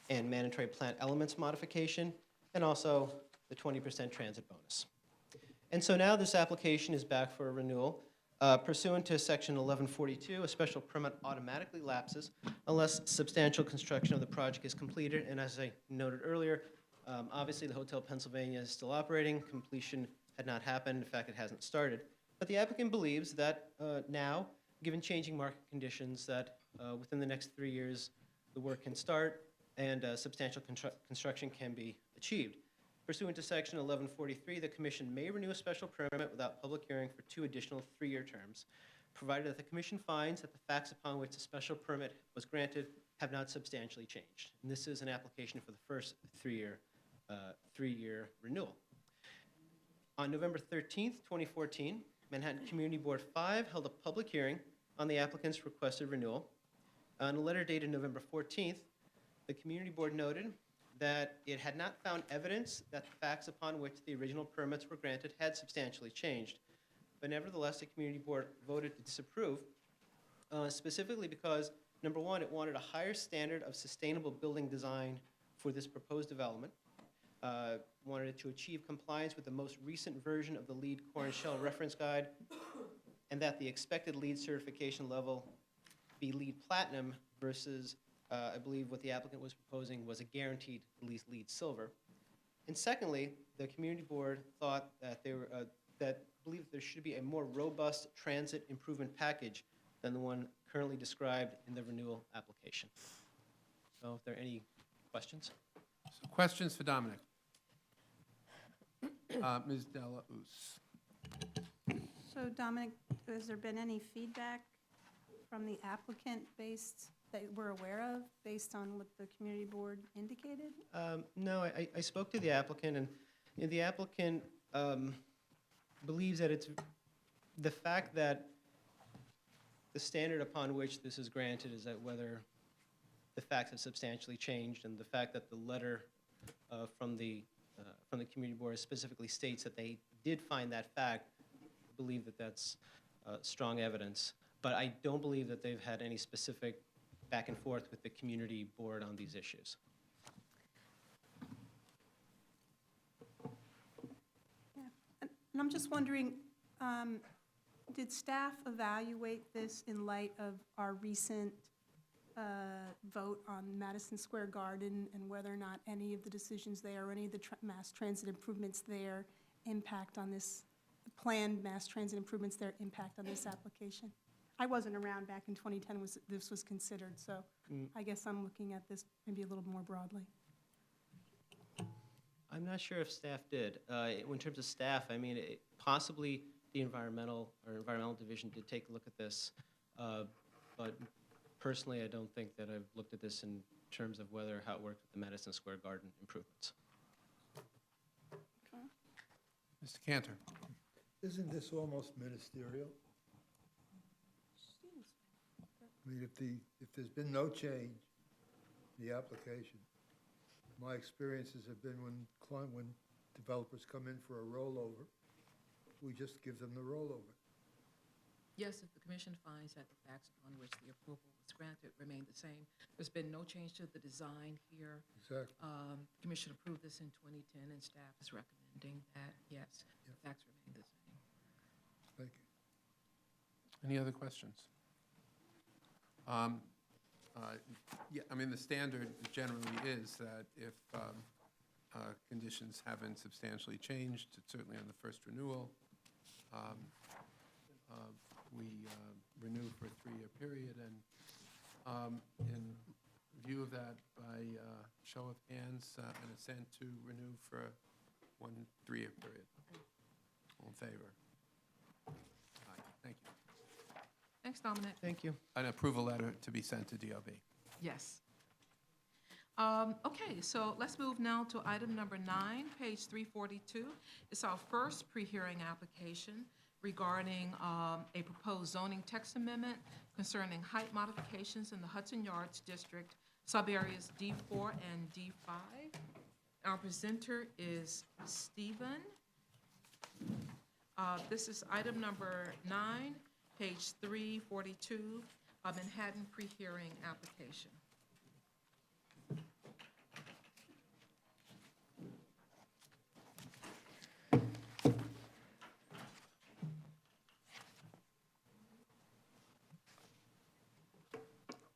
and mandatory plan elements modification, and also the 20% transit bonus. And so now this application is back for a renewal. Pursuant to section 1142, a special permit automatically lapses unless substantial construction of the project is completed. And as I noted earlier, obviously the Hotel Pennsylvania is still operating. Completion had not happened. In fact, it hasn't started. But the applicant believes that now, given changing market conditions, that within the next 3 years, the work can start and substantial construction can be achieved. Pursuant to Section 1143, the Commission may renew a special permit without public hearing for 2 additional 3-year terms, provided that the Commission finds that the facts upon which the special permit was granted have not substantially changed. And this is an application for the first 3-year renewal. On November 13th, 2014, Manhattan Community Board 5 held a public hearing on the applicant's requested renewal. On a letter dated November 14th, the Community Board noted that it had not found evidence that the facts upon which the original permits were granted had substantially changed. But nevertheless, the Community Board voted to disapprove, specifically because, number one, it wanted a higher standard of sustainable building design for this proposed development, wanted it to achieve compliance with the most recent version of the LEED Core and Shell Reference Guide, and that the expected LEED certification level be LEED Platinum versus I believe what the applicant was proposing was a guaranteed at least LEED Silver. And secondly, the Community Board thought that believed there should be a more robust transit improvement package than the one currently described in the renewal application. So if there are any questions? So questions for Dominic? Ms. Della Us. So Dominic, has there been any feedback from the applicant that we're aware of, based on what the Community Board indicated? No, I spoke to the applicant, and the applicant believes that it's the fact that the standard upon which this is granted is that whether the facts have substantially changed, and the fact that the letter from the Community Board specifically states that they did find that fact, I believe that that's strong evidence. But I don't believe that they've had any specific back and forth with the Community Board on these issues. Yeah. And I'm just wondering, did staff evaluate this in light of our recent vote on Madison Square Garden, and whether or not any of the decisions there or any of the mass transit improvements there impact on this, planned mass transit improvements there impact on this application? I wasn't around back in 2010 this was considered, so I guess I'm looking at this maybe a little more broadly. I'm not sure if staff did. In terms of staff, I mean, possibly the environmental division did take a look at this, but personally, I don't think that I've looked at this in terms of how it worked with the Madison Square Garden improvements. Okay. Mr. Cantor. Isn't this almost ministerial? I mean, if there's been no change in the application, my experiences have been when developers come in for a rollover, we just give them the rollover. Yes, if the commission finds that the facts upon which the approval was granted remain the same. There's been no change to the design here. Exactly. The commission approved this in 2010, and staff is recommending that, yes, the facts remain the same. Thank you. Any other questions? Yeah, I mean, the standard generally is that if conditions haven't substantially changed, certainly on the first renewal, we renew for a 3-year period. And in view of that, by show of hands, an assent to renew for 1 3-year period. All in favor? Aye. Thank you. Thanks, Dominic. Thank you. An approval letter to be sent to DOB. Yes. Okay, so let's move now to item number 9, page 342. It's our first pre-hearing application regarding a proposed zoning text amendment concerning height modifications in the Hudson Yards District, subareas D4 and D5. Our presenter is Stephen. This is item number 9, page 342, of Manhattan pre-hearing application.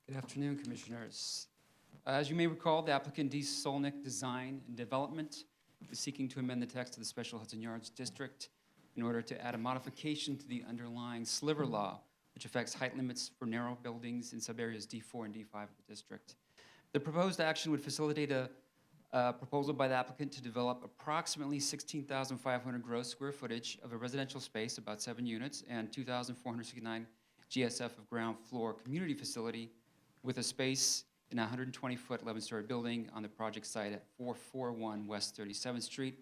Good afternoon, Commissioners. As you may recall, the applicant D. Solnick Design and Development is seeking to amend the text of the Special Hudson Yards District in order to add a modification to the underlying sliver law, which affects height limits for narrow buildings in subareas D4 and D5 of the district. The proposed action would facilitate a proposal by the applicant to develop approximately 16,500 gross square footage of a residential space, about 7 units, and 2,469 GSF of ground floor community facility with a space in a 120-foot, 11-story building on the project site at 441 West 37th Street.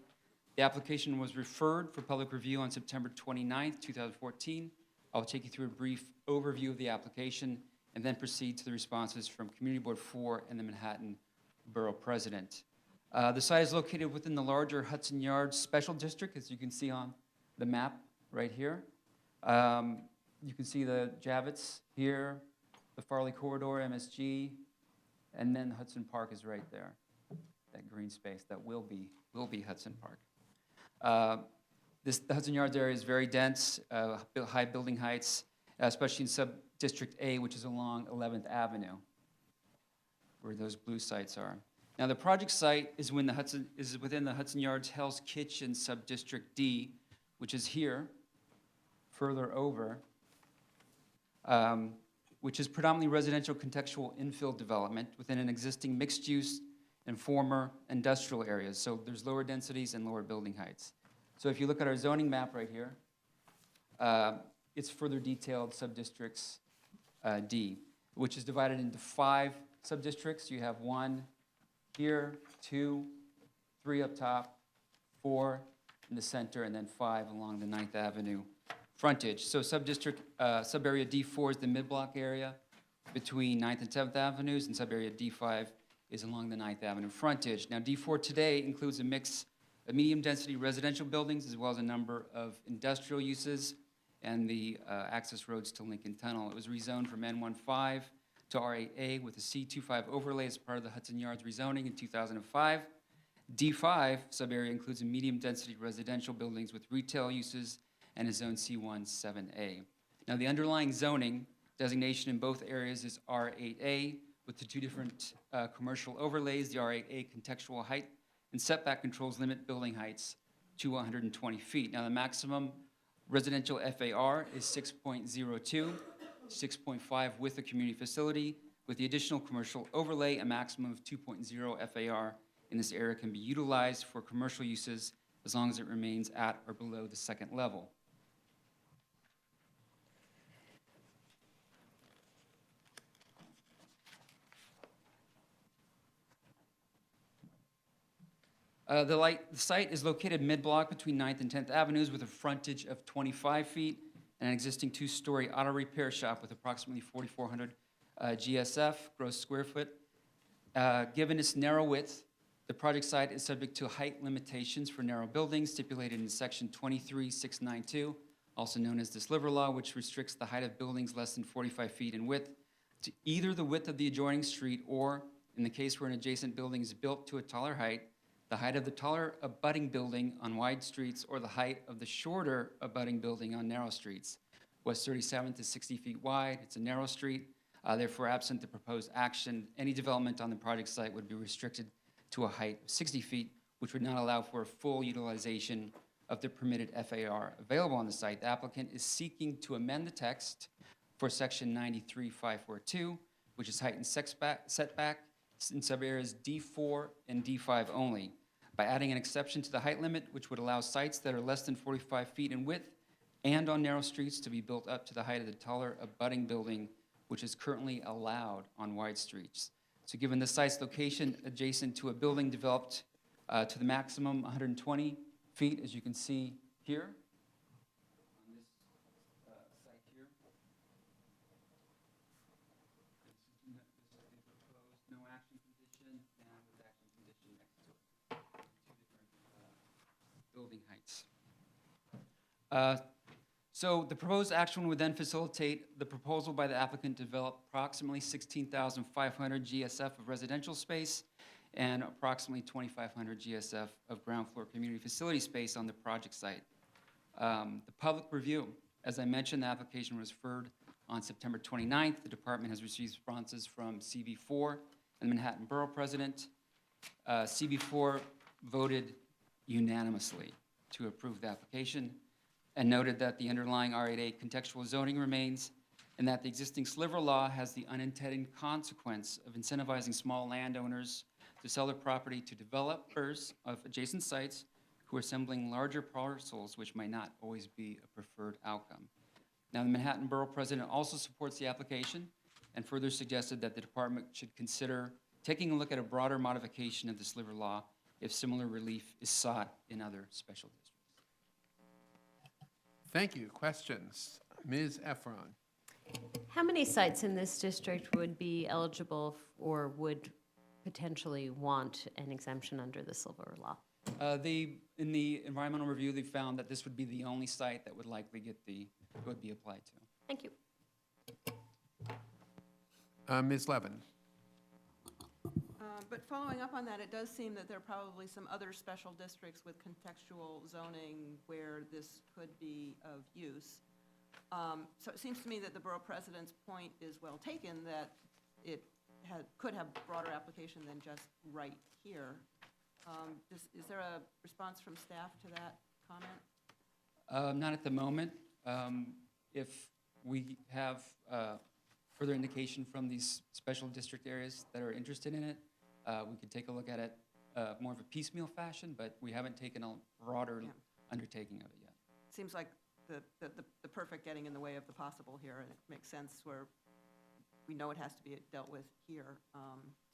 The application was referred for public review on September 29th, 2014. I'll take you through a brief overview of the application and then proceed to the responses from Community Board 4 and the Manhattan Borough President. The site is located within the larger Hudson Yards Special District, as you can see on the map right here. You can see the Javits here, the Farley Corridor, MSG, and then Hudson Park is right there, that green space that will be Hudson Park. The Hudson Yards area is very dense, high building heights, especially in Sub-District A, which is along 11th Avenue, where those blue sites are. Now, the project site is within the Hudson Yards Hell's Kitchen Sub-District D, which is here, further over, which is predominantly residential contextual infill development within an existing mixed-use and former industrial areas. So there's lower densities and lower building heights. So if you look at our zoning map right here, it's further detailed sub-districts D, which is divided into 5 sub-districts. You have 1 here, 2, 3 up top, 4 in the center, and then 5 along the 9th Avenue frontage. So sub-district, sub-area D4 is the mid-block area between 9th and 7th Avenues, and sub-area D5 is along the 9th Avenue frontage. Now, D4 today includes a mix of medium-density residential buildings as well as a number of industrial uses and the access roads to Lincoln Tunnel. It was rezoned from N15 to R8A with a C25 overlay as part of the Hudson Yards rezoning in 2005. D5 sub-area includes a medium-density residential buildings with retail uses and a zone C1 7A. Now, the underlying zoning designation in both areas is R8A with the 2 different commercial overlays. The R8A contextual height and setback controls limit building heights to 120 feet. Now, the maximum residential FAR is 6.02, 6.5 with a community facility. With the additional commercial overlay, a maximum of 2.0 FAR in this area can be utilized for commercial uses as long as it remains at or below the 2nd level. The site is located mid-block between 9th and 10th Avenues with a frontage of 25 feet and an existing 2-story auto repair shop with approximately 4,400 GSF, gross square foot. Given its narrow width, the project site is subject to height limitations for narrow buildings stipulated in Section 23692, also known as the Sliver Law, which restricts the height of buildings less than 45 feet in width to either the width of the adjoining street or, in the case where an adjacent building is built to a taller height, the height of the taller abutting building on wide streets or the height of the shorter abutting building on narrow streets. West 37th is 60 feet wide. It's a narrow street. Therefore, absent the proposed action, any development on the project site would be restricted to a height of 60 feet, which would not allow for a full utilization of the permitted FAR available on the site. The applicant is seeking to amend the text for Section 93542, which is height and setback in subareas D4 and D5 only, by adding an exception to the height limit, which would allow sites that are less than 45 feet in width and on narrow streets to be built up to the height of the taller abutting building, which is currently allowed on wide streets. So given the site's location adjacent to a building developed to the maximum 120 feet, as you can see here, on this site here, this is the proposed no action condition and with action condition next to it. 2 different building heights. So the proposed action would then facilitate the proposal by the applicant to develop approximately 16,500 GSF of residential space and approximately 2,500 GSF of ground floor community facility space on the project site. The public review, as I mentioned, the application was referred on September 29th. The department has received responses from CB4 and the Manhattan Borough President. CB4 voted unanimously to approve the application and noted that the underlying R8A contextual zoning remains and that the existing sliver law has the unintended consequence of incentivizing small landowners to sell their property to developers of adjacent sites who are assembling larger parcels, which might not always be a preferred outcome. Now, the Manhattan Borough President also supports the application and further suggested that the department should consider taking a look at a broader modification of the sliver law if similar relief is sought in other special districts. Thank you. Questions? Ms. Efron. How many sites in this district would be eligible or would potentially want an exemption under the sliver law? In the environmental review, they found that this would be the only site that would likely would be applied to. Thank you. Ms. Levin. But following up on that, it does seem that there are probably some other special districts with contextual zoning where this could be of use. So it seems to me that the borough president's point is well taken, that it could have broader application than just right here. Is there a response from staff to that comment? Not at the moment. If we have further indication from these special district areas that are interested in it, we could take a look at it more of a piecemeal fashion, but we haven't taken a broader undertaking of it yet. Seems like the perfect getting in the way of the possible here, and it makes sense where we know it has to be dealt with here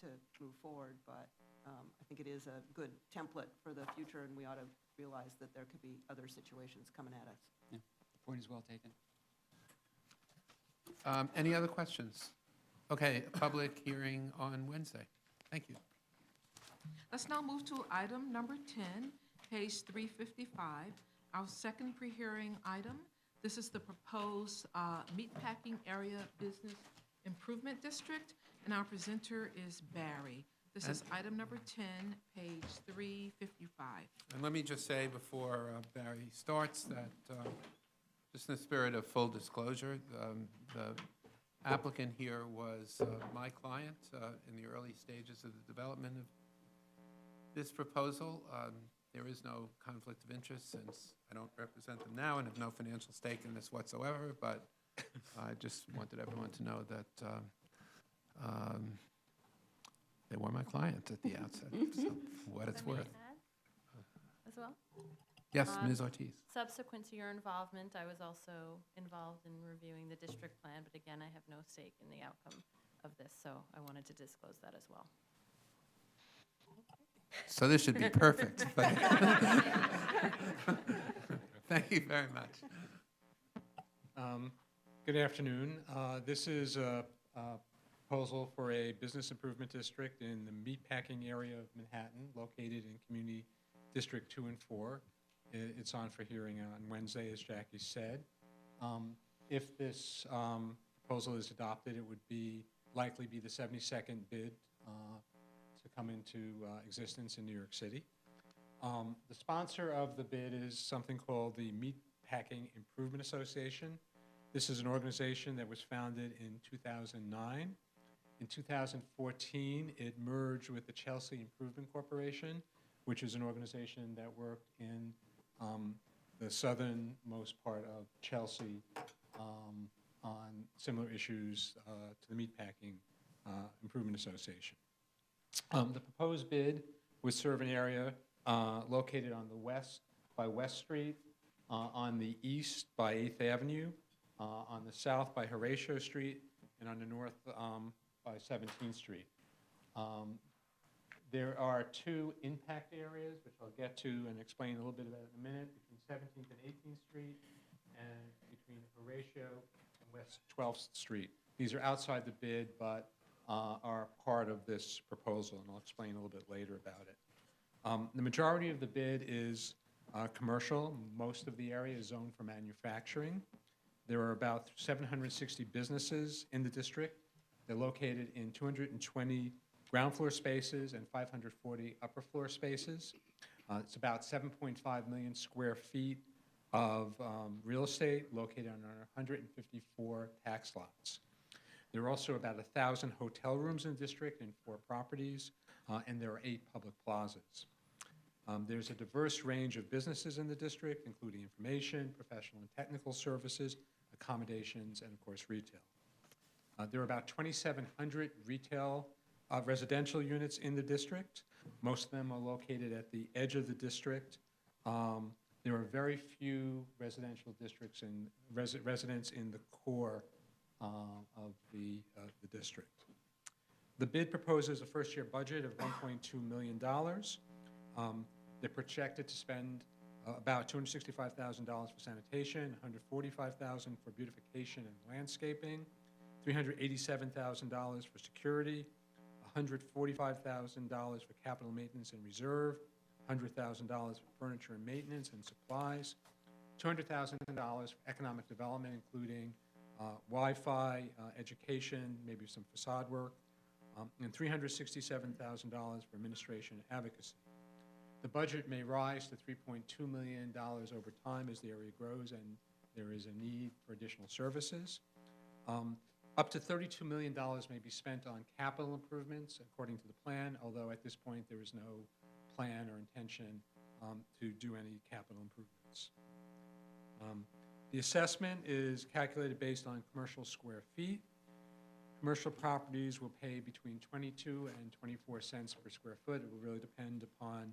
to move forward, but I think it is a good template for the future, and we ought to realize that there could be other situations coming at us. Yeah, the point is well taken. Any other questions? Okay, a public hearing on Wednesday. Thank you. Let's now move to item number 10, page 355, our second pre-hearing item. This is the proposed meatpacking area business improvement district, and our presenter is Barry. This is item number 10, page 355. And let me just say before Barry starts that, just in the spirit of full disclosure, the applicant here was my client in the early stages of the development of this proposal. There is no conflict of interest since I don't represent them now and have no financial stake in this whatsoever, but I just wanted everyone to know that they were my client at the outset, so for what it's worth. As well? Yes, Ms. Ortiz. Subsequent to your involvement, I was also involved in reviewing the district plan, but again, I have no stake in the outcome of this, so I wanted to disclose that as well. So this should be perfect. Thank you very much. Good afternoon. This is a proposal for a business improvement district in the meatpacking area of Manhattan, located in Community District 2 and 4. It's on for hearing on Wednesday, as Jackie said. If this proposal is adopted, it would likely be the 72nd bid to come into existence in New York City. The sponsor of the bid is something called the Meatpacking Improvement Association. This is an organization that was founded in 2009. In 2014, it merged with the Chelsea Improvement Corporation, which is an organization that worked in the southernmost part of Chelsea on similar issues to the Meatpacking Improvement Association. The proposed bid would serve an area located on the west by West Street, on the east by 8th Avenue, on the south by Horatio Street, and on the north by 17th Street. There are two impact areas, which I'll get to and explain a little bit about in a minute, between 17th and 18th Street, and between Horatio and West 12th Street. These are outside the bid, but are part of this proposal, and I'll explain a little bit later about it. The majority of the bid is commercial. Most of the area is zoned for manufacturing. There are about 760 businesses in the district. They're located in 220 ground floor spaces and 540 upper floor spaces. It's about 7.5 million square feet of real estate located on 154 tax lots. There are also about 1,000 hotel rooms in the district in 4 properties, and there are 8 public plazas. There's a diverse range of businesses in the district, including information, professional and technical services, a accommodations, and of course, retail. There are about 2,700 retail residential units in the district. Most of them are located at the edge of the district. There are very few residential districts and residents in the core of the district. The bid proposes a first-year budget of $1.2 million. They're projected to spend about $265,000 for sanitation, $145,000 for beautification and landscaping, $387,000 for security, $145,000 for capital maintenance and reserve, $100,000 for furniture and maintenance and supplies, $200,000 for economic development, including Wi-Fi, education, maybe some facade work, and $367,000 for administration and advocacy. The budget may rise to $3.2 million over time as the area grows and there is a need for additional services. Up to $32 million may be spent on capital improvements according to the plan, although at this point there is no plan or intention to do any capital improvements. The assessment is calculated based on commercial square feet. Commercial properties will pay between 22 and 24 cents per square foot. It will really depend upon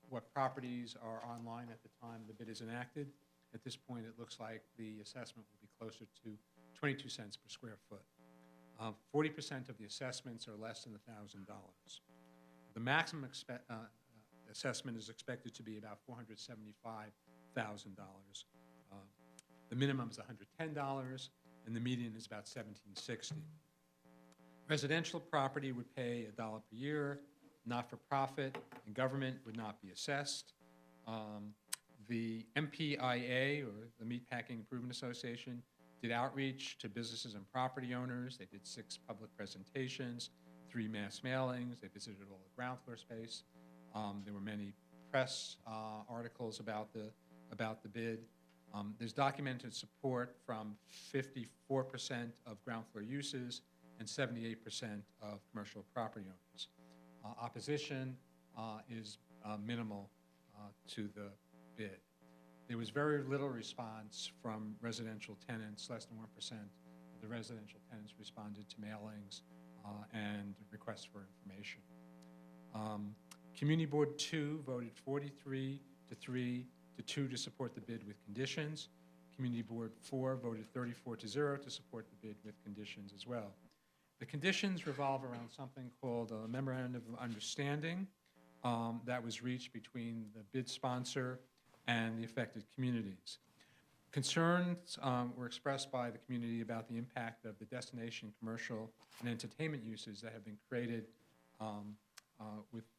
what properties are online at the time the bid is enacted. At this point, it looks like the assessment will be closer to 22 cents per square foot. 40% of the assessments are less than $1,000. The maximum assessment is expected to be about $475,000. The minimum is $110, and the median is about $1,760. Residential property would pay $1 per year. Not-for-profit and government would not be assessed. The MPIA, or the Meatpacking Improvement Association, did outreach to businesses and property owners. They did 6 public presentations, 3 mass mailings. They visited all the ground floor space. There were many press articles about the bid. There's documented support from 54% of ground floor uses and 78% of commercial property owners. Opposition is minimal to the bid. There was very little response from residential tenants. Less than 1% of the residential tenants responded to mailings and requests for information. Community Board 2 voted 43 to 3 to 2 to support the bid with conditions. Community Board 4 voted 34 to 0 to support the bid with conditions as well. The conditions revolve around something called a memorandum of understanding that was reached between the bid sponsor and the affected communities. Concerns were expressed by the community about the impact of the destination, commercial, and entertainment uses that have been created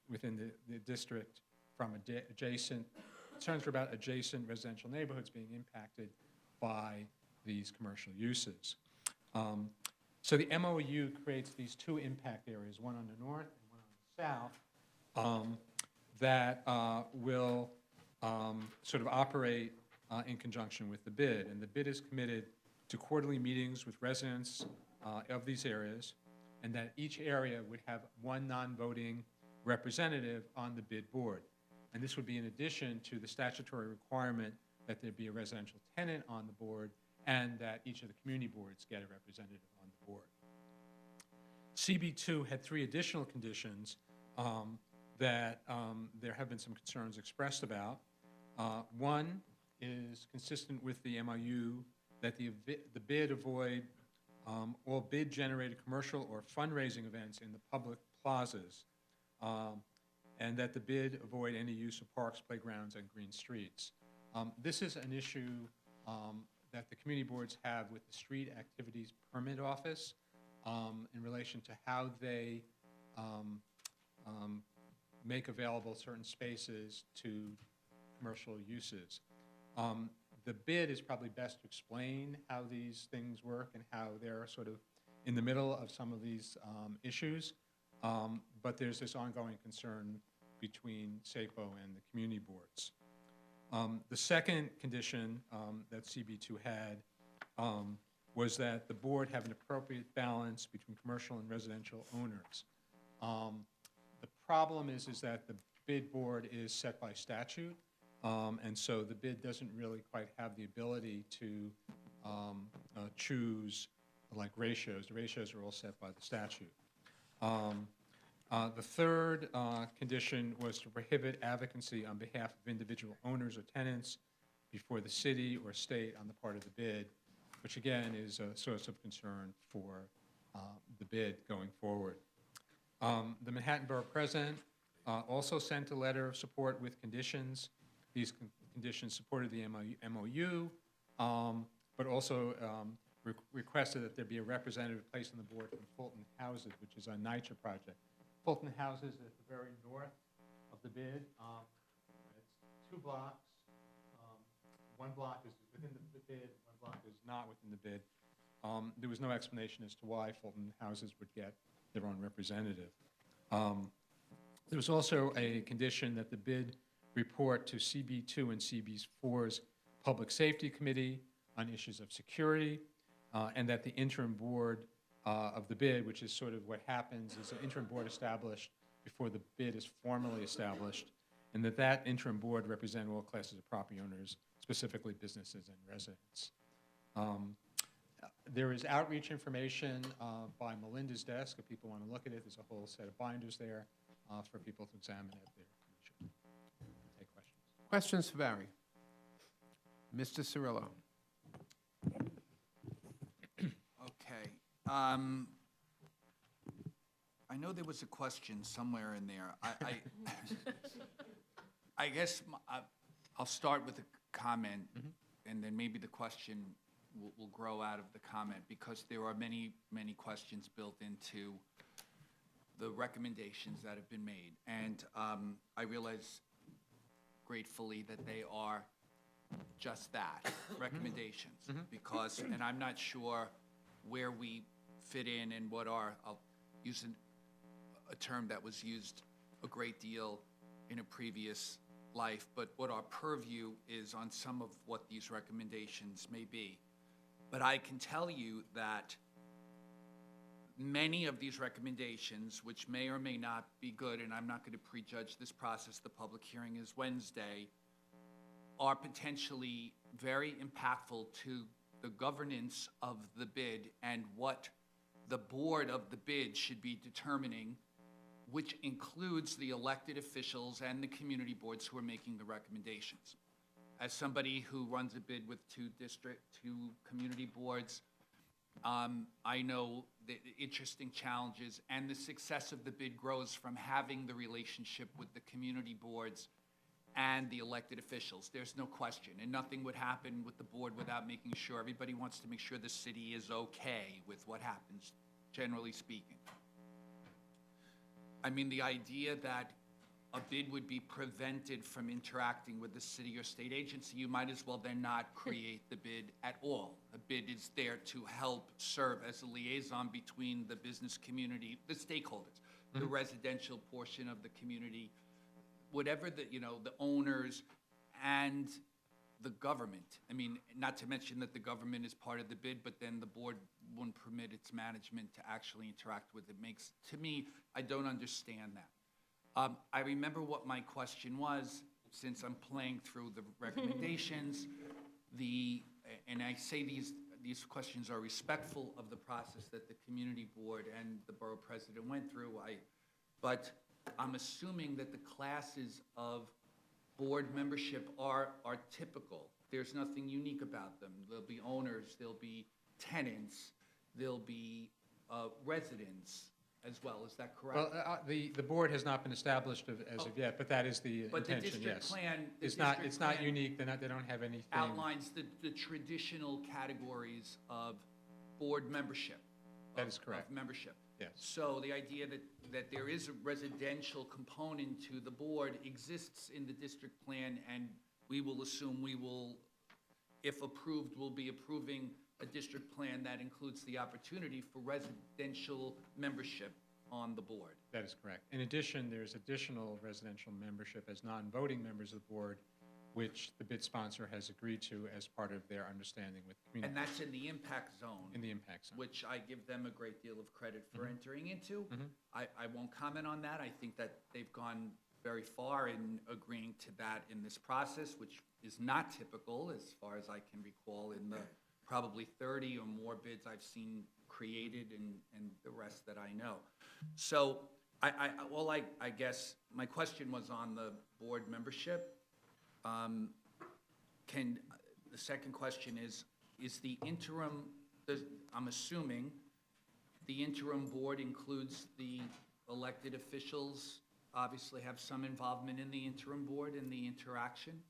within the district from adjacent. Concerns were about adjacent residential neighborhoods being impacted by these commercial uses. So the MOU creates these 2 impact areas, one on the north and one on the south, that will sort of operate in conjunction with the bid. And the bid is committed to quarterly meetings with residents of these areas, and that each area would have 1 non-voting representative on the bid board. And this would be in addition to the statutory requirement that there be a residential tenant on the board and that each of the community boards get a representative on the board. CB2 had 3 additional conditions that there have been some concerns expressed about. One is consistent with the MOU that the bid avoid all bid-generated commercial or fundraising events in the public plazas, and that the bid avoid any use of parks, playgrounds, and green streets. This is an issue that the community boards have with the Street Activities Permit Office in relation to how they make available certain spaces to commercial uses. The bid is probably best to explain how these things work and how they're sort of in the middle of some of these issues, but there's this ongoing concern between SAPO and the community boards. The second condition that CB2 had was that the board have an appropriate balance between commercial and residential owners. The problem is that the bid board is set by statute, And so the bid doesn't really quite have the ability to choose like ratios. The ratios are all set by the statute. The third condition was to prohibit advocacy on behalf of individual owners or tenants before the city or state on the part of the bid, which again is a source of concern for the bid going forward. The Manhattan Borough President also sent a letter of support with conditions. These conditions supported the MOU, but also requested that there be a representative placed on the board from Fulton Houses, which is a NYCHA project. Fulton Houses is at the very north of the bid. It's 2 blocks. One block is within the bid, one block is not within the bid. There was no explanation as to why Fulton Houses would get their own representative. There was also a condition that the bid report to CB2 and CB4's Public Safety Committee on issues of security, and that the interim board of the bid, which is sort of what happens, is an interim board established before the bid is formally established, and that interim board represent all classes of property owners, specifically businesses and residents. There is outreach information by Melinda's desk. If people want to look at it, there's a whole set of binders there for people to examine at their leisure. Take questions. Questions for Barry? Mr. Cirillo. Okay. I know there was a question somewhere in there. I guess I'll start with a comment, and then maybe the question will grow out of the comment, because there are many, many questions built into the recommendations that have been made. And I realize gratefully that they are just that, recommendations, because, and I'm not sure where we fit in and what are, I'll use a term that was used a great deal in a previous life, but what our purview is on some of what these recommendations may be. But I can tell you that many of these recommendations, which may or may not be good, and I'm not going to prejudge this process, the public hearing is Wednesday, are potentially very impactful to the governance of the bid and what the board of the bid should be determining, which includes the elected officials and the community boards who are making the recommendations. As somebody who runs a bid with two community boards, I know the interesting challenges, and the success of the bid grows from having the relationship with the community boards and the elected officials. There's no question, and nothing would happen with the board without making sure. Everybody wants to make sure the city is okay with what happens, generally speaking. I mean, the idea that a bid would be prevented from interacting with the city or state agency, you might as well then not create the bid at all. A bid is there to help serve as a liaison between the business community, the stakeholders, the residential portion of the community, whatever the owners and the government. I mean, not to mention that the government is part of the bid, but then the board wouldn't permit its management to actually interact with it. Makes, to me, I don't understand that. I remember what my question was, since I'm playing through the recommendations, and I say these questions are respectful of the process that the community board and the borough president went through. But I'm assuming that the classes of board membership are typical. There's nothing unique about them. There'll be owners, there'll be tenants, there'll be residents as well. Is that correct? Well, the board has not been established as of yet, but that is the intention, yes. But the district plan, It's not unique. They don't have anything. Outlines the traditional categories of board membership. That is correct. Of membership. Yes. So the idea that there is a residential component to the board exists in the district plan, and we will assume if approved, we'll be approving a district plan that includes the opportunity for residential membership on the board. That is correct. In addition, there's additional residential membership as non-voting members of the board, which the bid sponsor has agreed to as part of their understanding with the community. And that's in the impact zone. In the impact zone. Which I give them a great deal of credit for entering into. I won't comment on that. I think that they've gone very far in agreeing to that in this process, which is not typical, as far as I can recall, in the probably 30 or more bids I've seen created and the rest that I know. So I guess my question was on the board membership. The second question is the interim, I'm assuming the interim board includes the elected officials, obviously have some involvement in the interim board and the interaction?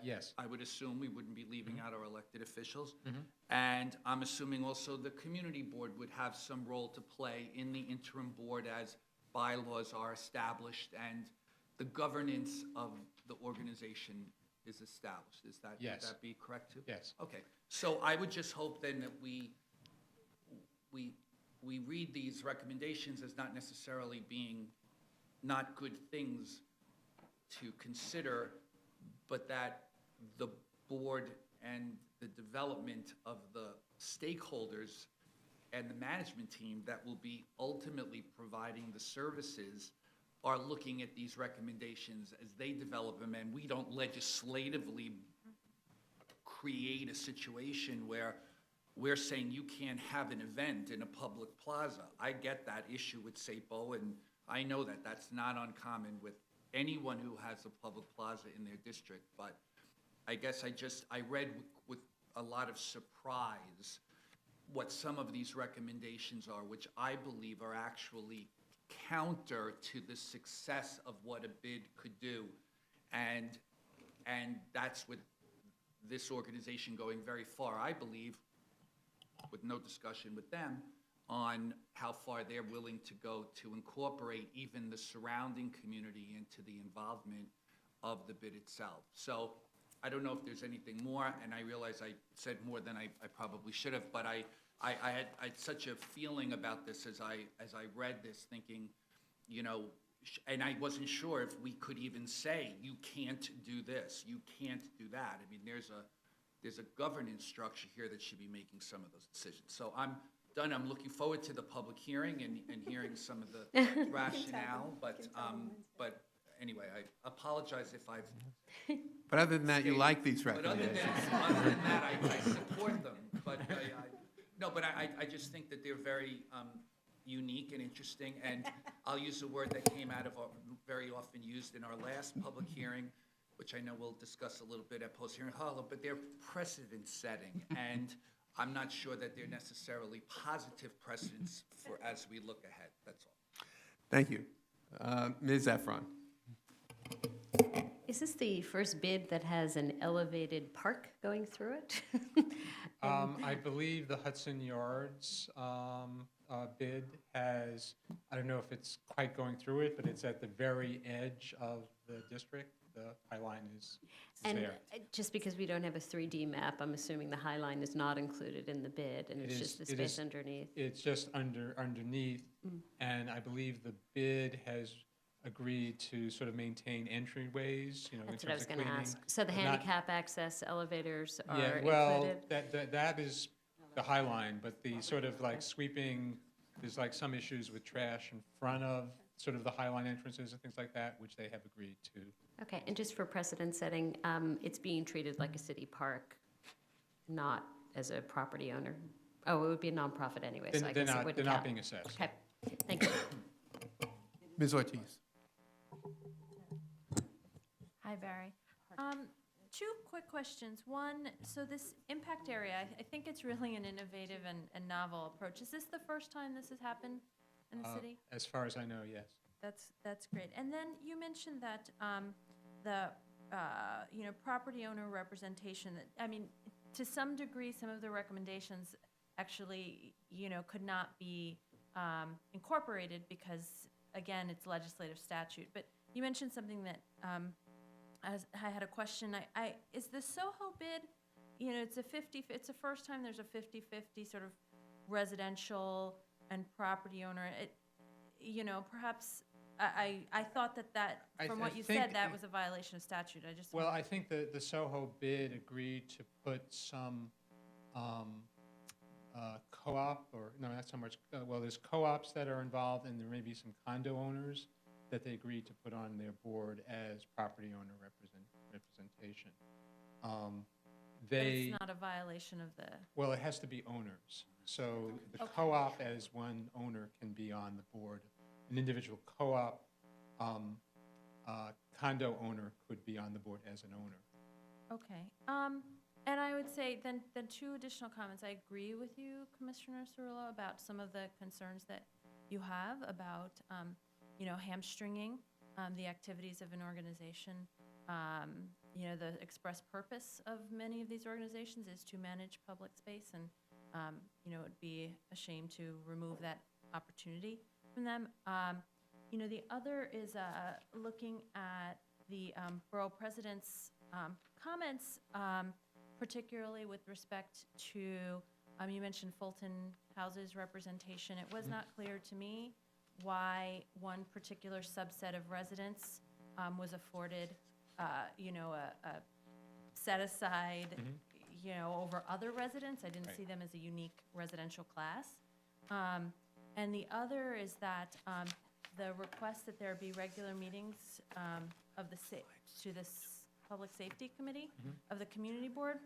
Yes. I would assume we wouldn't be leaving out our elected officials. And I'm assuming also the community board would have some role to play in the interim board as bylaws are established and the governance of the organization is established. Is that, Yes. would that be correct too? Yes. Okay. So I would just hope then that we read these recommendations as not necessarily being not good things to consider, but that the board and the development of the stakeholders and the management team that will be ultimately providing the services are looking at these recommendations as they develop them, and we don't legislatively create a situation where we're saying you can't have an event in a public plaza. I get that issue with SAPO, and I know that that's not uncommon with anyone who has a public plaza in their district, but I guess I read with a lot of surprise what some of these recommendations are, which I believe are actually counter to the success of what a bid could do. And that's with this organization going very far, I believe, with no discussion with them, on how far they're willing to go to incorporate even the surrounding community into the involvement of the bid itself. So I don't know if there's anything more, and I realize I said more than I probably should have, but I had such a feeling about this as I read this, thinking, you know, and I wasn't sure if we could even say, you can't do this, you can't do that. I mean, there's a governance structure here that should be making some of those decisions. So I'm done. I'm looking forward to the public hearing and hearing some of the rationale, but anyway, I apologize if I've... But other than that, you like these But other recommendations? than that, I support them, but I just think that they're very unique and interesting, and I'll use a word that came out of very often used in our last public hearing, which I know we'll discuss a little bit at post-hearing hollow, but they're precedent-setting, and I'm not sure that they're necessarily positive precedents for as we look ahead. That's all. Thank you. Ms. Efron. Is this the first bid that has an elevated park going through it? I believe the Hudson Yards bid has, I don't know if it's quite going through it, but it's at the very edge of the district. The High Line is And there. just because we don't have a 3D map, I'm assuming the High Line is not included in the bid, and it's just the space underneath. It's just underneath, and I believe the bid has agreed to sort of maintain entryways, you know, in That's what I terms was of going to cleaning. ask. So the but not- handicap access elevators are Yeah, included? well, that is the High Line, but the sort of like sweeping, there's like some issues with trash in front of sort of the High Line entrances and things like that, which they have agreed to. Okay, and just for precedent setting, it's being treated like a city park, not as a property owner. Oh, it would be a nonprofit anyway, so I guess it wouldn't They're not count. being assessed. Okay, thank you. Ms. Ortiz. Hi, Barry. Two quick questions. One, so this impact area, I think it's really an innovative and novel approach. Is this the first time this has happened in the city? As far as I know, yes. That's great. And then you mentioned that the property owner representation. I mean, to some degree, some of the recommendations actually could not be incorporated because, again, it's legislative statute. But you mentioned something that as I had a question. Is the Soho bid? It's it's the first time there's a 50-50 sort of residential and property owner. Perhaps. I thought that from what you said, that was a violation of statute. I just Well, I think the Soho bid agreed to put some co-op, or no, not so much. Well, there's co-ops that are involved, and there may be some condo owners that they agreed to put on their board as property owner representation. But it's not a violation of the, Well, it has to be owners. So the Okay. co-op as one owner can be on the board. An individual co-op condo owner could be on the board as an owner. okay. And I would say then two additional comments. I agree with you, Commissioner Cirillo, about some of the concerns that you have about, hamstringing the activities of an organization. The express purpose of many of these organizations is to manage public space, and, it would be a shame to remove that opportunity from them. The other is looking at the borough president's comments, particularly with respect to, you mentioned Fulton House's representation. It was not clear to me why one particular subset of residents was afforded, a set-aside, over other residents. I didn't see them as a unique residential class. And the other is that the request that there be regular meetings of to this Public Safety Committee of the Community Board,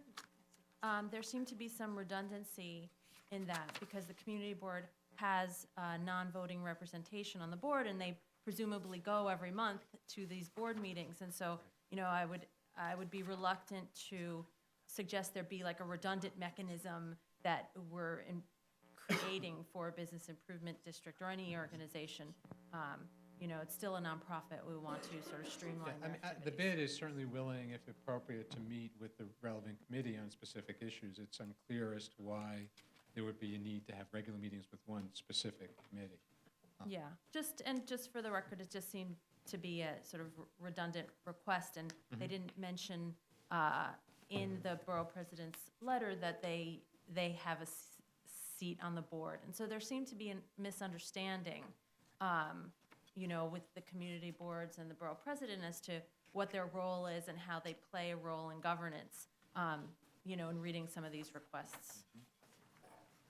there seemed to be some redundancy in that because the Community Board has non-voting representation on the board, and they presumably go every month to these board meetings. And so, I would be reluctant to suggest there be like a redundant mechanism that we're creating for a business improvement district or any organization. It's still a nonprofit. We want to sort of streamline their The bid is certainly willing, if appropriate, to meet with the relevant committee on specific issues. It's unclear as to why there would be a need to have regular meetings with one specific committee. Yeah, just for the record, it just seemed to be a sort of redundant request, and they didn't mention in the borough president's letter that they have a seat on the board. And so there seemed to be a misunderstanding, with the community boards and the borough president as to what their role is and how they play a role in governance, in reading some of these requests.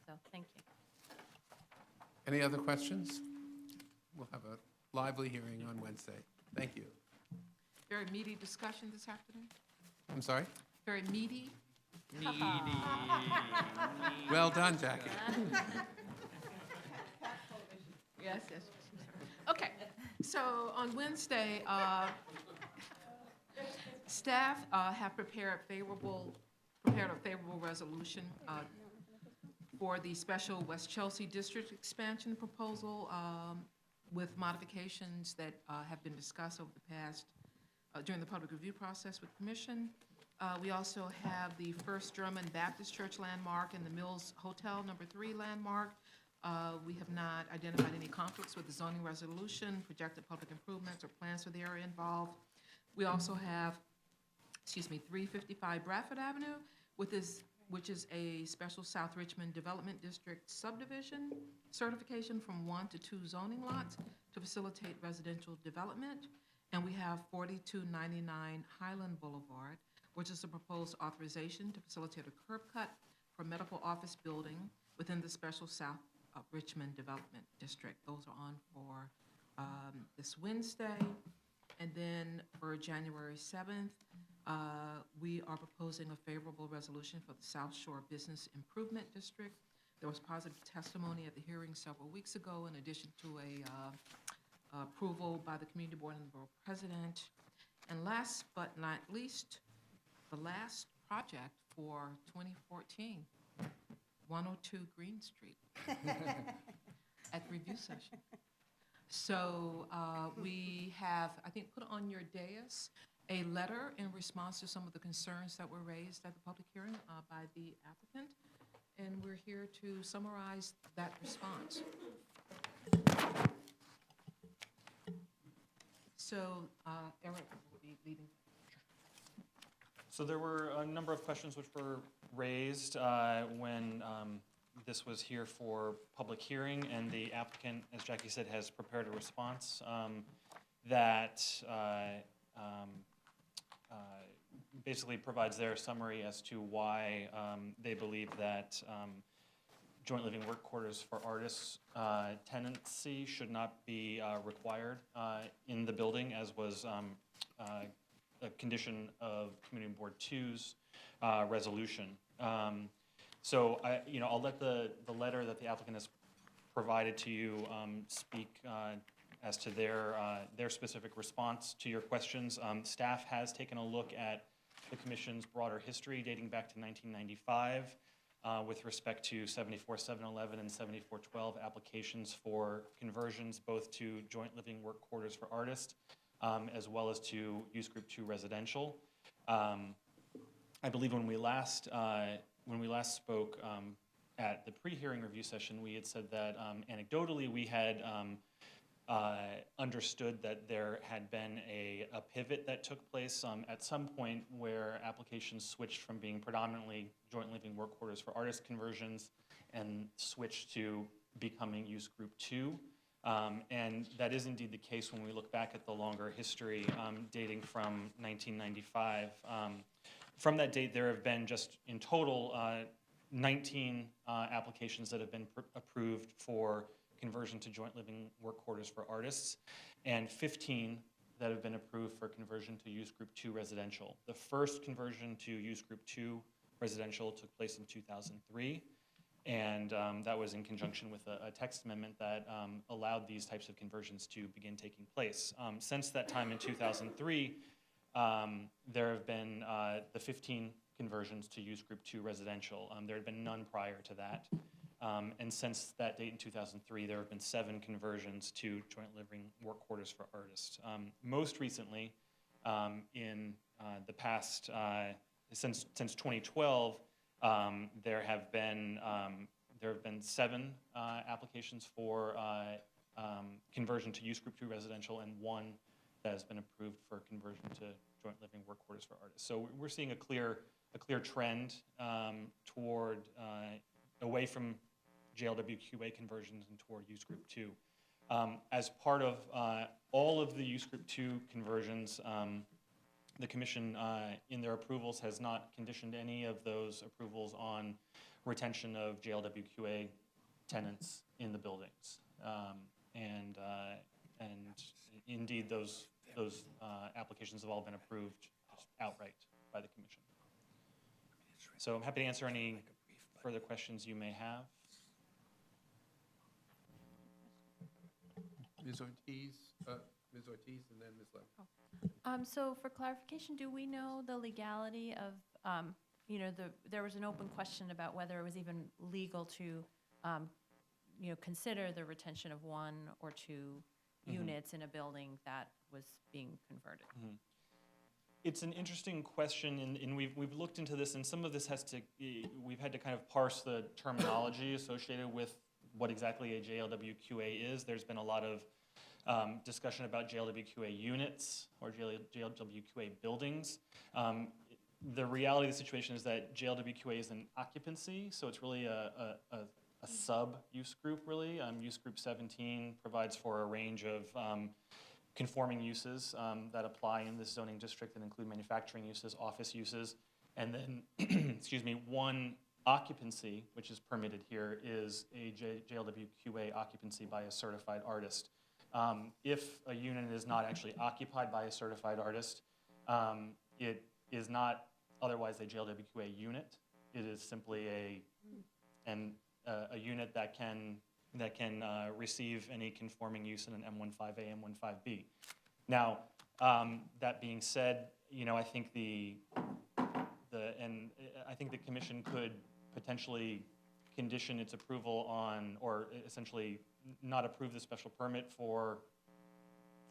So, thank you. Any other questions? We'll have a lively hearing on Wednesday. Thank you. Very meaty discussion this afternoon. I'm sorry? Very meaty. Well done, Jackie. Yes. Okay, so on Wednesday, staff have prepared a favorable resolution for the special West Chelsea District expansion proposal with modifications that have been discussed over the past, during the public review process with Commission. We also have the First German Baptist Church landmark and the Mills Hotel #3 landmark. We have not identified any conflicts with the zoning resolution, projected public improvements, or plans for the area involved. We also have, 355 Bradford Avenue, which is a special South Richmond Development District subdivision certification from 1 to 2 zoning lots to facilitate residential development. And we have 4299 Highland Boulevard, which is a proposed authorization to facilitate a curb cut for a medical office building within the special South Richmond Development District. Those are on for this Wednesday. And then for January 7th, we are proposing a favorable resolution for the South Shore Business Improvement District. There was positive testimony at the hearing several weeks ago, in addition to a approval by the Community Board and the Borough President. And last but not least, the last project for 2014, 102 Green Street at review session. So we have, I think, put on your dais a letter in response to some of the concerns that were raised at the public hearing by the applicant, and we're here to summarize that response. So Eric will be leading. So there were a number of questions which were raised when this was here for public hearing, and the applicant, as Jackie said, has prepared a response that basically provides their summary as to why they believe that joint living work quarters for artists tenancy should not be required in the building, as was a condition of Community Board 2's resolution. So I'll let the letter that the applicant has provided to you speak as to their specific response to your questions. Staff has taken a look at the Commission's broader history dating back to 1995 with respect to 74-711 and 74-12 applications for conversions both to joint living work quarters for artists as well as to use group 2 residential. I believe when we last spoke at the pre-hearing review session, we had said that anecdotally we had understood that there had been a pivot that took place at some point where applications switched from being predominantly joint living work quarters for artist conversions and switched to becoming use group 2. And that is indeed the case when we look back at the longer history dating from 1995. From that date, there have been just in total 19 applications that have been approved for conversion to joint living work quarters for artists, and 15 that have been approved for conversion to use group 2 residential. The first conversion to use group 2 residential took place in 2003, and that was in conjunction with a text amendment that allowed these types of conversions to begin taking place. Since that time in 2003, there have been the 15 conversions to use group 2 residential. There had been none prior to that. And since that date in 2003, there have been 7 conversions to joint living work quarters for artists. Most recently, in the past, since 2012, there have been 7 applications for conversion to use group 2 residential, and 1 that has been approved for conversion to joint living work quarters for artists. So we're seeing a clear trend toward away from JLWQA conversions and toward use group 2. As part of all of the use group 2 conversions, the Commission in their approvals has not conditioned any of those approvals on retention of JLWQA tenants in the buildings. And indeed, those applications have all been approved just outright by the Commission. So I'm happy to answer any further questions you may have. Ms. Ortiz, and then Ms. Levin. So for clarification, do we know the legality of, there was an open question about whether it was even legal to, consider the retention of 1 or 2 units in a building that was being converted? It's an interesting question, and we've looked into this, and some of this we've had to kind of parse the terminology associated with what exactly a JLWQA is. There's been a lot of discussion about JLWQA units or JLWQA buildings. The reality of the situation is that JLWQA is an occupancy, so it's really a sub-use group, really. Use group 17 provides for a range of conforming uses that apply in this zoning district that include manufacturing uses, office uses, and then, excuse me, 1 occupancy, which is permitted here, is a JLWQA occupancy by a certified artist. If a unit is not actually occupied by a certified artist, it is not otherwise a JLWQA unit. It is simply a unit that can receive any conforming use in an M15A, M15B. Now, that being said, I think I think the Commission could potentially condition its approval on, or essentially not approve the special permit for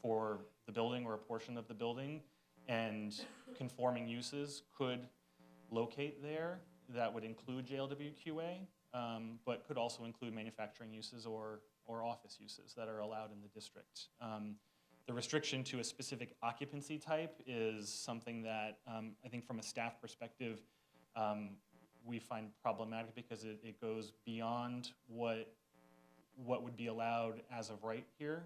the building or a portion of the building, and conforming uses could locate there. That would include JLWQA, but could also include manufacturing uses or office uses that are allowed in the district. The restriction to a specific occupancy type is something that I think from a staff perspective we find problematic, because it goes beyond what would be allowed as of right here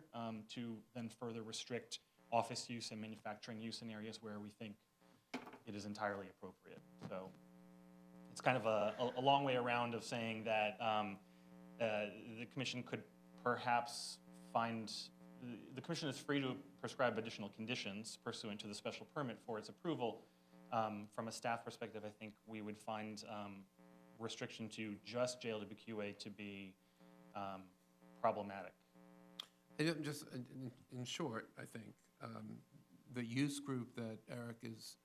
to then further restrict office use and manufacturing use in areas where we think it is entirely appropriate. So it's kind of a long way around of saying that the commission could perhaps find, the commission is free to prescribe additional conditions pursuant to the special permit for its approval. From a staff perspective, I think we would find restriction to just JLWQA to be problematic. Just in short, I think, the use group that Eric is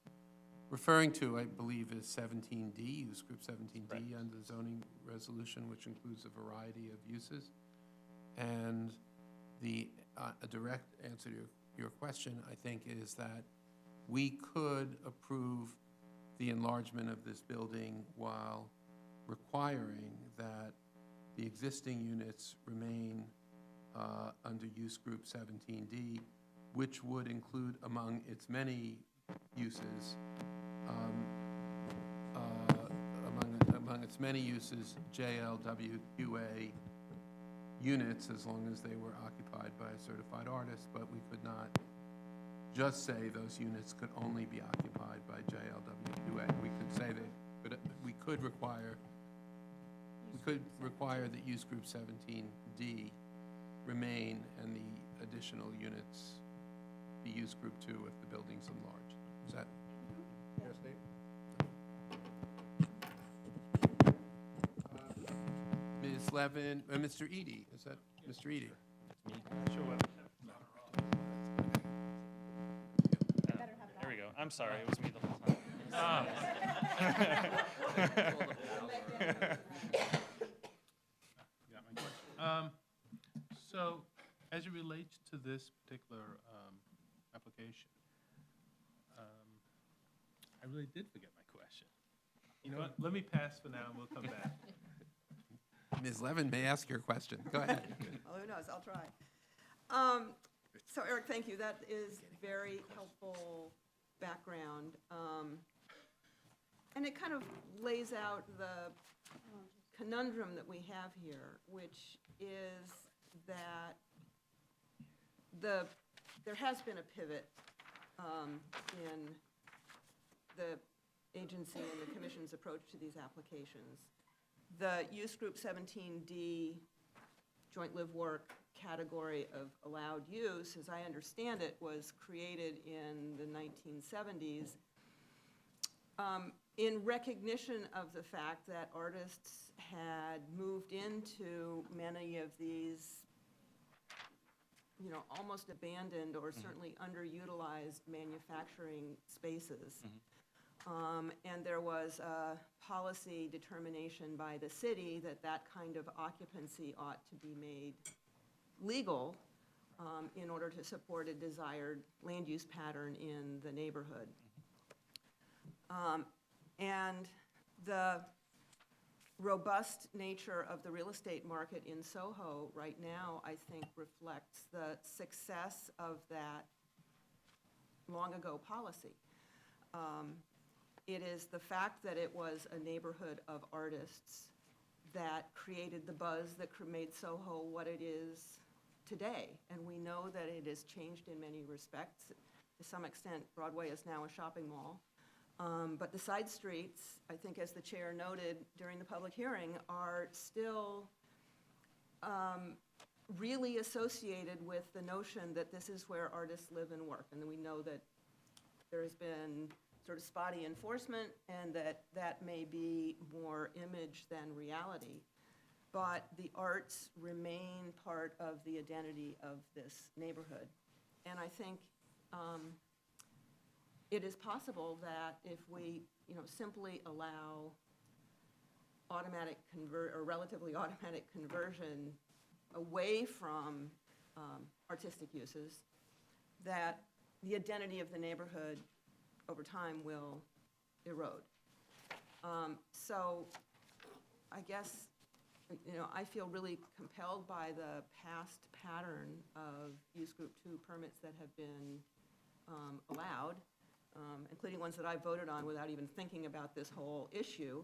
referring to, I believe, is 17D, use group 17D under the zoning resolution, which includes a variety of uses. And a direct answer to your question, I think, is that we could approve the enlargement of this building while requiring that the existing units remain under use group 17D, which would include among its many uses, among its many uses, JLWQA units, as long as they were occupied by a certified artist, but we could not just say those units could only be occupied by JLWQA. We could say that, we could require that use group 17D remain and the additional units be use group 2 if the building's enlarged. Is that fair statement? Ms. Levin, Mr. Eady, is that Mr. Eady? There we go. I'm sorry, it was me the whole time. So, as it relates to this particular application, I really did forget my question. You know what? Let me pass for now, and we'll come back. Ms. Levin may ask your question. Go ahead. Well, who knows? I'll try. So, Eric, thank you. That is very helpful background. And it kind of lays out the conundrum that we have here, which is that there has been a pivot in the agency and the commission's approach to these applications. The use group 17D joint live work category of allowed use, as I understand it, was created in the 1970s in recognition of the fact that artists had moved into many of these, you know, almost abandoned or certainly underutilized manufacturing spaces. And there was a policy determination by the city that that kind of occupancy ought to be made legal in order to support a desired land use pattern in the neighborhood. And the robust nature of the real estate market in Soho right now, I think, reflects the success of that long ago policy. It is the fact that it was a neighborhood of artists that created the buzz that made Soho what it is today. And we know that it has changed in many respects. To some extent, Broadway is now a shopping mall. But the side streets, I think as the chair noted during the public hearing, are still really associated with the notion that this is where artists live and work. And we know that there has been sort of spotty enforcement and that may be more image than reality. But the arts remain part of the identity of this neighborhood. And I think it is possible that if we, you know, simply allow automatic or relatively automatic conversion away from artistic uses, that the identity of the neighborhood over time will erode. So I guess, you know, I feel really compelled by the past pattern of use group 2 permits that have been allowed, including ones that I voted on without even thinking about this whole issue.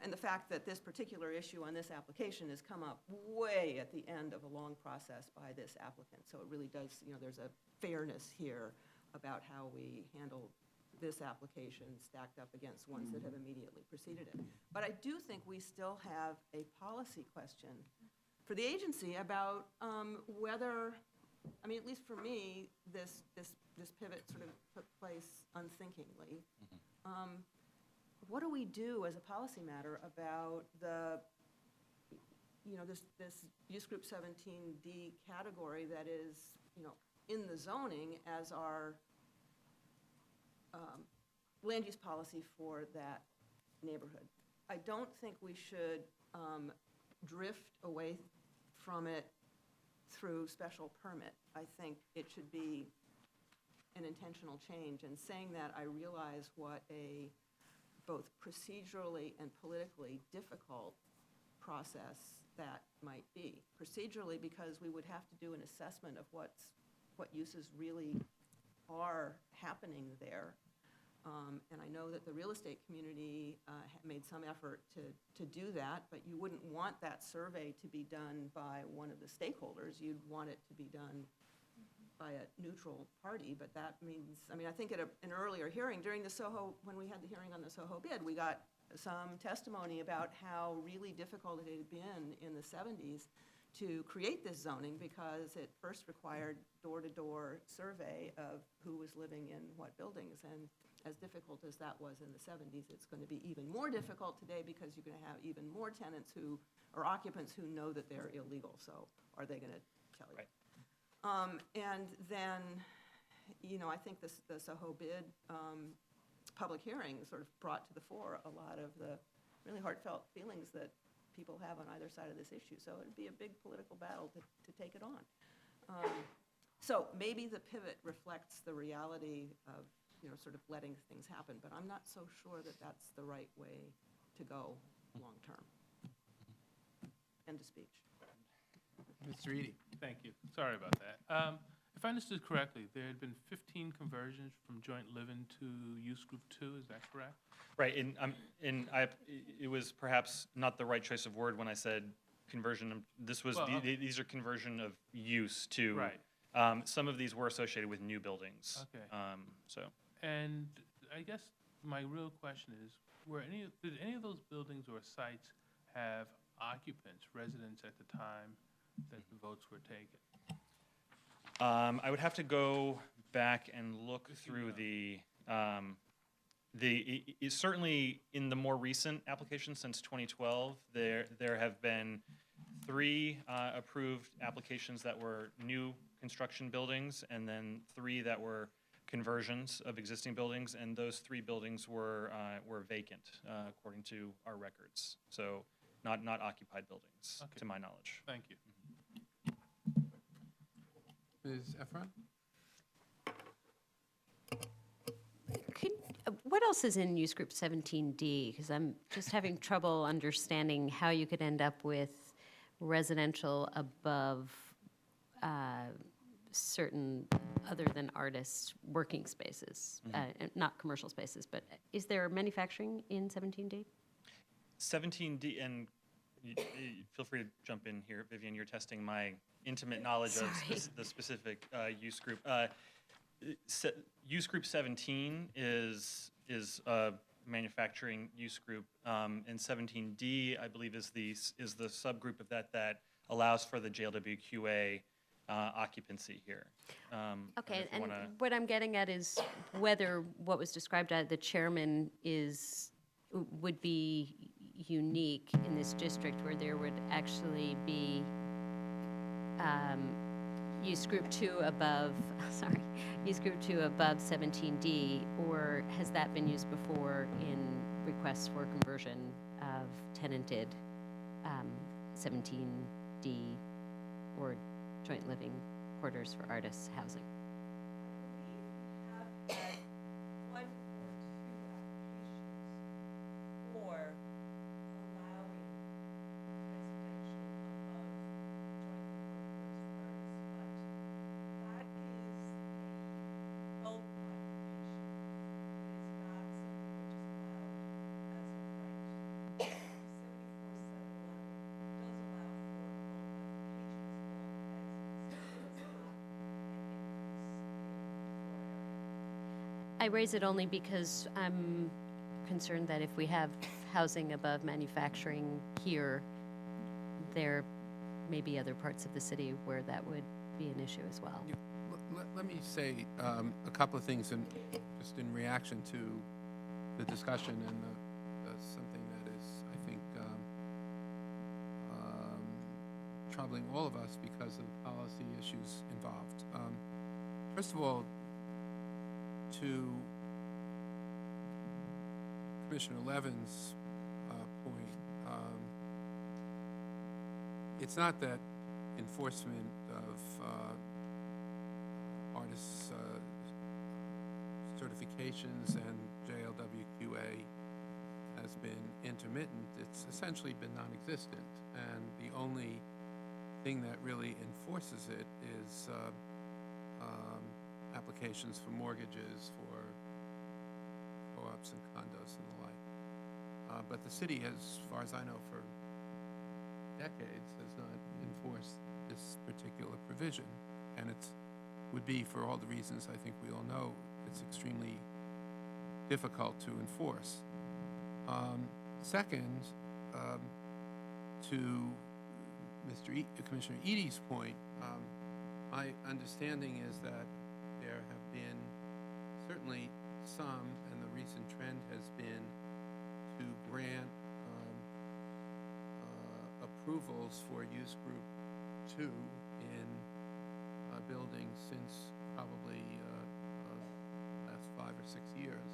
And the fact that this particular issue on this application has come up way at the end of a long process by this applicant. So it really does, you know, there's a fairness here about how we handle this application stacked up against ones that have immediately preceded it. But I do think we still have a policy question for the agency about whether, I mean, at least for me, this pivot sort of took place unthinkingly. What do we do as a policy matter about the, this use group 17D category that is, in the zoning as our land use policy for that neighborhood? I don't think we should drift away from it through special permit. I think it should be an intentional change. And saying that, I realize what a both procedurally and politically difficult process that might be. Procedurally, because we would have to do an assessment of what uses really are happening there. And I know that the real estate community made some effort to do that, but you wouldn't want that survey to be done by one of the stakeholders. You'd want it to be done by a neutral party, but that means, I mean, I think at an earlier hearing, during the Soho, when we had the hearing on the Soho bid, we got some testimony about how really difficult it had been in the 70s to create this zoning, because it first required door-to-door survey of who was living in what buildings. And as difficult as that was in the 70s, it's going to be even more difficult today, because you're going to have even more tenants or occupants who know that they're illegal. So are they going to tell you? Right. And then, I think the Soho bid public hearing sort of brought to the fore a lot of the really heartfelt feelings that people have on either side of this issue. So it'd be a big political battle to take it on. So maybe the pivot reflects the reality of, sort of letting things happen, but I'm not so sure that that's the right way to go long-term. End of speech. Mr. Reade. Thank you. Sorry about that. If I understood correctly, there had been 15 conversions from joint living to use group 2, is that correct? Right, it was perhaps not the right choice of word when I said conversion. This was, Well, these are conversion of use to. Right. Some of these were associated with new buildings. Okay. So. And I guess my real question is, did any of those buildings or sites have occupants, residents at the time that the votes were taken? I would have to go back and look through certainly in the more recent applications since 2012, there have been 3 approved applications that were new construction buildings, and then 3 that were conversions of existing buildings, and those 3 buildings were vacant according to our records. So not occupied buildings, Okay. to my knowledge. Thank you. Ms. Efron? What else is in use group 17D? Because I'm just having trouble understanding how you could end up with residential above certain other than artists working spaces, not commercial spaces, but is there manufacturing in 17D? 17D, and feel free to jump in here, Vivian, you're testing my intimate knowledge of the specific use group. Use group 17 is manufacturing use group, and 17D, I believe, is the subgroup of that allows for the JLWQA occupancy here. Okay, and what I'm getting at is whether what was described as the chairman would be unique in this district, where there would actually be use group 2 above, use group 2 above 17D, or has that been used before in requests for conversion of tenanted 17D or joint living quarters for artists housing? I raise it only because I'm concerned that if we have housing above manufacturing here, there maybe other parts of the city where that would be an issue as well. Let me say a couple of things just in reaction to the discussion and something that is, I think, troubling all of us because of policy issues involved. First of all, to Commissioner Levin's point, it's not that enforcement of artists' certifications and JLWQA has been intermittent. It's essentially been non-existent, and the only thing that really enforces it is applications for mortgages, for co-ops and condos and the like. But the city has, as far as I know, for decades has not enforced this particular provision, and it would be, for all the reasons I think we all know, it's extremely difficult to enforce. Second, to Commissioner Eady's point, my understanding is that there have been certainly some, and the recent trend has been to grant approvals for use group 2 in buildings since probably last 5 or 6 years.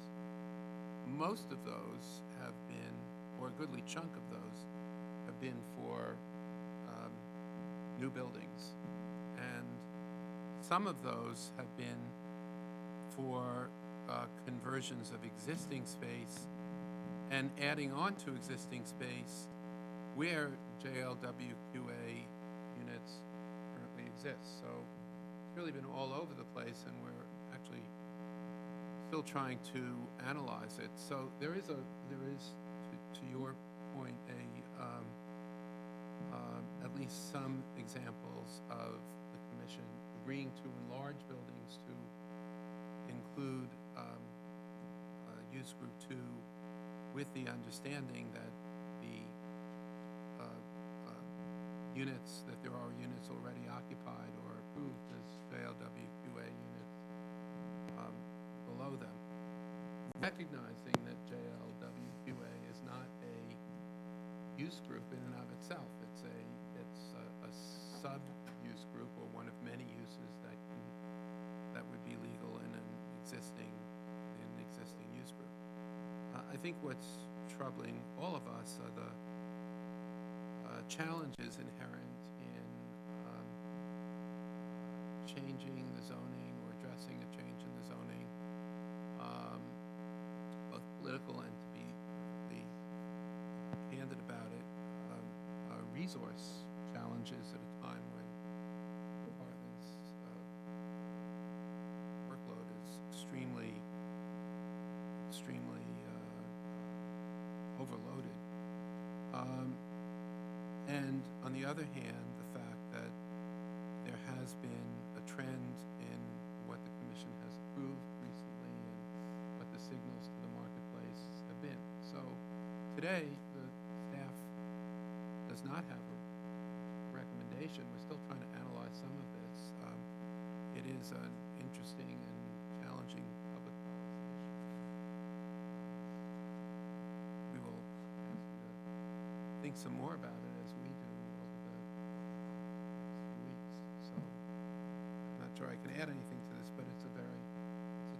Most of those have been, or a goodly chunk of those, have been for new buildings. And some of those have been for conversions of existing space and adding on to existing space where JLWQA units currently exist. So it's really been all over the place, and we're actually still trying to analyze it. So there is, to your point, at least some examples of the Commission agreeing to enlarge buildings to include use group 2 with the understanding that the units, that there are units already occupied or approved as JLWQA units below them. Recognizing that JLWQA is not a use group in and of itself. It's a sub-use group, or one of many uses that would be legal in an existing use group. I think what's troubling all of us are the challenges inherent in changing the zoning or addressing a change in the zoning, both political and, to be candid about it, resource challenges at a time when departments' workload is extremely overloaded. And on the other hand, the fact that there has been a trend in what the Commission has approved recently and what the signals to the marketplace have been. So today, the staff does not have a recommendation. We're still trying to analyze some of this. It is an interesting and challenging public policy issue. We will ask you to think some more about it as we do over the next few weeks. So I'm not sure I can add anything to this, but it's a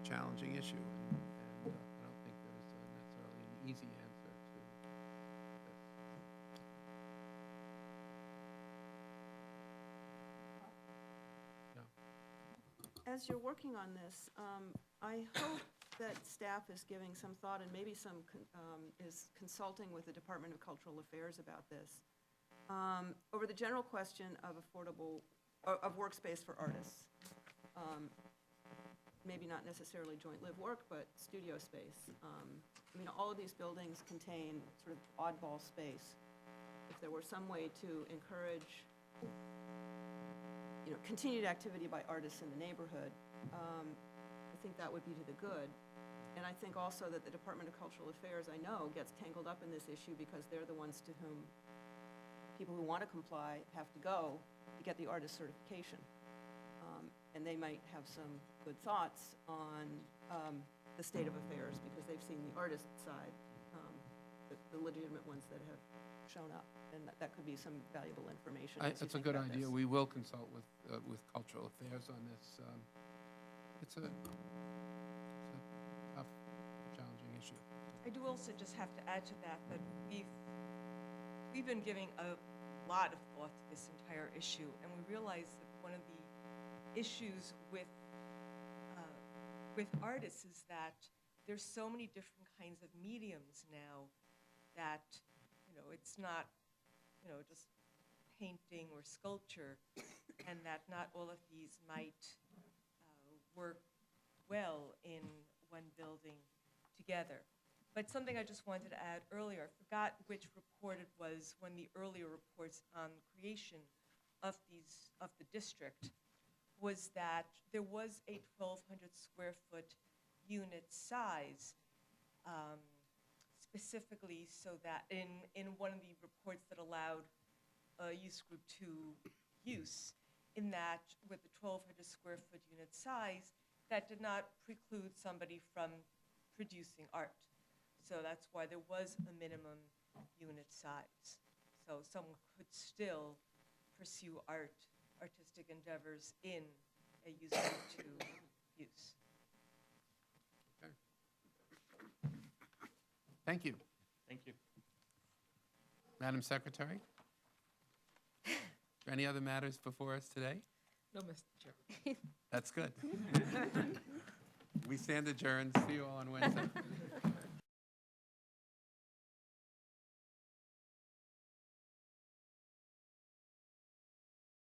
challenging issue, and I don't think there's necessarily an easy answer to this. As you're working on this, I hope that staff is giving some thought and maybe is consulting with the Department of Cultural Affairs about this, over the general question of workspace for artists. Maybe not necessarily joint live work, but studio space. I mean, all of these buildings contain sort of oddball space. If there were some way to encourage continued activity by artists in the neighborhood, I think that would be to the good. And I think also that the Department of Cultural Affairs, I know, gets tangled up in this issue because they're the ones to whom people who want to comply have to go to get the artist certification. And they might have some good thoughts on the state of affairs because they've seen the artist side, the legitimate ones that have shown up. And that could be some valuable information. as you That's a think good about idea. this. We will consult with Cultural Affairs on this. It's a tough, challenging issue. I do also just have to add to that, that we've been giving a lot of thought to this entire issue, and we realize that one of the issues with artists is that there's so many different kinds of mediums now that, it's not, just painting or sculpture, and that not all of these might work well in one building together. But something I just wanted to add earlier, I forgot which report it was, one of the earlier reports on creation of the district, was that there was a 1,200 square foot unit size, specifically so that in one of the reports that allowed use group 2 use, in that with the 1,200 square foot unit size, that did not preclude somebody from producing art. So that's why there was a minimum unit size. So someone could still pursue artistic endeavors in a use group 2 use. Thank you. Thank you. Madam Secretary? Any other matters before us today? No, Mr. Chair. That's good. We stand adjourned. See you all on Wednesday.